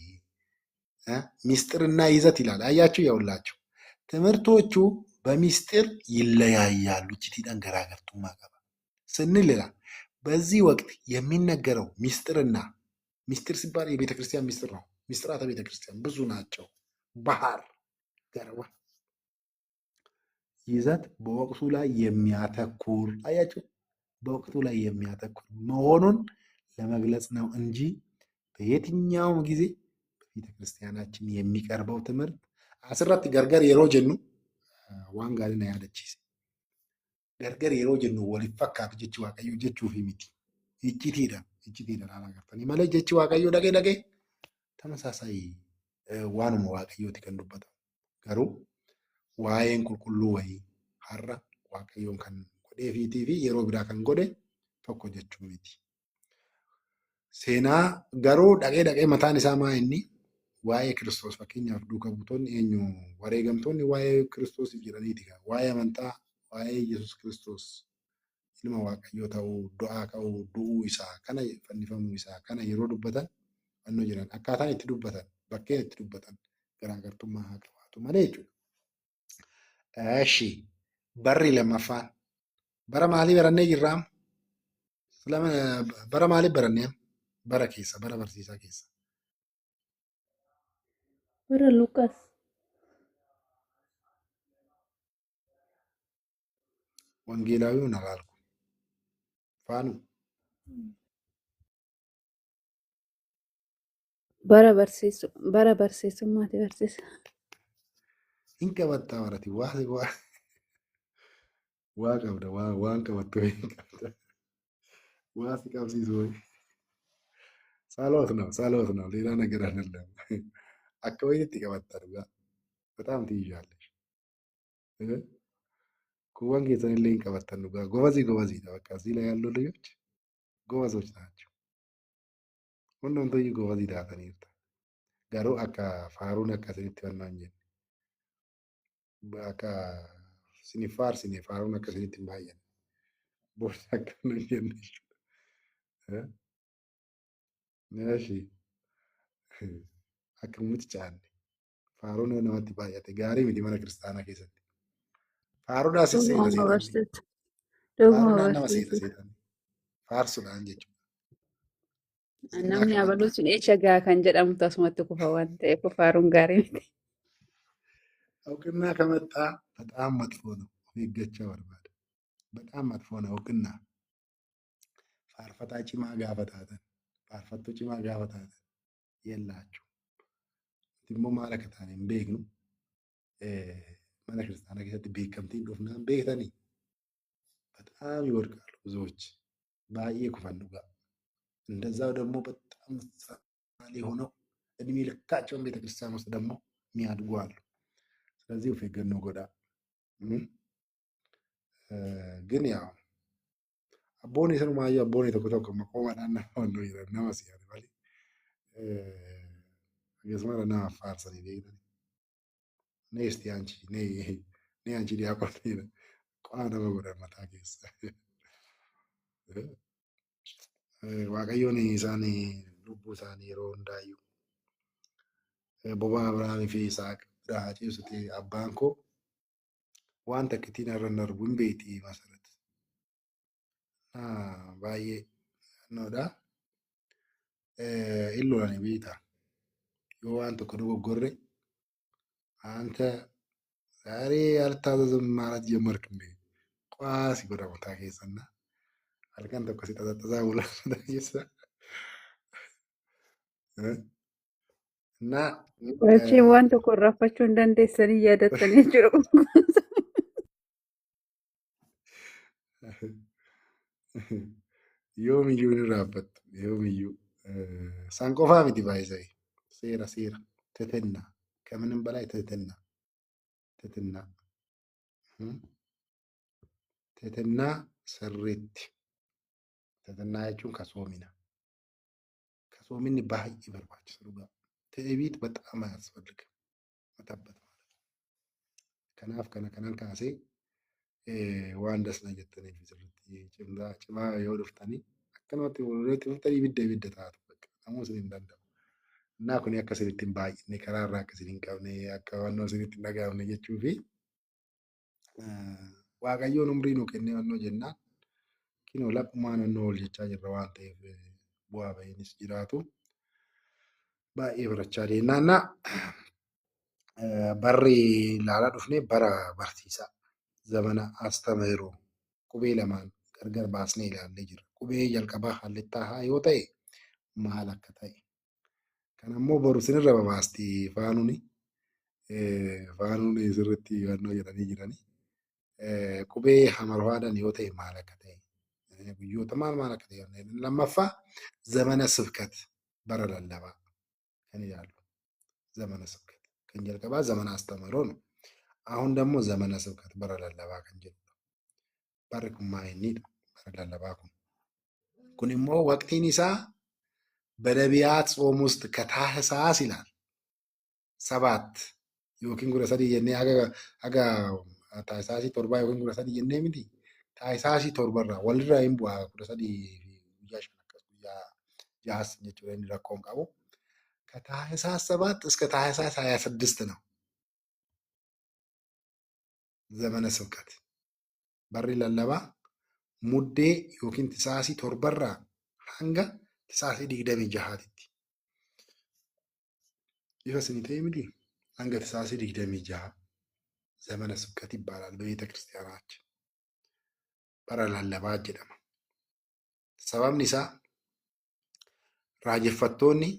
ሚስጥርና ይዘት ይላል። አያችሁ ያውላችሁ ትምህርቶቹ በሚስጥር ይለያያሉ። እችቲዳን ገራገርቱማ ቀባ ስንል ይላል። በዚህ ወቅት የሚነገረው ሚስጥርና ሚስጥር ሲባል የቤተ ክርስቲያን ሚስጥር ነው። ሚስጥራተ ቤተ ክርስቲያን ብዙ ናቸው። ባህር ገረባ ይዘት በወቅቱ ላይ የሚያተኩር አያችሁ፣ በወቅቱ ላይ የሚያተኩር መሆኑን ለመግለጽ ነው እንጂ በየትኛውም ጊዜ በቤተ ክርስቲያናችን የሚቀርበው ትምህርት አስራት ገርገር የሮ ጀኑ ዋን ጋሪና ያለችስ ገርገር የሮ ጀኑ ወሊፈካት ጀቹ ዋቀዩ ጀቹ ፊሚቲ እቺቲዳ አላገርተኒ ማለ ጀቹ ዋቀዩ ደገ ተመሳሳይ ዋኑ ዋቀዩት ከንዱበት ገሩ ዋይን ቁልቁሉ ወይ ሀራ ዋቀዩን ከን ጎዴ ፊቲፊ የሮ ብራ ከን ጎዴ ቶኮ ጀቹ ሚቲ ሴና ገሩ ደገ መታን ኢሳ ማይኒ waa'ee Kiristoos fakkeenyaaf duuka buutonni eenyu wareegamtoonni waa'ee Kiristoosiif jedhaniiti. Waa'ee amantaa, waa'ee Yesuus Kiristoos ilma Waaqayyoo ta'uu, du'aa ka'uu, du'uu isaa, kana fannifamuu isaa, kana yeroo dubbatan fannoo jiran akkaataan itti dubbatan, bakkeen itti dubbatan garaagartummaa haa qabaatu malee jechuudha. Eshi barri lammaffaan bara maalii barannee jirraam? Bara maalii barannee? Bara keessa, bara barsiisaa keessa. Bara Lukas. Wangeelaዊውን አላልኩም ፋኑ bara barsiisummaati barsiisa. hinqabatta warati waa qabda waan qabattu hinqabda waa si qabsiisu ሳሎት ነው ሌላ ነገር አይደለም። አካባቢ ትቀባጣ ዱጋ በጣም ትይዣለሽ ኩዋን ጌታን ላይ እንቀባጣን ዱጋ ጎበዚ ነው። በቃ እዚህ ላይ ያሉ ልጆች ጎበዞች ናቸው። ሁሉም ተይ ጎበዚ ዳተን ይርታ ጋሩ አካ ፋሩን አካ ሰኒት ወናኝ አካ ሲኒ ፋሩን አካ ሰኒት ባየን ቦርሳ ከነ የነሽ ነሺ akkamitti caanne faaruun namatti baay'ate gaarii miti mana kiristaanaa keessatti faaruudhaas seena seetanii faaruudhaan nama seena seetanii faarsuudhaan jechuudha. Namni abaluu sun eesha gaa kan jedhamu tasumatti kufa waan ta'eef faaruun gaarii miti. እውቅና ከመጣ በጣም መጥፎ ነው። ይገቻ ወርባድ በጣም መጥፎ ነው። እውቅና ፋርፈታ ጭማ ጋፈታተን ፋርፈቶ ጭማ ጋፈታተን የላችሁ immoo maal akka taane hin beeknu mana kiristaanaa keessatti beekamtiin dhufnaan beektanii በጣም ይወድቃሉ ብዙዎች ባየ ኩፈን ዱጋ እንደዛው ደግሞ በጣም ምሳሌ ሆነው እድሜ ልካቸውን ቤተክርስቲያን ውስጥ ደግሞ የሚያድጉ አሉ። ስለዚህ ፌገን ነው ጎዳ ግን ያው አቦኔ ሰኑ ማየ አቦኔ ተኮተኮ መቆማዳና ነው ይላል ነው ሲያለ ባሊ Akkasuma nama faarsanii beektan. Neesti anchi nee anchi diyaaqooniidha. Qo'aa nama godhan mataa keessa. Waaqayyoon isaan lubbuu isaanii yeroo hundaayyuu bobaa Abiraamii fi Isaaq biraa haa ciibsute abbaan koo waan takka ittiin irra hin darbu hin beekti masaratti. Baay'ee noodha. Illoolani beektaa. yoo waan tokko dogoggorre አንተ ዛሬ አልታዘዝም ማለት ጀመርክ እንዴ? ቋስ ጎዳ ቦታ ኬሰና አልከን tokko si xaxaxasaa bulaa keessa እና Wajjin waan tokko irraanfachuu hin dandeessanii yaadattanii jechuudha. yoomiyyuu hin raabbattu yoomiyyuu san qofaa miti baay'isee ሴራ ትህትና ከምንም በላይ ትህትና ስሪት ትህትና jechuun ጾምኒ baay'ee barbaachisa dhugaa. Ti'eebiit በጣም አያስፈልግም መጠበቅ ማለት ነው። kanaaf kanan kaasee waan dasna jettaniif sirriitti cimaa yoo dhuftanii akkanumatti walitti dhuftanii ibidda taatu bakka namuu isin hin danda'u. Innaa kun akka isinitti hin baay'inne karaarraa akka isin hin qabne akka wannoo isinitti hin dhaga'amne jechuu fi Waaqayyoon umrii nuu kennee wannoo jennaan kinoo laphumaan wannoo ol jechaa jirra waan ta'eef bu'aa ba'iinis jiraatu baay'ee barachaa deemnaannaa barri ilaalaa dhufnee bara barsiisaa zamana astamaheroo qubee lamaan gargar baasnee ilaallee jirra. Qubee jalqabaa hallittaa haa yoo ta'e maal akka ta'e. Kanammoo boru sinirra babaasti faanuuni. Faanuun sirriitti wannoo jedhanii jiranii. Qubee hamarwaadhaan yoo ta'e maal akka ta'e. Guyyoota maal akka ta'e. Lammaffaa zamana sibkat bara lallabaa kan ilaallu. Zamana sibkat kan jalqabaa zamana astamaheroo ነው። አሁን ደግሞ ዘመነ ስብከት bara lallabaa kan jedhudha. Barri kun maa'inniidha bara lallabaa kun. Kun immoo waqtiin isaa በነቢያት ጾም ውስጥ ከታህሳስ ይላል 7 yookiin 13 jennee haga taahsaasii 7 yookiin 13 jennee miti. Taahsaasii 7 irraa walirraa hin bu'aa 13 fi guyyaa 5 akkas guyyaa 6 jechuudha inni rakkoon qabu. ከታህሳስ 7 እስከ ታህሳስ 26 ነው ዘመነ ስብከት barri lallabaa muddee yookiin taahsaasii 7 irraa hanga taahsaasii 26tti. Ifa isinii ta'e miti hanga taahsaasii 26 ዘመነ ስብከት ይባላል በቤተ ክርስቲያናችን bara lallabaa jedhama. Sababni isaa raajeffattoonni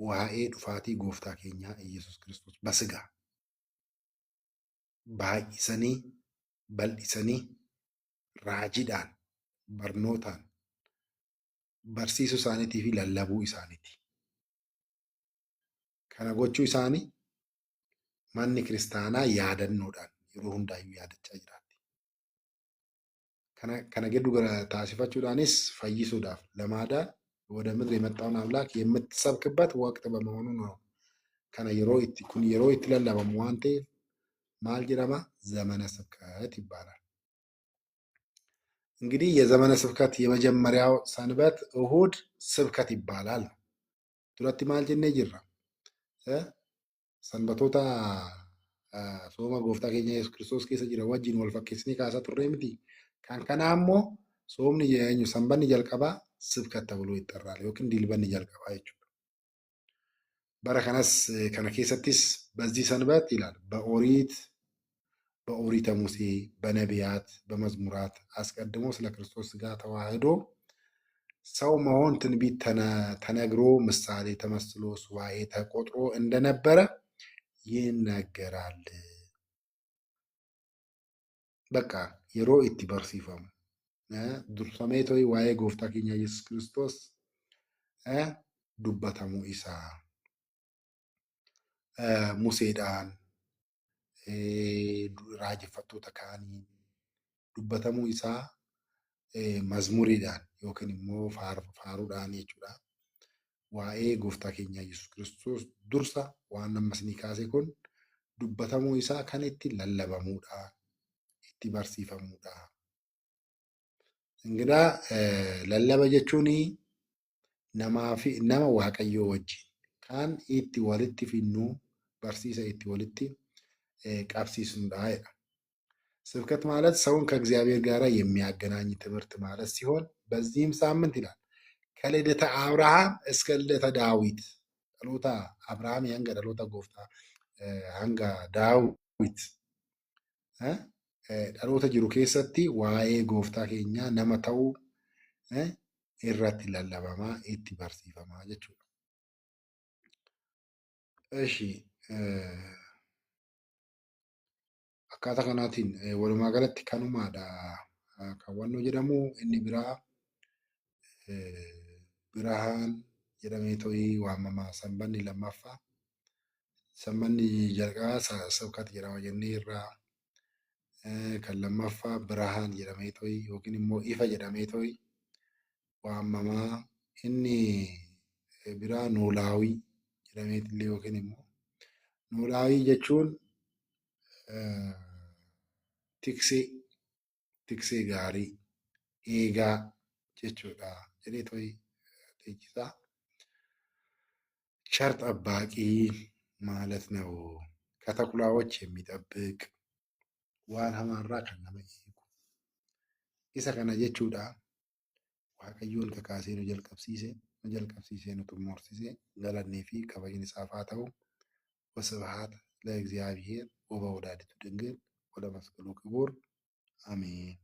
waa'ee dhufaatii gooftaa keenyaa Iyyasuus Kiristoos basigaa baay'isanii bal'isanii raajiidhaan barnootaan barsiisuu isaaniitii fi lallabuu isaaniiti. Kana gochuu isaanii manni kiristaanaa yaadannoodhaan yeroo hundaayyuu yaadachaa jiraatti. Kana giddu taasifachuudhaanis fayyisuudhaaf lamaadaan ወደ ምድር የመጣውን አምላክ የምትሰብክበት ወቅት በመሆኑ ነው። ከነ yeroo itti lallabamu waan ta'eef maal jedhama? ዘመነ ስብከት ይባላል። እንግዲህ የዘመነ ስብከት የመጀመሪያው ሰንበት እሁድ ስብከት ይባላል። ዱratti maal jennee jirra? Sanbatoota sooma gooftaa keenya Yesuus Kiristoos keessa jiran wajjin wal fakkeessinee kaasaa turre miti. Kan kanaa immoo soomni sanbanni jalqabaa ስብከት ተብሎ ይጠራል yookiin dilbanni jalqabaa jechuudha. Bara kanas kana keessattis በዚህ ሰንበት ይላል በኦሪተ ሙሴ በነቢያት በመዝሙራት አስቀድሞ ስለ ክርስቶስ ሥጋ ተዋህዶ ሰው መሆን ትንቢት ተነግሮ ምሳሌ ተመስሎ ሱባኤ ተቆጥሮ እንደነበረ ይነገራል። በቃ yeroo itti barsiifamu dursamee ta'e waa'ee gooftaa keenya Yesuus Kiristoos dubbatamuu isaa Museedhaan raajeffattoota kaaniin dubbatamuu isaa mazmuriidhaan yookiin immoo faaruudhaan jechuudha. Waa'ee gooftaa keenya Yesuus Kiristoos dursa waan amma isinii kaase kun dubbatamuu isaa kan itti lallabamuudha, itti barsiifamuudha. እንግዳ lallaba jechuun nama waaqayyoo wajjin kan itti walitti fidnu barsiisa itti walitti qabsiisnudha jedha. ስብከት ማለት ሰውን ከእግዚአብሔር ጋር የሚያገናኝ ትምህርት ማለት ሲሆን በዚህም ሳምንት ይላል ከልደተ አብርሃም እስከ ልደተ ዳዊት ጸሎታ አብርሃም ያንገ ጸሎታ ጎፍታ hanga daawit dhaloota jiru keessatti waa'ee gooftaa keenyaa nama ta'uu irratti lallabamaa itti barsiifamaa jechuudha. Eshi akkaataa kanaatiin walumaa galatti kanumaadha kan wannoo jedhamu. Inni biraa Birahaan jedhamee ta'ii waamamaa sanbanni lammaffaa sanbanni jalqabaa sibkat jedhama jennee irraa kan lammaffaa Birahaan jedhamee ta'ii yookiin immoo ifa jedhamee ta'ii waamamaa. Inni biraa noolaawii jedhameetillee yookiin immoo noolaawii jechuun tiksee gaarii eegaa jechuudha jedhee to'i leenjisaa. ሸርጥ ጠባቂ ማለት ነው። ከተኩላዎች የሚጠብቅ waan hamaarraa kan nama eegu. Isa kana jechuudha Waaqayyoon kakaasee nu jalqabsiisee nu xumursiisee galannii fi kabajni isaaf haa ta'u. ወስብሐት ለእግዚአብሔር ወበወላዲቱ ድንግል ወለመስቀሉ ክቡር አሜን።